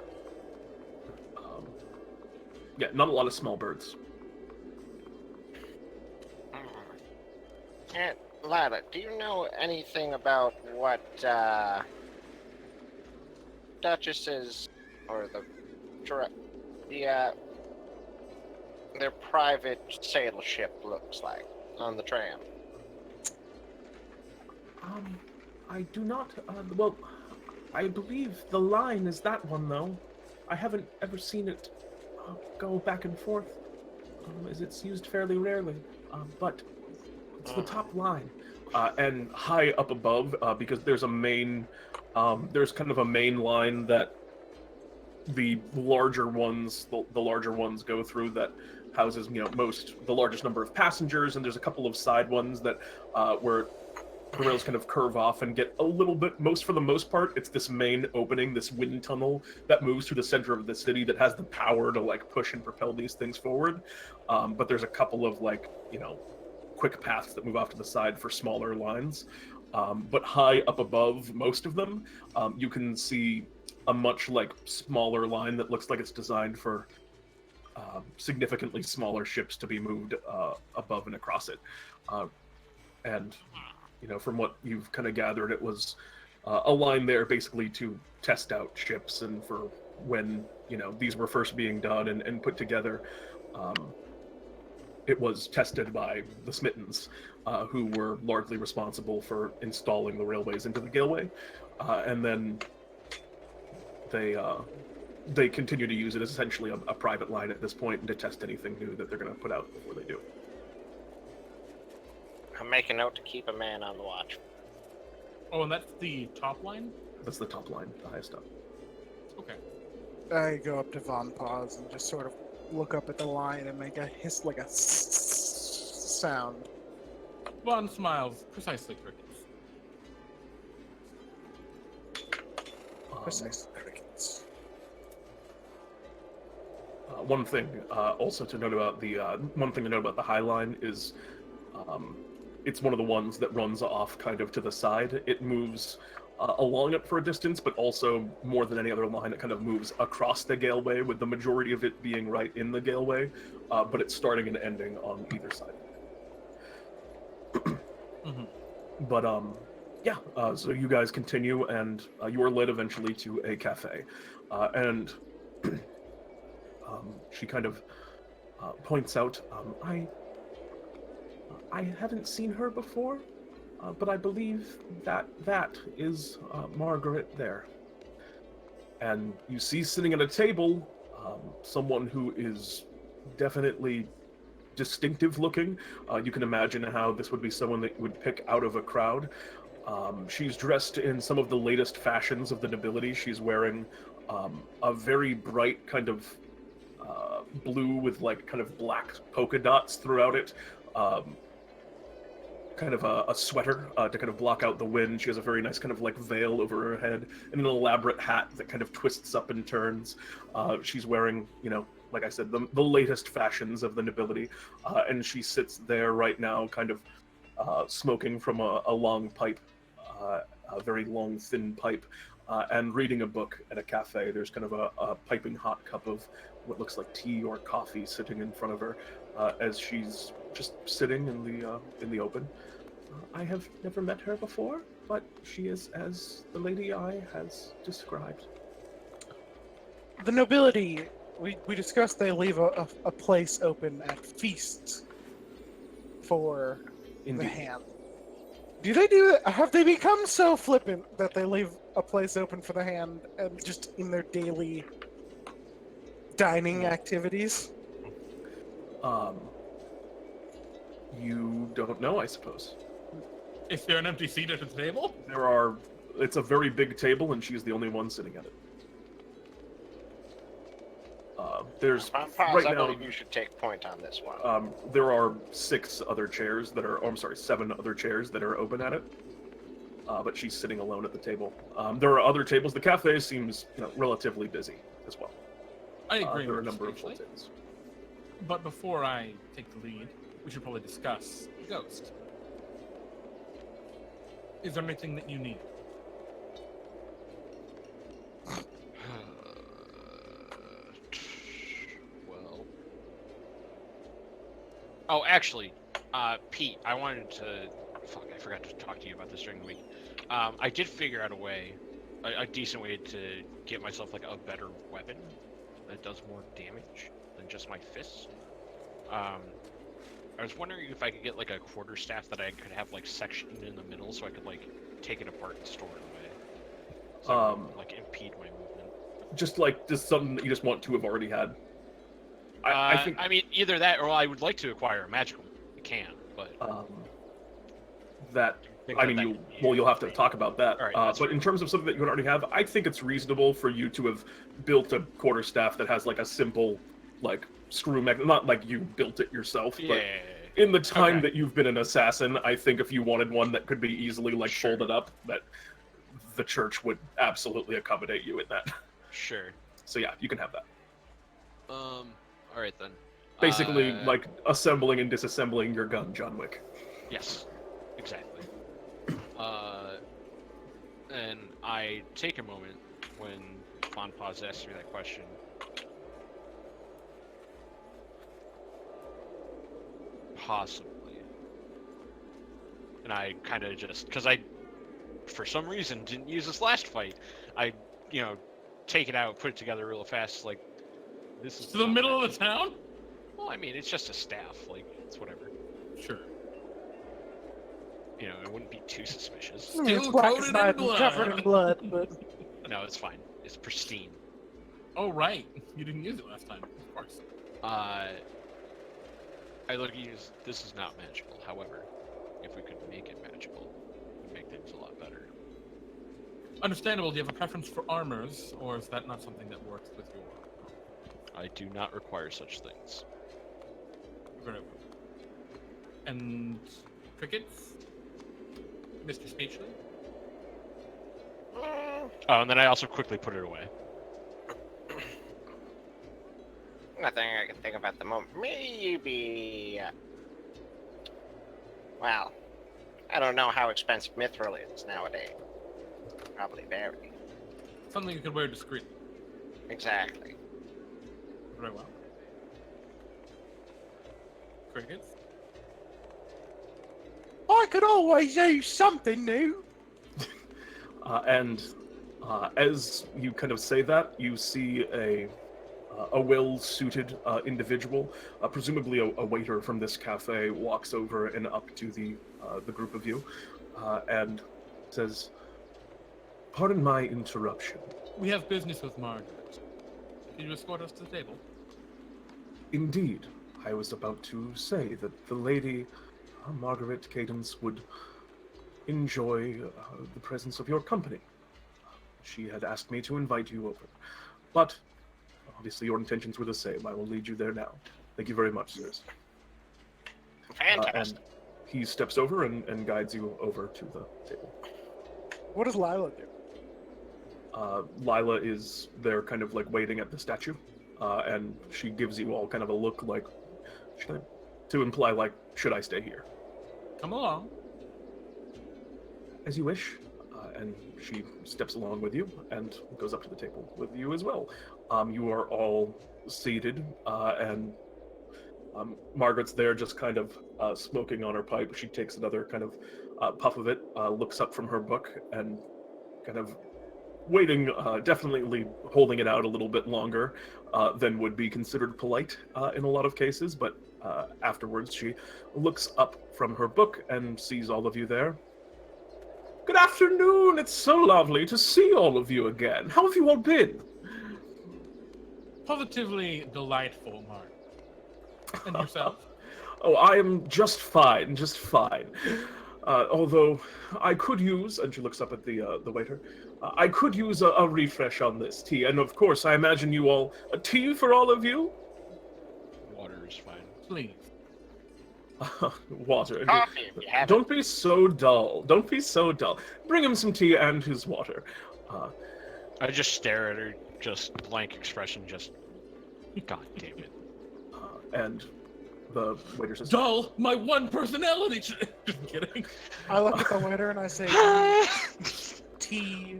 Yeah, not a lot of small birds. Lila, do you know anything about what Duchess's or their private sail ship looks like on the tram? I do not. Well, I believe the line is that one, though. I haven't ever seen it go back and forth, as it's used fairly rarely. But it's the top line. And high up above, because there's a main, there's kind of a main line that the larger ones go through that houses, the largest number of passengers, and there's a couple of side ones that where the rails kind of curve off and get a little bit, for the most part, it's this main opening, this wind tunnel that moves through the center of the city that has the power to push and propel these things forward. But there's a couple of quick paths that move off to the side for smaller lines. But high up above most of them, you can see a much smaller line that looks like it's designed for significantly smaller ships to be moved above and across it. And from what you've kind of gathered, it was a line there basically to test out ships, and for when these were first being done and put together. It was tested by the Smittens, who were largely responsible for installing the railways into the Galeway, and then they continue to use it as essentially a private line at this point, and to test anything new that they're going to put out before they do. I'm making note to keep a man on the watch. Oh, and that's the top line? That's the top line, the highest up. Okay. I go up to Von Paz and just sort of look up at the line and make a hiss, like a sound. Von smiles. Precisely, Crickets. Precisely, Crickets. One thing also to note about the High Line is it's one of the ones that runs off kind of to the side. It moves along it for a distance, but also more than any other line, it kind of moves across the Galeway, with the majority of it being right in the Galeway, but it's starting and ending on either side. But yeah, so you guys continue, and you are led eventually to a cafe, and she kind of points out, I haven't seen her before, but I believe that is Margaret there. And you see sitting at a table someone who is definitely distinctive looking. You can imagine how this would be someone that you would pick out of a crowd. She's dressed in some of the latest fashions of the nobility. She's wearing a very bright kind of blue with kind of black polka dots throughout it. Kind of a sweater to kind of block out the wind. She has a very nice kind of veil over her head, and an elaborate hat that kind of twists up and turns. She's wearing, like I said, the latest fashions of the nobility, and she sits there right now kind of smoking from a long pipe, a very long, thin pipe, and reading a book at a cafe. There's kind of a piping hot cup of what looks like tea or coffee sitting in front of her as she's just sitting in the open. I have never met her before, but she is as the Lady I has described. The nobility, we discussed they leave a place open at feasts for Indeed. the hand. Do they do that? Have they become so flippant that they leave a place open for the hand and just in their daily dining activities? You don't know, I suppose. Is there an empty seat at the table? It's a very big table, and she's the only one sitting at it. There's Vampires, right I now. believe you should take point on this one. There are 7 other chairs that are open at it. But she's sitting alone at the table. There are other tables. The cafe seems relatively busy as well. I agree. There are a with number you, of full actually. tables. But before I take the lead, we should probably discuss the ghost. Is there anything that you need? Well. Oh, actually, Pete, I wanted to. Fuck, I forgot to talk to you about this during the week. I did figure out a way, a decent way to get myself like a better weapon that does more damage than just my fists. I was wondering if I could get like a quarterstaff that I could have like sectioned in the middle, so I could like take it apart and store it away. So it wouldn't, like impede my movement. Just something that you just want to have already had. I think. I mean, either that or I would like to acquire a magical. I can, but That. I mean, you'll have to talk about that. All right, but in terms of something that you already have, I think it's reasonable for you to have built a quarterstaff that has like a simple, like screw not like you built it yourself, but in the time that you've been an assassin, I think if you wanted one that could be easily like folded up, that the church would absolutely accommodate you in that. Sure. So yeah, you can have that. All right then. Basically, like assembling and disassembling your gun, John Wick. Yes, exactly. And I take a moment when Von Paz asks me that question. Possibly. And I kind of just, because I, for some reason, didn't use this last fight. I, take it out, put it together real fast, like, this is... To the middle of the town? Well, I mean, it's just a staff, like, it's whatever. Sure. It wouldn't be too suspicious. I mean, it's Still black coated as night in and blood. covered in blood, but No, it's fine. It's pristine. Oh, right. You didn't use it last time, of course. I look at use. This is not magical. However, if we could make it magical, it would make things a lot better. Understandable. Do you have a preference for armors, or is that not something that works with your... I do not require such things. Very well. And crickets? Mr. Speechley? Oh, and then I also quickly put it away. Nothing I can think of at the moment. Maybe. Well, I don't know how expensive mithril is nowadays. Probably very. Something you could wear discreetly. Exactly. Very well. Crickets? I could always use something new. And as you kind of say that, you see a well-suited individual, presumably a waiter from this cafe, walks over and up to the group of you, and says, "Pardon my interruption." We have business with Margaret. Can you escort us to the table? Indeed, I was about to say that the lady, Margaret Cadence, would enjoy the presence of your company. She had asked me to invite you over, but obviously your intentions were the same. I will lead you there now. Thank you very much, sirs. Fantastic. And he steps over and guides you over to the table. What does Lila do? Lila is there kind of like waiting at the statue, and she gives you all kind of a look like, to imply like, should I stay here? Come along. As you wish. and she steps along with you and goes up to the table with you as well. You are all seated, and Margaret's there just kind of smoking on her pipe. She takes another kind of puff of it, looks up from her book, and kind of waiting, definitely holding it out a little bit longer than would be considered polite in a lot of cases, but afterwards she looks up from her book and sees all of you there. Good afternoon! It's so lovely to see all of you again. How have you all been? Positively delightful, Mark. And yourself? Oh, I am just fine, just fine. Although I could use, and she looks up at the waiter, I could use a refresh on this tea. And of course, I imagine you all, a tea for all of you? Water is fine. Please. Water. Coffee, if you have Don't be so dull. Don't be so dull. Bring him some tea and his water. I just stare at her, just blank expression, just... God damn it. And the waiter says, Dull, my one personality. Just kidding. I look at the waiter and I say, tea,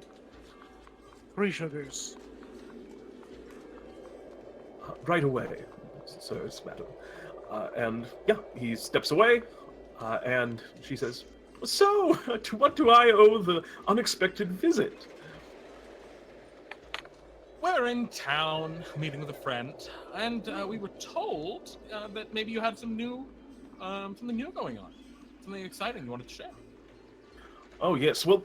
3 sugars. Right away, sirs, madam. And yeah, he steps away, and she says, so, to what do I owe the unexpected visit? We're in town, meeting with a friend, and we were told that maybe you had something new going on, something exciting you wanted to share. Oh yes, well,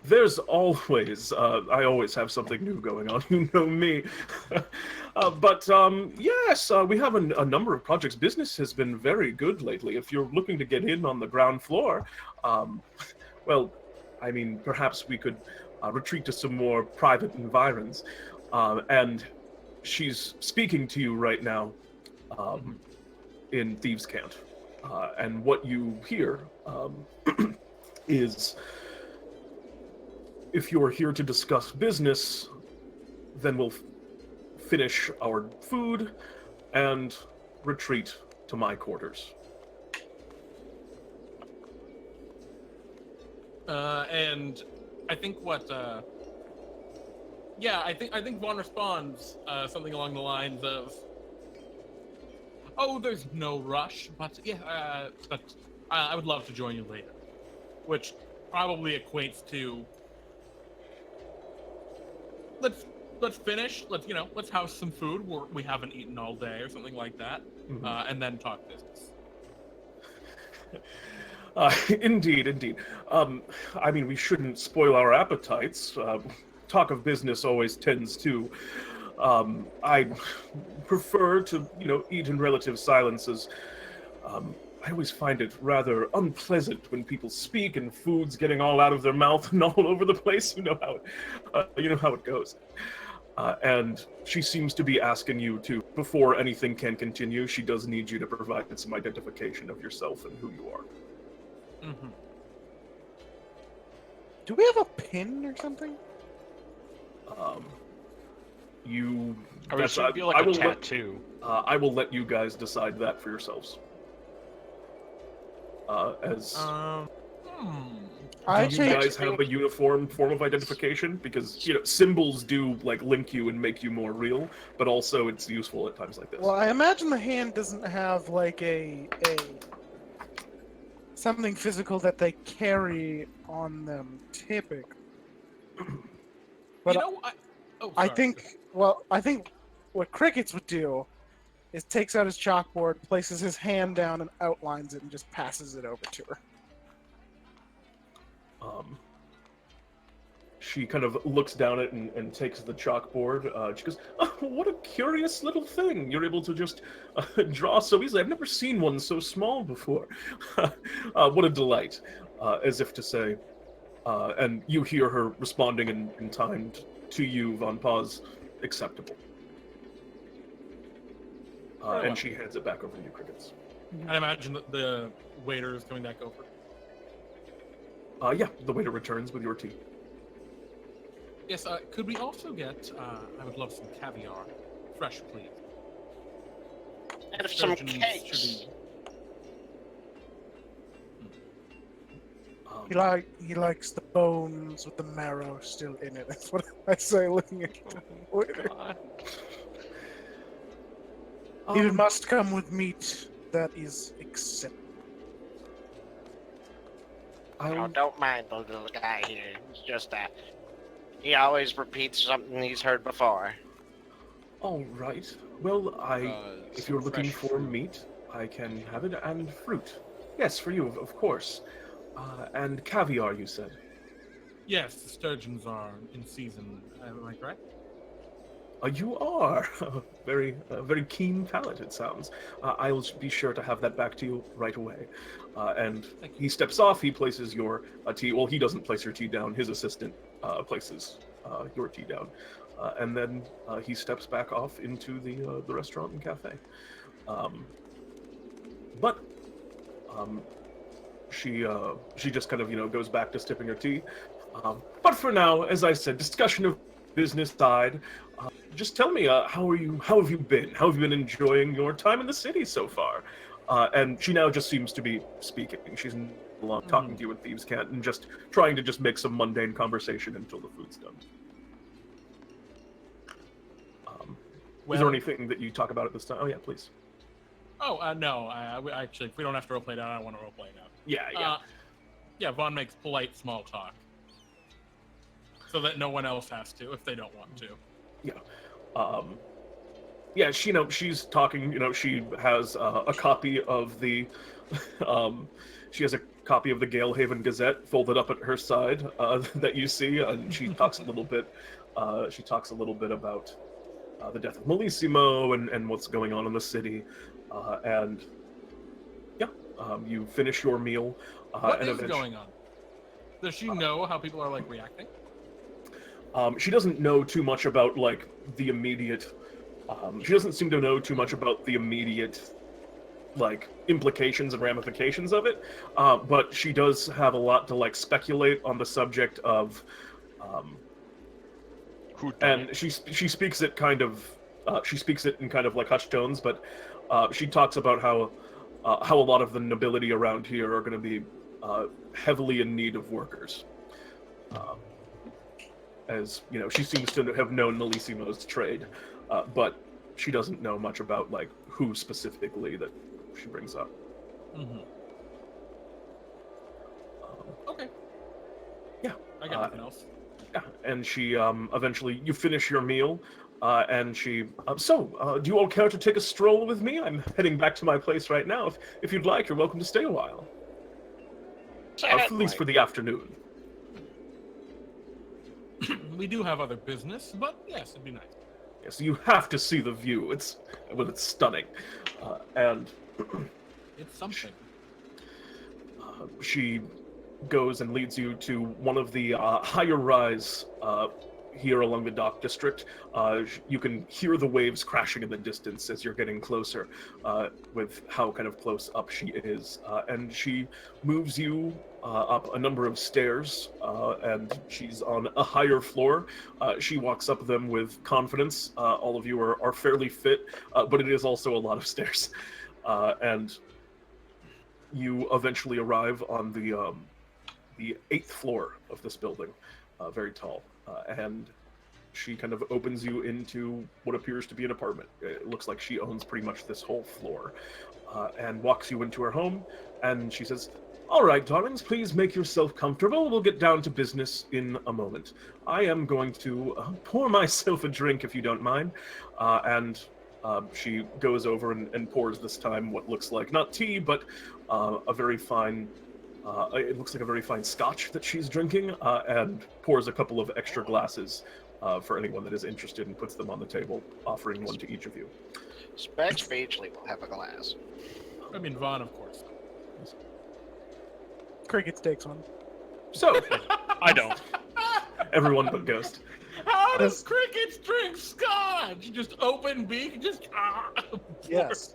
there's always, I always have something new going on, you know me. But yes, we have a number of projects. Business has been very good lately. If you're looking to get in on the ground floor, well, I mean, perhaps we could retreat to some more private environs. And she's speaking to you right now in Thieves' Cant. And what you hear is, if you're here to discuss business, then we'll finish our food and retreat to my quarters. And I think what I think Vaughn responds something along the lines of, "Oh, there's no rush, but yeah, but I would love to join you later," which probably equates to let's finish. Let's have some food we haven't eaten all day or something like that, and then talk business. Indeed. I mean, we shouldn't spoil our appetites. Talk of business always tends to. I prefer to, eat in relative silences. I always find it rather unpleasant when people speak and food's getting all out of their mouth and all over the place. You know how it goes. And she seems to be asking you to, before anything can continue, she does need you to provide some identification of yourself and who you are. Mm-hmm. Do we have a pin or something? You. I would assume it'd be like a tattoo. I will let you guys decide that for yourselves. Do you guys have a uniform form of identification? Because symbols do link you and make you more real, but also it's useful at times like this. Well, I imagine the hand doesn't have a something physical that they carry on them typically. But I think what Crickets would do is takes out his chalkboard, places his hand down, and outlines it, and just passes it over to her. She kind of looks down at it and takes the chalkboard. She goes, "Oh, what a curious little thing. You're able to just draw so easily. I've never seen one so small before." What a delight. As if to say, and you hear her responding in time to you, Von Paz, acceptable. And she hands it back over to you, Crickets. I imagine that the waiter is coming back over. Yeah, the waiter returns with your tea. Yes, could we also get, I would love some caviar. Fresh, please. And some cakes. He likes the bones with the marrow still in it. That's what I say, looking at the waiter. God. It must come with meat that is acceptable. Oh, don't mind the little guy here. It's just he always repeats something he's heard before. All right. Well, if you're looking for fruit. meat, I can have it, and fruit. Yes, for you, of course. And caviar, you said. Yes, the sturgeons are in season. Am I correct? You are. Very keen palate, it sounds. I'll be sure to have that back to you right away. And he steps off, he places your tea. Well, he doesn't place your tea down. His assistant places your tea down. And then he steps back off into the restaurant and cafe. She just kind of, goes back to sipping her tea. But for now, as I said, discussion of business side. Just tell me, how have you been? How have you been enjoying your time in the city so far? And she now just seems to be speaking. She's no longer talking to you in Thieves' Cant and just trying to just make some mundane conversation until the food's done. Is there anything that you talk about at this time? Oh yeah, please. Oh, no. Actually, if we don't have to roleplay now, I want to roleplay now. Yeah. Yeah, Vaughn makes polite small talk. So that no one else has to, if they don't want to. Yeah. She's talking, she has a copy of the, she has a copy of the Galehaven Gazette folded up at her side that you see, and she talks a little bit, about the death of Melissimo and what's going on in the city, and you finish your meal. What is going on? Does she know how people are reacting? She doesn't know too much about the immediate. She doesn't seem to know too much about the immediate implications and ramifications of it. But she does have a lot to speculate on the subject of. And she speaks it kind of. She speaks it in kind of hushed tones, but she talks about how a lot of the nobility around here are going to be heavily in need of workers. As she seems to have known Melissimo's trade, but she doesn't know much about who specifically that she brings up. Mm-hmm. Okay. Yeah. I got nothing else. Yeah, and she eventually you finish your meal, and she do you all care to take a stroll with me? I'm heading back to my place right now. If you'd like, you're welcome to stay a while. At least for the afternoon. We do have other business, but yes, it'd be nice. Yes, you have to see the view. It's stunning, and it's something. She goes and leads you to one of the higher rise here along the dock district. You can hear the waves crashing in the distance as you're getting closer, with how kind of close up she is, and she moves you up a number of stairs, and she's on a higher floor. She walks up them with confidence. All of you are fairly fit, but it is also a lot of stairs, and you eventually arrive on the 8th floor of this building, very tall, and she kind of opens you into what appears to be an apartment. It looks like she owns pretty much this whole floor, and walks you into her home, and she says, "All right, darlings, please make yourself comfortable. We'll get down to business in a moment. I am going to pour myself a drink, if you don't mind." And she goes over and pours this time what looks like, not tea, but a very fine, it looks like a very fine scotch that she's drinking, and pours a couple of extra glasses for anyone that is interested, and puts them on the table, offering one to each of you. Speck Spagely will have a glass. I mean, Vaughn, of course. Crickets takes one. So, I don't. everyone but Ghost. How does Crickets drink scotch? Just open beak, just Yes.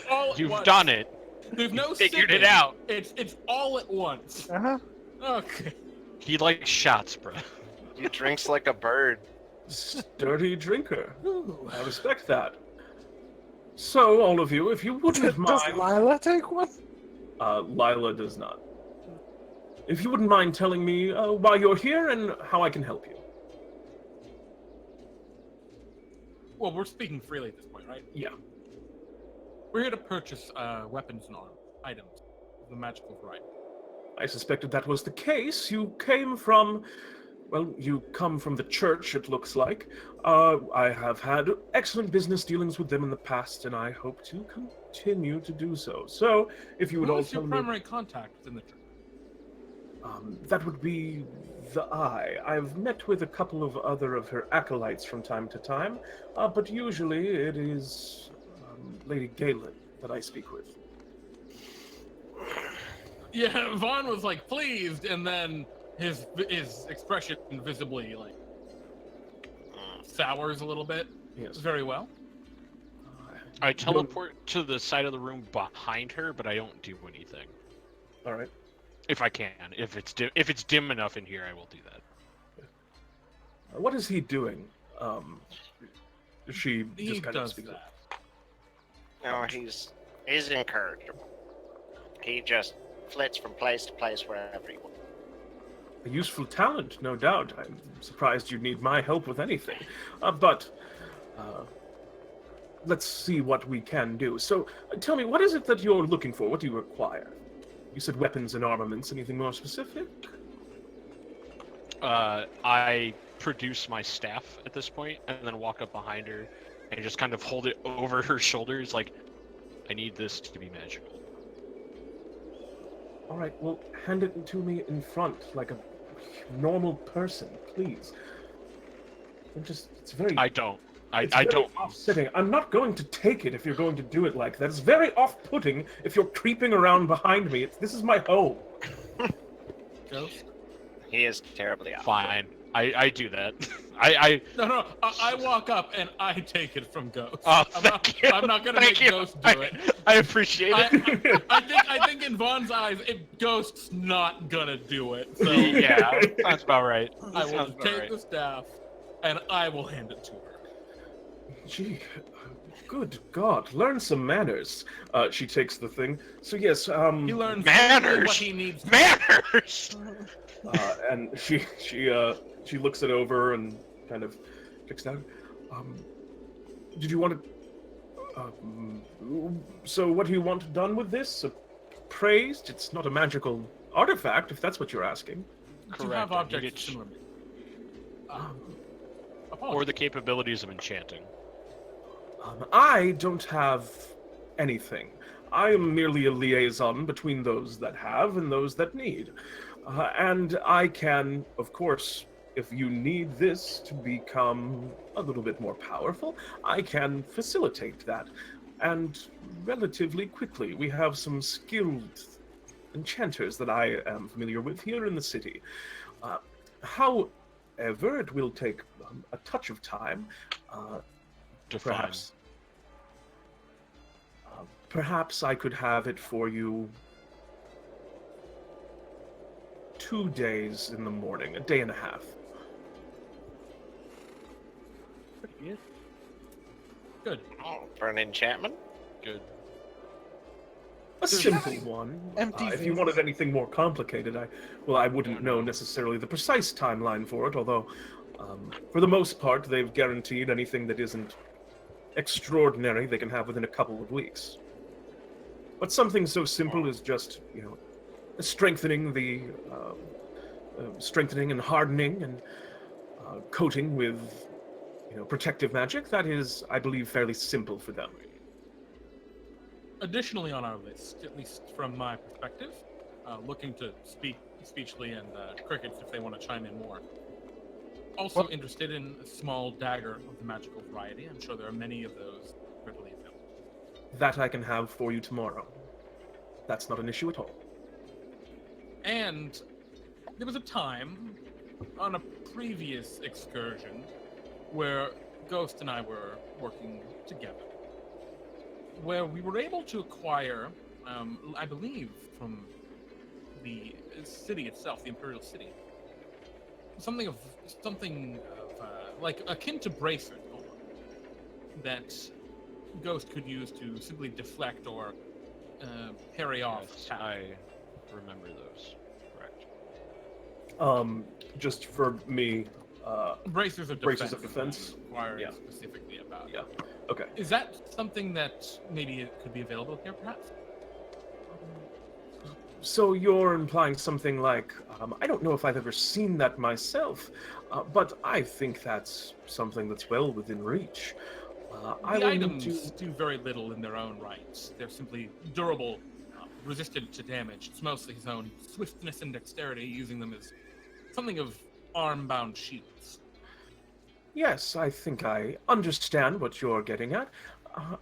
all at You've once. done it. There's no Figured sipping. it out. It's all at once. Okay. He likes shots, bro. He drinks like a bird. Sturdy drinker. Ooh, I respect that. So, all of you, if you wouldn't Does mind... Lila take one? Lila does not. if you wouldn't mind telling me why you're here and how I can help you. Well, we're speaking freely at this point, right? Yeah. We're here to purchase weapons and armor items of the magical variety. I suspected that was the case. You came from... Well, you come from the church, it looks like. I have had excellent business dealings with them in the past, and I hope to continue to do so. So, if you would all tell me... Who's your primary contact within the church? That would be the Eye. I've met with a couple of other of her acolytes from time to time, but usually it is Lady Galen that I speak with. Yeah, Vaughn was like pleased, and then his expression visibly like sours a little bit. Yes. Very well. I teleport to the side of the room behind her, but I don't do anything. All right. If I can, if it's dim enough in here, I will do that. What is he doing? She He just kind of does speaks. that. No, he's incorrigible. He just flits from place to place wherever he wants. A useful talent, no doubt. I'm surprised you'd need my help with anything. But let's see what we can do. So, tell me, what is it that you're looking for? What do you require? You said weapons and armaments. Anything more specific? I produce my staff at this point, and then walk up behind her, and just kind of hold it over her shoulders, like, I need this to be magical. All right, well, hand it to me in front, like a normal person, please. It's very... I don't. I very don't. Offsetting. I'm not going to take it if you're going to do it like that. It's very off-putting if you're creeping around behind me. This is my home. Ghost? He is terribly off. Fine. I do that. No. I walk up and I take it from Ghost. Oh, I'm not gonna make Ghost do it. I appreciate it. I think in Vaughn's eyes, Ghost's not gonna do it. So Yeah, that's about right. I will Sounds about take right. the staff and I will hand it to her. Gee, good God, learn some manners. She takes the thing. So yes, He learns Manners! what he needs. Manners! and she looks it over and kind of kicks down. Did you want to? So what do you want done with this? Praised? It's not a magical artifact, if that's what you're asking. Do you have objects similar? Or the capabilities of enchanting. I don't have anything. I am merely a liaison between those that have and those that need. And I can, of course, if you need this to become a little bit more powerful, I can facilitate that. And relatively quickly, we have some skilled enchanters that I am familiar with here in the city. However, it will take a touch of time. Perhaps I could have it for you 2 days in the morning, a day and a half. Pretty good. Oh, for an enchantment? Good. A simple one. Empty If you vases. wanted anything more complicated, I wouldn't know necessarily the precise timeline for it, although for the most part, they've guaranteed anything that isn't extraordinary they can have within a couple of weeks. But something so simple as just, strengthening and hardening and coating with, protective magic, that is, I believe, fairly simple for them. Additionally on our list, at least from my perspective, looking to Speechly and Crickets if they want to chime in more. Also interested in a small dagger of the magical variety. I'm sure there are many of those readily available. That I can have for you tomorrow. That's not an issue at all. And there was a time on a previous excursion where Ghost and I were working together, where we were able to acquire, I believe, from the city itself, the Imperial City, something of like akin to bracelet that Ghost could use to simply deflect or parry off. Yes, I remember those. Correct. Just for me, Bracers of Bracers defense. of defense? Inquiring Yeah. specifically about. Yeah. Okay. Is that something that maybe it could be available here, perhaps? So you're implying something like, I don't know if I've ever seen that myself, but I think that's something that's well within reach. I The will need items to... do very little in their own rights. They're simply durable, resistant to damage. It's mostly his own swiftness and dexterity, using them as something of arm-bound shields. Yes, I think I understand what you're getting at.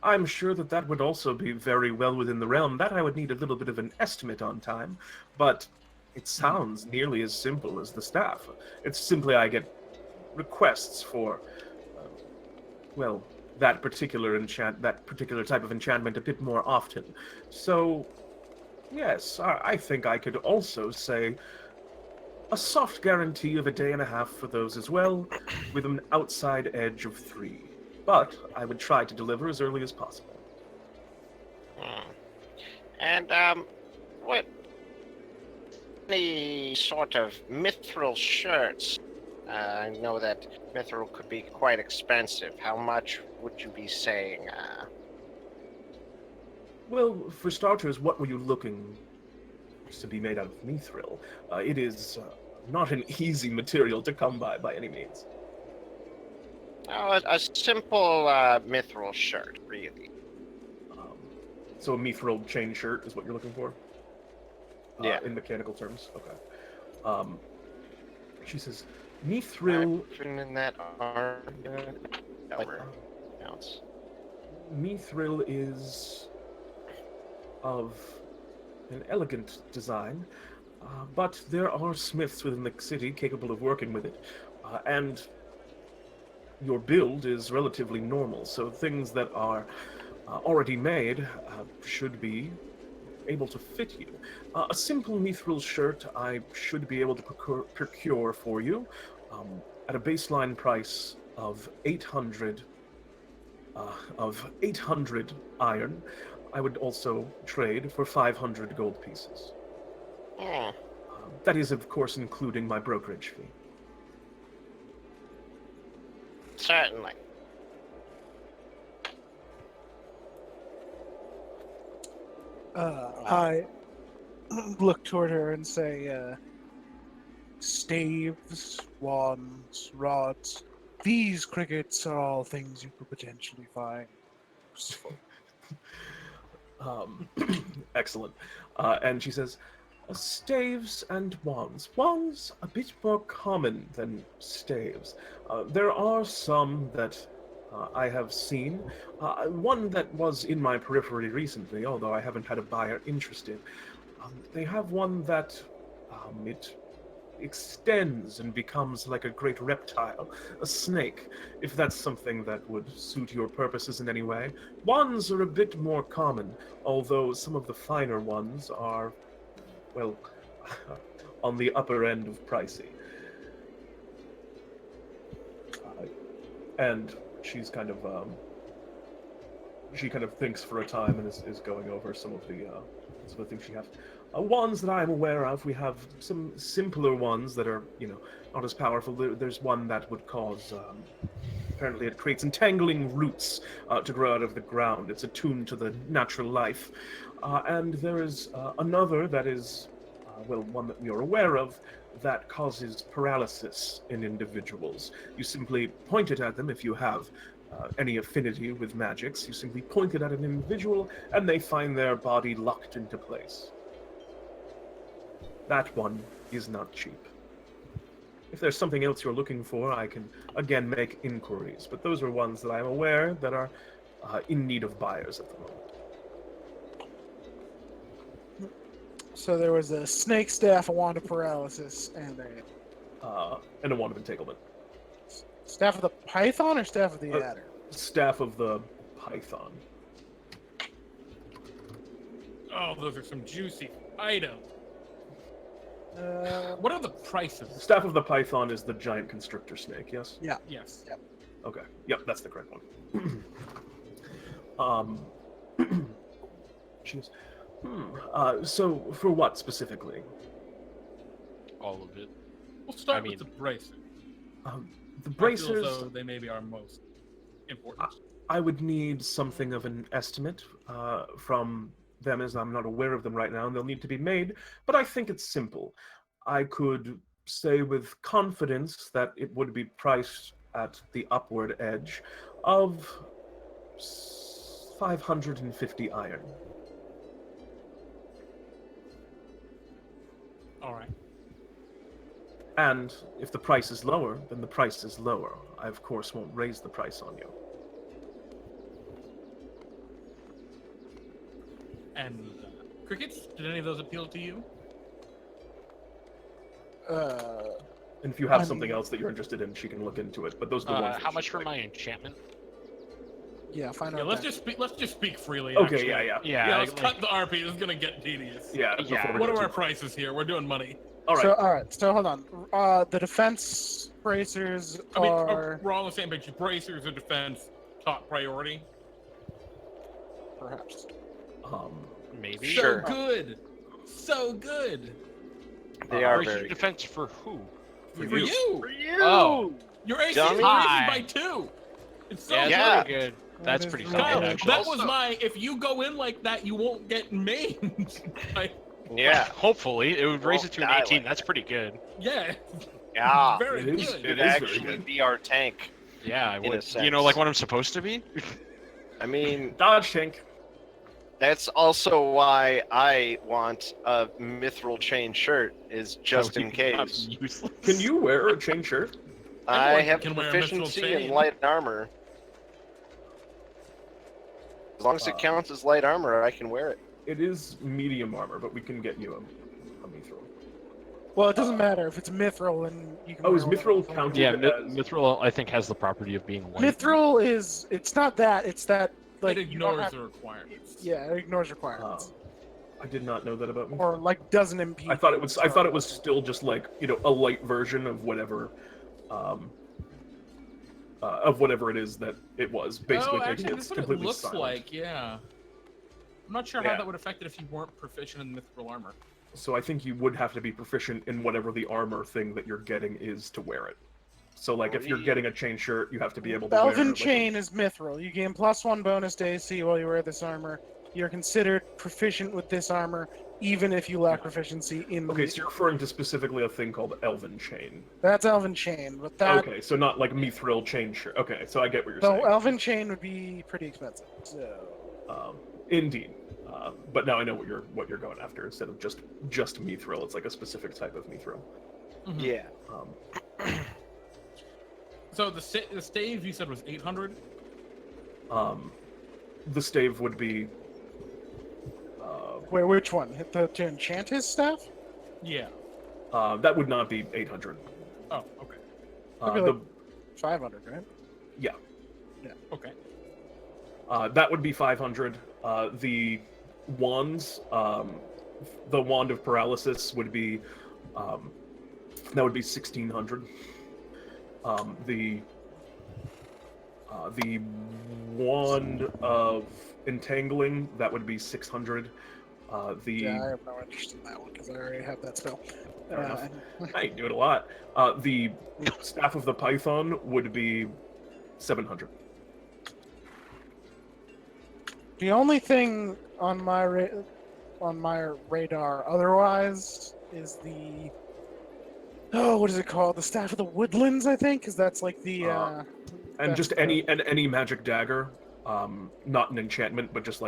I'm sure that that would also be very well within the realm. That I would need a little bit of an estimate on time, but it sounds nearly as simple as the staff. It's simply I get requests for, well, that particular type of enchantment a bit more often. So, yes, I think I could also say a soft guarantee of a day and a half for those as well, with an outside edge of 3. But I would try to deliver as early as possible. And, what... any sort of mithril shirts? I know that mithril could be quite expensive. How much would you be saying? Well, for starters, what were you looking to be made out of mithril? It is not an easy material to come by any means. Oh, a simple mithril shirt, really. So a mithril chain shirt is what you're looking for? Yeah. In mechanical terms? Okay. She says, mithril... In that armor counts. Mithril is of an elegant design, but there are smiths within the city capable of working with it, and your build is relatively normal, so things that are already made should be able to fit you. A simple mithril shirt I should be able to procure for you at a baseline price of 800 iron. I would also trade for 500 gold pieces. That is, of course, including my brokerage fee. Certainly. I look toward her and say, staves, wands, rods. These crickets are all things you could potentially find useful. Excellent. And she says, staves and wands. Wands a bit more common than staves. There are some that I have seen. One that was in my periphery recently, although I haven't had a buyer interested. They have one that it extends and becomes like a great reptile, a snake, if that's something that would suit your purposes in any way. Wands are a bit more common, although some of the finer ones are, well, on the upper end of pricey. And she's kind of, she kind of thinks for a time and is going over some of the things she has. Wands that I'm aware of, we have some simpler ones that are, not as powerful. There's one that would cause, apparently it creates entangling roots to grow out of the ground. It's attuned to the natural life. And there is another that is, one that we are aware of, that causes paralysis in individuals. You simply point it at them if you have any affinity with magics. You simply point it at an individual, and they find their body locked into place. That one is not cheap. If there's something else you're looking for, I can, again, make inquiries. But those are ones that I'm aware that are in need of buyers at the moment. So there was a snake staff, a wand of paralysis, and a wand of entanglement. Staff of the python or staff of the adder? Staff of the python. Oh, those are some juicy items. What are the prices? Staff of the python is the giant constrictor snake, yes? Yeah. Yes. Yep. Okay. Yep, that's the correct one. Jeez. Hmm. So for what specifically? All of it. We'll start I mean- with the bracers. The I feel as bracers, though they maybe are most important. I would need something of an estimate from them, as I'm not aware of them right now, and they'll need to be made, but I think it's simple. I could say with confidence that it would be priced at the upward edge of 550 iron. All right. And if the price is lower, then the price is lower. I, of course, won't raise the price on you. And crickets? Did any of those appeal to you? And if you have something else that you're interested in, she can look into it. But those are the ones. How much for my enchantment? Yeah, find out. Yeah, let's just speak freely. Okay, actually. yeah. Yeah, let's cut the RP. This is gonna get tedious. Yeah. Yeah. before we What go are our too- prices here? We're doing money. All right. So hold on. The defense bracers I mean, are we're all on the same page. Bracers are defense top priority. perhaps. Maybe. Sure. So good. They are Bracer very defense for who? For you. For you. Oh. Your AC is Dummy. raised by 2. It's so good. Yeah. Pretty good. That's That pretty is solid, Kyle, really actually. that was Also- my. If you go in like that, you won't get maimed. Yeah. Hopefully, it would raise it to an die 18. like That's pretty good. yeah. Yeah. Very It is- good. it It'd is very actually good. be our tank. Yeah, I In a would. sense. You know, like what I'm supposed to be? I mean, Dodge tank. that's also why I want a mithril chain shirt, is just Oh, in I'm case. useless. Can you wear a chain shirt? I Everyone have can wear a mithril proficiency chain. in light armor. As long as it counts as light armor, I can wear it. It is medium armor, but we can get you a mithril. Well, it doesn't matter if it's mithril and you can. Oh, wear is whatever mithril the fuck counted? you Yeah, as- mithril, I think, has the property of being want. light. Mithril is. It's not that. It's that like it you don't ignores have- the requirements. Yeah, it ignores requirements, I did not know that about mithril. or like doesn't impede. I thought it was. I thought it was still just like a light version of whatever, of whatever it is that it was. Basically, Oh, actually, thinking this it's is what it completely looks silent. like. Yeah. I'm not sure Yeah. how that would affect it if you weren't proficient in mithril armor. So I think you would have to be proficient in whatever the armor thing that you're getting is to wear it. So like if you're getting a chain shirt, you have to be able to wear Elven like, chain is mithril. You gain +1 bonus to AC while you wear this armor. You're considered proficient with this armor, even if you lack proficiency in. Okay, so you're referring to specifically a thing called Elven chain. That's Elven chain, but that. Okay, so not like mithril chain shirt. Okay, so I get what you're So saying. Elven chain would be pretty expensive. So. Indeed. But now I know what you're going after. Instead of just mithril, it's like a specific type of mithril. Mhm. Yeah. So the stave you said was 800. The stave would be. Wait, which one? Hit to enchant his staff? Yeah. That would not be 800. Oh, okay. That'd be The, like 500, right? yeah, Okay. that would be 500. The wands, the wand of paralysis would be, that would be 1600. The wand of entangling, that would be 600. Yeah, I have no interest in that one because I already have that spell. Fair enough. I ain't doing a lot. The staff of the python would be 700. The only thing on my radar otherwise is the what is it called? The staff of the woodlands, I think, because that's like the And that's just the- any magic dagger, not an enchantment, but just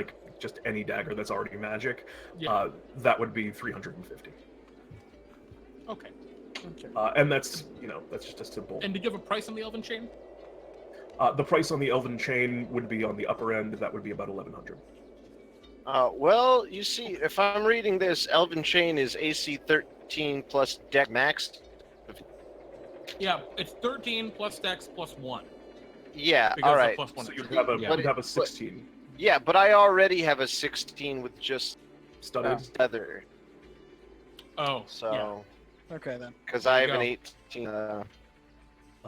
any dagger that's already magic. Yeah. That would be 350. Okay. Okay. And that's that's just a simple. And did you have a price on the elven chain? The price on the elven chain would be on the upper end. That would be about 1100. Well, you see, if I'm reading this, Elven Chain is AC 13 plus deck max. Yeah, it's 13 plus dex plus 1. Yeah, Because all the right. plus 1 So is you'd three. have a Yeah. you'd have a 16 Yeah, but I already have a 16 with just studded. leather. Oh, So, Okay then. because There I you have an go.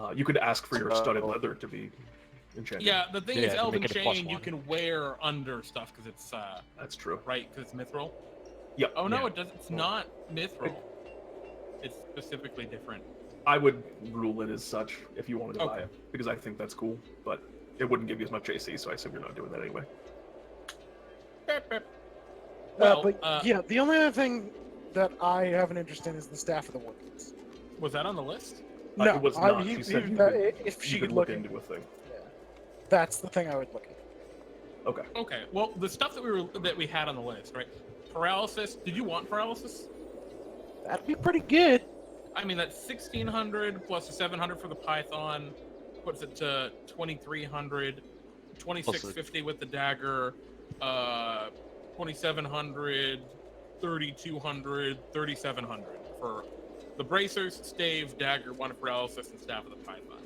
18. You could ask for your studded So- leather to be enchanted. Yeah, the thing Yeah, is, to elven make it a plus chain you one. can wear under stuff because it's That's true. right because it's mithril. Yep. Oh no, Yeah. it doesn't. It's not mithril. it's specifically different? I would rule it as such if you wanted to buy it, because I think that's cool, but it wouldn't give you as much AC, so I assume you're not doing that anyway. Well, yeah, the only other thing that I have an interest in is the Staff of the Woodlands. was that on the list? No, it was not. She said if she you could look look into a thing. Yeah, that's the thing I would look at. Okay. Okay. Well, the stuff that we had on the list, right? Paralysis. Did you want paralysis? That'd be pretty good. I mean, that's 1,600 plus the 700 for the Python, puts it to 2,300, 2,650 with the dagger, 2,700, 3,200, 3,700 for the bracers, stave, dagger, one paralysis, and staff of the Python.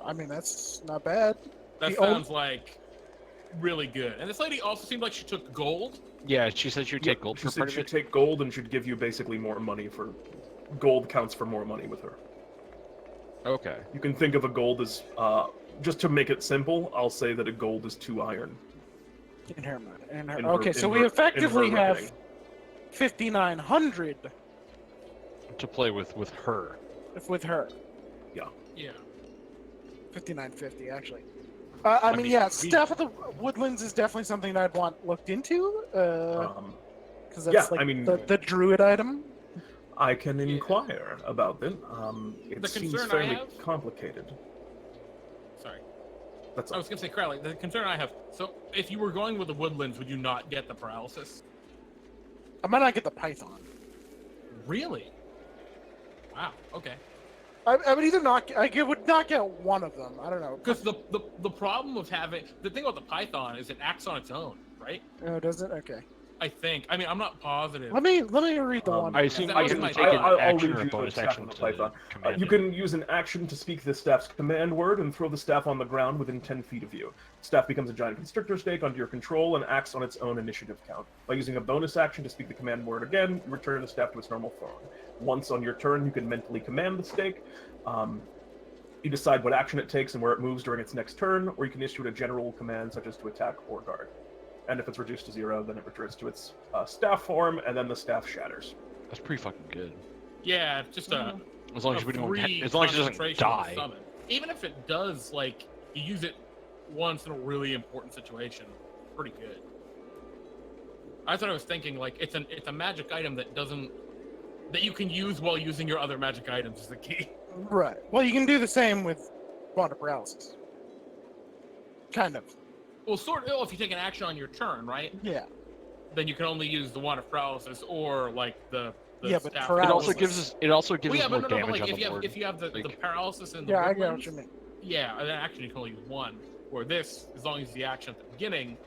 I mean, that's not bad. That sounds like really good. And this lady also seemed like she took gold. Yeah, she said she'd take gold for part of she'd it. take gold and she'd give you basically more money for... Gold counts for more money with her. Okay. You can think of a gold as... just to make it simple, I'll say that a gold is 2 iron. In her mind. Okay, so we effectively have 5,900 to play with her. With her. Yeah. Yeah. 5,950 actually. I mean, yeah, Staff of the Woodlands is definitely something I'd want looked into. Because that's the Druid item. I can inquire about it. It seems fairly complicated. Sorry. That's I was going to say, Crowley, the concern I have, so if you were going with the Woodlands, would you not get the paralysis? I might not get the Python. Really? Wow, okay. I would either not. I would not get one of them. I don't know. Because the problem of having the thing about the Python is it acts on its own, right? Oh, does it? Okay. I think. I mean, I'm not positive. Let me read the one. I assume I'll take an read action you or a the bonus staff action of the to Python. command You it. can use an action to speak the staff's command word and throw the staff on the ground within 10 feet of you. The staff becomes a giant constrictor snake under your control and acts on its own initiative count. By using a bonus action to speak the command word again, you return the staff to its normal form. Once on your turn, you can mentally command the snake. You decide what action it takes and where it moves during its next turn, or you can issue it a general command such as to attack or guard. And if it's reduced to 0, then it returns to its staff form, and then the staff shatters. That's pretty fucking good. Yeah, just a As long as we don't, as long as it doesn't die. Even if it does, like, you use it once in a really important situation, pretty good. I thought I was thinking, like, it's a magic item that you can use while using your other magic items is the key. Right. Well, you can do the same with water paralysis. Kind of. Well, sort of. If you take an action on your turn, right? Yeah. Then you can only use the wand of paralysis or like the yeah, but staff. paralysis. It also gives us more but damage like, on if the you board. if you have the paralysis and the I get woodlands, what you mean. Yeah, an action you can only use one. Or this, as long as the action at the beginning,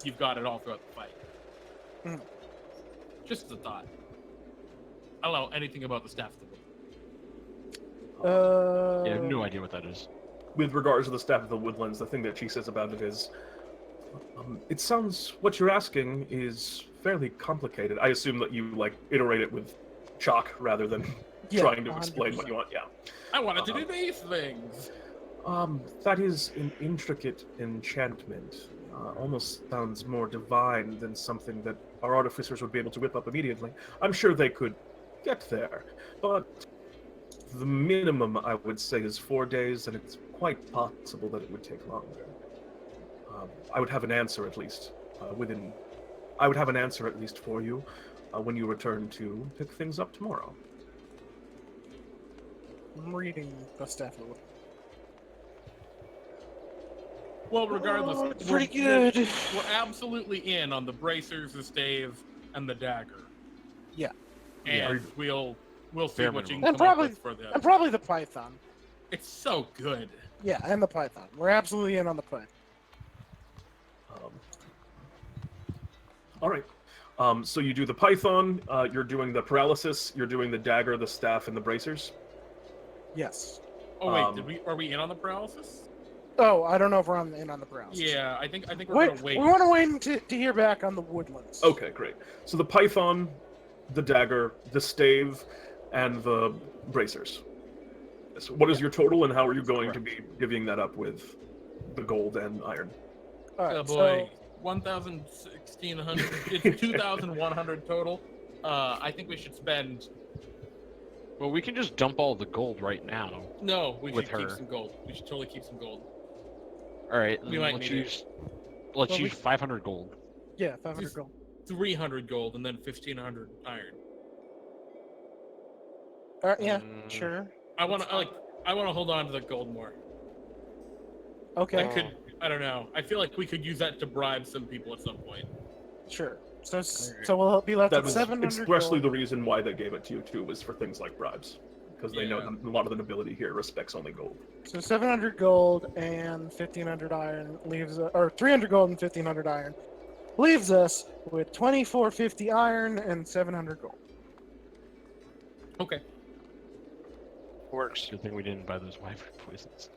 you've got it all throughout the fight. Mm. Just as a thought. I don't know anything about the staff of the wood. Yeah, I have no idea what that is. With regards to the Staff of the Woodlands, the thing that she says about it is, it sounds, what you're asking is fairly complicated. I assume that you, like, iterate it with chalk rather than trying to explain 100%. What you want, yeah. I wanted to do these things! That is an intricate enchantment. Almost sounds more divine than something that our artificers would be able to whip up immediately. I'm sure they could get there, but the minimum, I would say, is 4 days, and it's quite possible that it would take longer. I would have an answer at least I would have an answer at least for you when you return to pick things up tomorrow. I'm reading the Staff of the Wood. Well, regardless, pretty good. We're absolutely in on the bracers, the stave, and the dagger. Yeah. And we'll see Fair what you minimum. can come up with for the... And probably the Python. It's so good. Yeah, and the Python. We're absolutely in on the Python. All right. So you do the Python, you're doing the paralysis, you're doing the dagger, the staff, and the bracers? Yes. Oh, wait, are we in on the paralysis? Oh, I don't know if we're in on the paralysis. Yeah, I think we're gonna wait. We want to wait to hear back on the Woodlands. Okay, great. So the Python, the dagger, the stave, and the bracers. So what is your total, and how are you going to be divvying that up with the gold and iron? All right, oh boy, 1,000, 1,600, it's 2,100 total. I think we should spend. Well, we can just dump all the gold right now. No, we with should keep her. some gold. We should totally keep some gold. All right, We then might let's need it. use let's Well, we- use 500 gold. Yeah, 500 gold. 300 gold and then 1,500 iron. Yeah, Mm. sure. I want to hold on to the gold more. Okay, I don't know. I feel like we could use that to bribe some people at some point. sure. So we'll be left That with was 700 expressly gold. the reason why they gave it to you too, was for things like bribes, because they know Yeah. that a lot of the nobility here respects only gold. So 700 gold and 1,500 iron leaves, or 300 gold and 1,500 iron leaves us with 2,450 iron and 700 gold. Okay. Works. Good thing we didn't buy those wyvern poisons.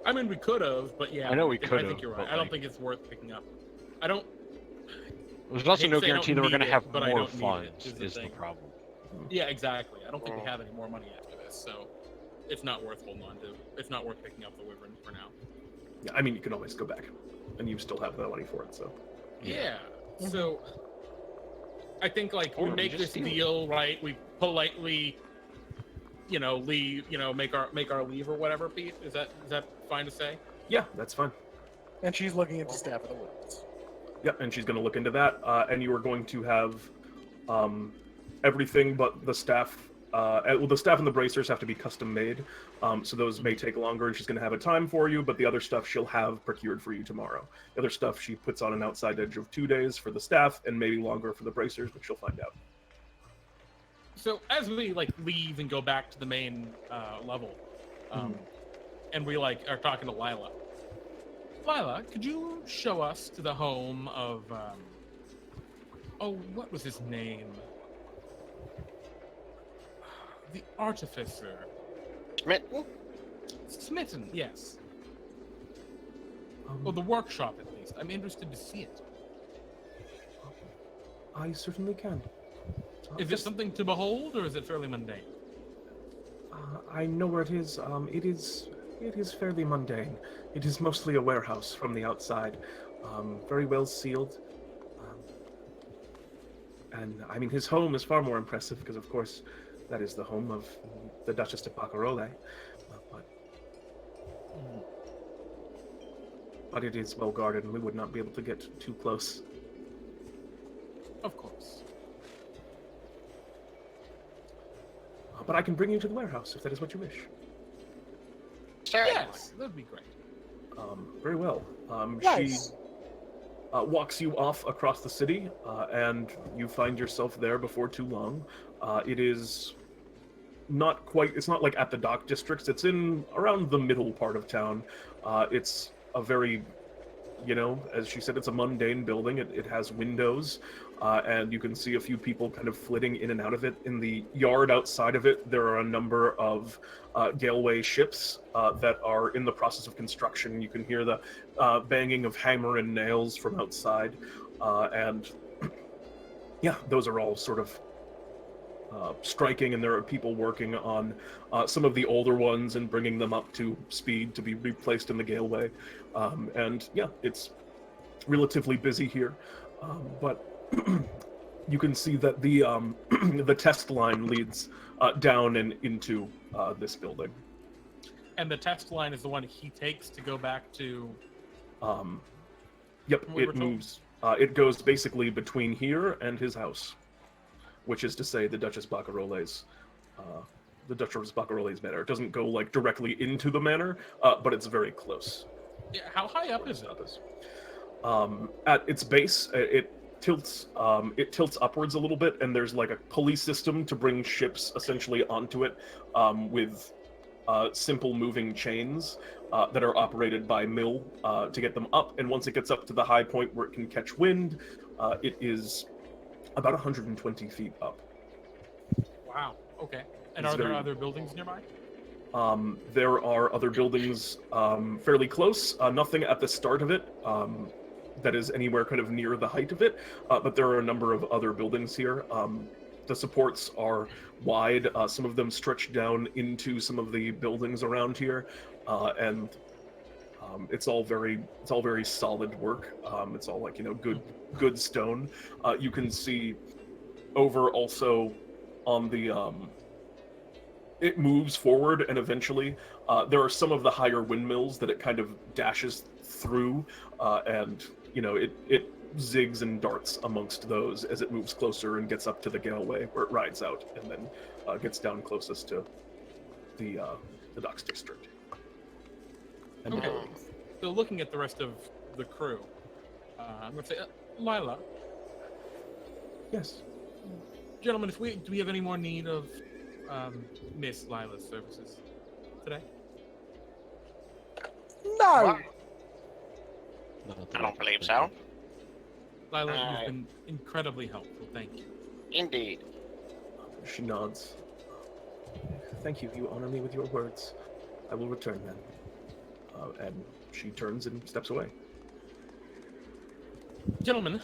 I mean, we could have, but yeah. I know we I think could've, you're right. but, I don't like- think it's worth picking up. I don't. There's also hate no to say I guarantee don't that we're going to need have it, but I more don't need it, funds. is the Is the thing. problem? Yeah, exactly. I don't think we Oh. have any more money after this, so it's not worth holding on to. It's not worth picking up the wyvern for now. Yeah, I mean, you can always go back, and you still have the money for it. So Yeah. So I think like Or we we make just this steal it. deal, right? We politely, leave. Make our leave or whatever. Pete, is that fine to say? yeah, that's fine. And she's looking at the Staff of the Winds. Yep, and she's going to look into that, and you are going to have everything but the staff. Well, the staff and the bracers have to be custom made, so those may take longer, and she's going to have a time for you, but the other stuff she'll have procured for you tomorrow. The other stuff she puts on an outside edge of 2 days for the staff, and maybe longer for the bracers, but she'll find out. So as we leave and go back to the main level, and we are talking to Lila. Lila, could you show us to the home of what was his name? The artificer. Smitten? Smitten, yes. Or the workshop, at least. I'm interested to see it. I certainly can. Is it something to behold, or is it fairly mundane? I know where it is. It is fairly mundane. It is mostly a warehouse from the outside, very well sealed. And I mean, his home is far more impressive because, of course, that is the home of the Duchess de Barcarolle. But it is well guarded, and we would not be able to get too close. Of course. But I can bring you to the warehouse if that is what you wish. Certainly. Yes, that'd be great. Very well. Nice. She walks you off across the city, and you find yourself there before too long. It is not quite, it's not like at the dock districts, it's in around the middle part of town. It's a very, as she said, it's a mundane building. It has windows, and you can see a few people kind of flitting in and out of it. In the yard outside of it, there are a number of Galeway ships that are in the process of construction. You can hear the banging of hammer and nails from outside, and yeah, those are all sort of striking, and there are people working on some of the older ones and bringing them up to speed to be replaced in the Galeway. And yeah, it's relatively busy here, but you can see that the the test line leads down and into this building. And the test line is the one he takes to go back to. Yep, We were it told. moves. It goes basically between here and his house, which is to say the Duchess Barcarolle's manor. It doesn't go directly into the manor, but it's very close. Yeah, how high up is it? At its base, it tilts upwards a little bit, and there's a pulley system to bring ships essentially onto it, with simple moving chains that are operated by mill to get them up. And once it gets up to the high point where it can catch wind, it is about 120 feet up. Wow. Okay. And It's are there very- other buildings nearby? There are other buildings fairly close. Nothing at the start of it that is anywhere kind of near the height of it, but there are a number of other buildings here. The supports are wide. Some of them stretch down into some of the buildings around here, and it's all very solid work. It's all good stone. You can see over also on the it moves forward, and eventually there are some of the higher windmills that it kind of dashes through, and it zigs and darts amongst those as it moves closer and gets up to the galeway where it rides out, and then gets down closest to the docks district. And Okay. So looking at the rest of the crew, I'm going to say, Lila. Yes. Gentlemen, do we have any more need of Miss Lila's services today? No. I don't believe so. Lila, you've been incredibly helpful. Thank you. Indeed. She nods. Thank you. You honor me with your words. I will return then. And she turns and steps away. Gentlemen,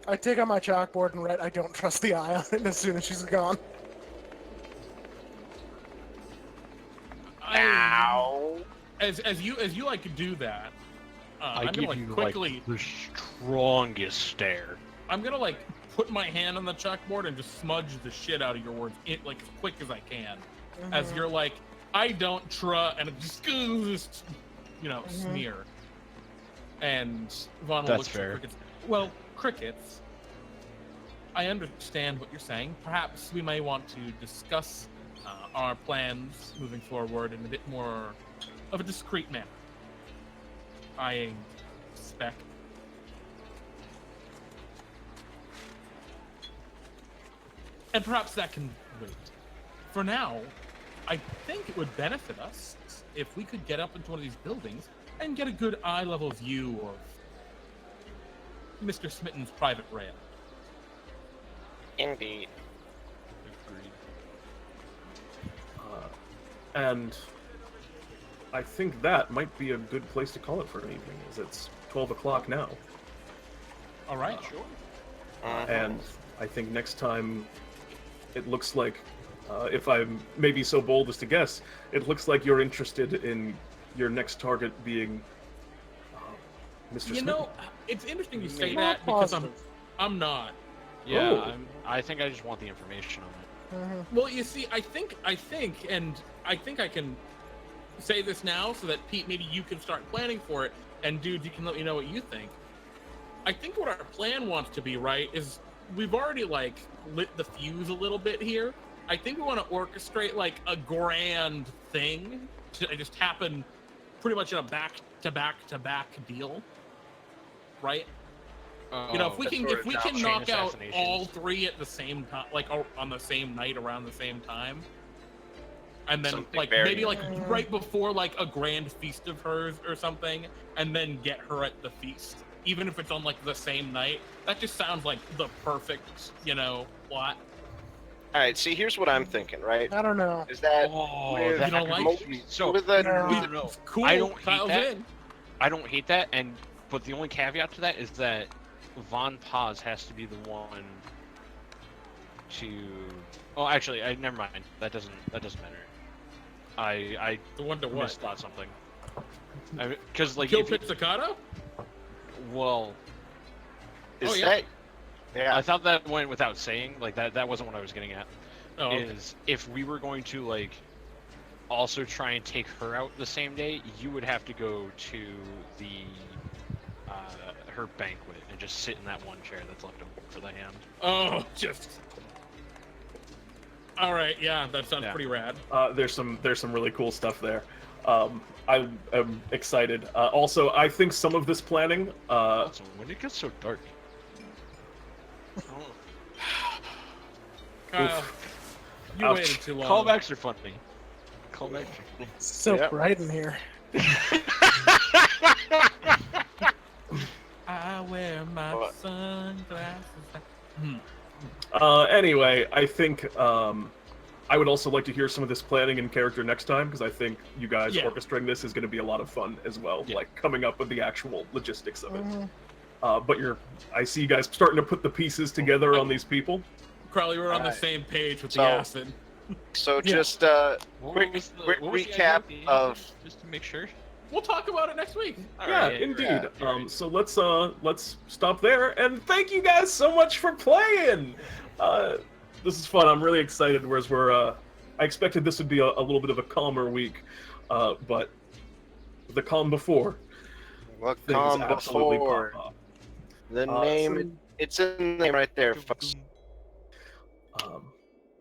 I take out my chalkboard and write, "I don't trust the eye" on it as soon as she's gone. As you like do that, I I'm give gonna you quickly. the strongest stare. I'm gonna put my hand on the chalkboard and just smudge the shit out of your words, as quick as I can. As you're like, I don't trust, and just sneer. And Vaughn will That's look fair. at Crickets. Well, Crickets, I understand what you're saying. Perhaps we may want to discuss our plans moving forward in a bit more of a discreet manner. Eyeing Speck. And perhaps that can wait. For now, I think it would benefit us if we could get up into one of these buildings and get a good eye-level view of Mr. Smitten's private rail. Indeed. Agreed. And I think that might be a good place to call it for an evening, as it's 12 o'clock now. All right, sure. And I think next time, it looks like, if I'm maybe so bold as to guess, it looks like you're interested in your next target being Mr. You Smitten. know, it's interesting you say Not that because positive. I'm not. Yeah, Oh. I think I just want the information on it. Well, you see, I think I can say this now so that Pete, maybe you can start planning for it, and dudes, you can let me know what you think. I think what our plan wants to be, right, is we've already lit the fuse a little bit here. I think we want to orchestrate a grand thing to just happen pretty much in a back-to-back deal, right? If we can knock out all three at the same time, on the same night around the same time, and then maybe right before a grand feast of hers or something, and then get her at the feast, even if it's on the same night. That just sounds like the perfect plot. All right, see, here's what I'm thinking, right? I don't know. Is that Oh, you don't like me. So with a no. Cool. I don't hate Kyle's that. in. I don't hate that, but the only caveat to that is that Von Paz has to be the one to. Oh, actually, never mind. That doesn't matter. I The one to what? misthought something. Because Kill Pizzicato? Well, is yeah. that? Yeah. I thought that went without saying. That wasn't what I was getting at. Oh, okay. Is if we were going to also try and take her out the same day, you would have to go to the her banquet and just sit in that one chair that's left open for the hand. Oh, just. All right, yeah, that sounds pretty rad. There's some really cool stuff there. I am excited. Also, I think some of this planning. Also, when it gets so dark. Kyle, you Ouch. waited too long. Callbacks are funny. Callbacks are funny. So Yep. bright in here. I wear my What? sunglasses. Anyway, I think I would also like to hear some of this planning in character next time, because I think you guys Yeah. orchestrating this is going to be a lot of fun as well, Yeah. coming up with the actual logistics of it. But I see you guys starting to put the pieces together on these people. Crowley, we're on the Alright. same page with So- the acid. So Yeah. just What quick was the quick idea recap at the end? of Just to make sure. We'll talk about it next week. Yeah, indeed. So let's stop there, and thank you guys so much for playing. This is fun. I'm really excited. Whereas I expected this would be a little bit of a calmer week, but the calm before. What things calm absolutely before? pop up. The name, it's in the name right there, folks.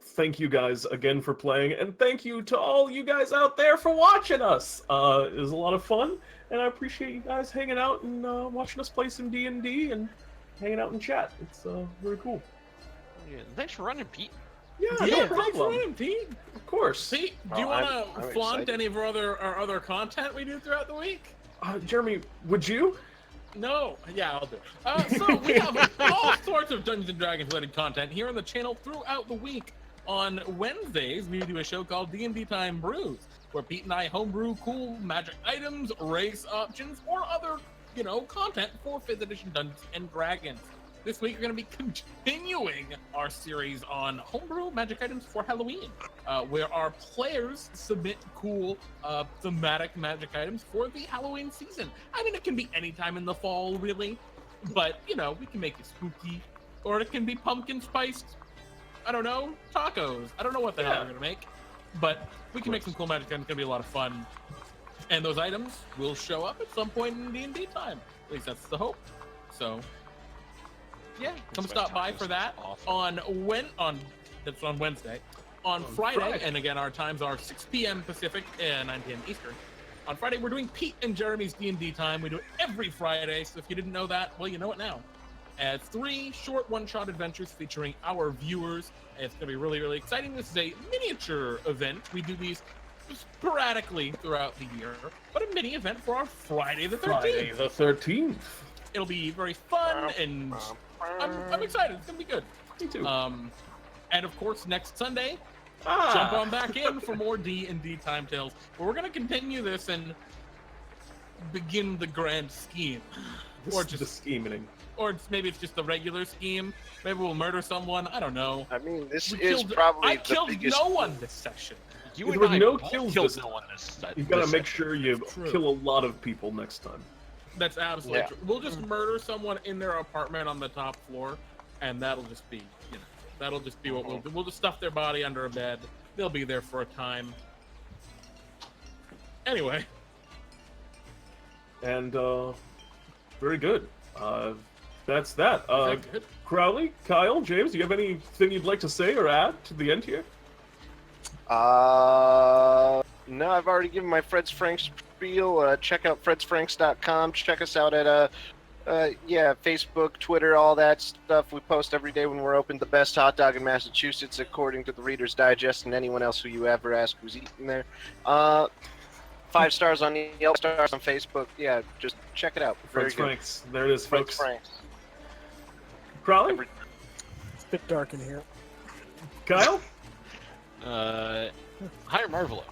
Thank you guys again for playing, and thank you to all you guys out there for watching us. It was a lot of fun, and I appreciate you guys hanging out and watching us play some D&D and hanging out in chat. It's really cool. Yeah, thanks for running, Pete. Yeah, Yeah, no thanks for problem. running, Pete. Of course. Pete, do you Oh, want I'm to flaunt excited. any of our other content we do throughout the week? Jeremy, would you? No. Yeah, I'll do it. So we have all sorts of Dungeons & Dragons related content here on the channel throughout the week. On Wednesdays, we do a show called DnDTime Brews, where Pete and I homebrew cool magic items, race options, or other, content for 5th edition Dungeons & Dragons. This week, we're going to be continuing our series on homebrew magic items for Halloween, where our players submit cool thematic magic items for the Halloween season. I mean, it can be any time in the fall, really, but, we can make it spooky, or it can be pumpkin spiced, I don't know, tacos. I don't know what the hell we're going to make, but we can make some cool magic items. It's going to be a lot of fun. And those items will show up at some point in D&D time. At least that's the hope. So, yeah, come stop by for that on Wednesday. On Friday, and again, our times are 6 p.m. Pacific and 9 p.m. Eastern. On Friday, we're doing Pete and Jeremy's D&D time. We do it every Friday, so if you didn't know that, well, you know it now. It's 3 short one-shot adventures featuring our viewers. It's going to be really, really exciting. This is a miniature event. We do these sporadically throughout the year, but a mini event for our Friday the 13th. Friday the 13th. It'll be very fun, and I'm excited. It's going to be good. Me too. And of course, next Sunday, jump on back in for more D&D Time Tales. But we're going to continue this and begin the grand scheme. Or just the scheming. Or maybe it's just the regular scheme. Maybe we'll murder someone. I don't know. I mean, this We is killed- probably I the killed biggest. no one this session. You There and were I no both kills killed this no one this You've got to this make sure you True. kill a lot of people next time. That's absolutely Yeah. true. We'll just murder someone in their apartment on the top floor, and that'll just be, that'll just be what we'll do. We'll just stuff their body under a bed. They'll be there for a time. Anyway. And very good. That's that. Is that good? Crowley, Kyle, James, do you have anything you'd like to say or add to the end here? No, I've already given my Fred's Franks spiel. Check out fredsfranks.com. Check us out at Facebook, Twitter, all that stuff. We post every day when we're open. The best hot dog in Massachusetts, according to the Reader's Digest, and anyone else who you ever ask who's eating there. 5 stars on Yelp, stars on Facebook. Yeah, just check it out. Very Fred's good. Franks. There it is, Fred's folks. Franks. Crowley? It's a bit dark in here. Kyle? Hire Marvelo.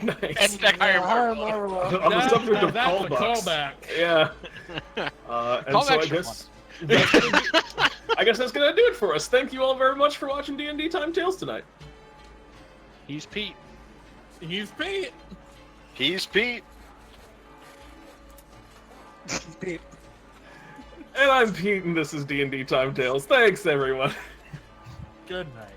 Nice. Hashtag hire Hire Marvelo. Marvelo. On the subject of That's a callbacks. callback. Yeah. And Call so I extra guess that's gonna do it for us. Thank you all very much for watching D&D Time Tales tonight. He's Pete. He's Pete. He's Pete. Pete. And I'm Pete, and this is D&D Time Tales. Thanks, everyone. Good night.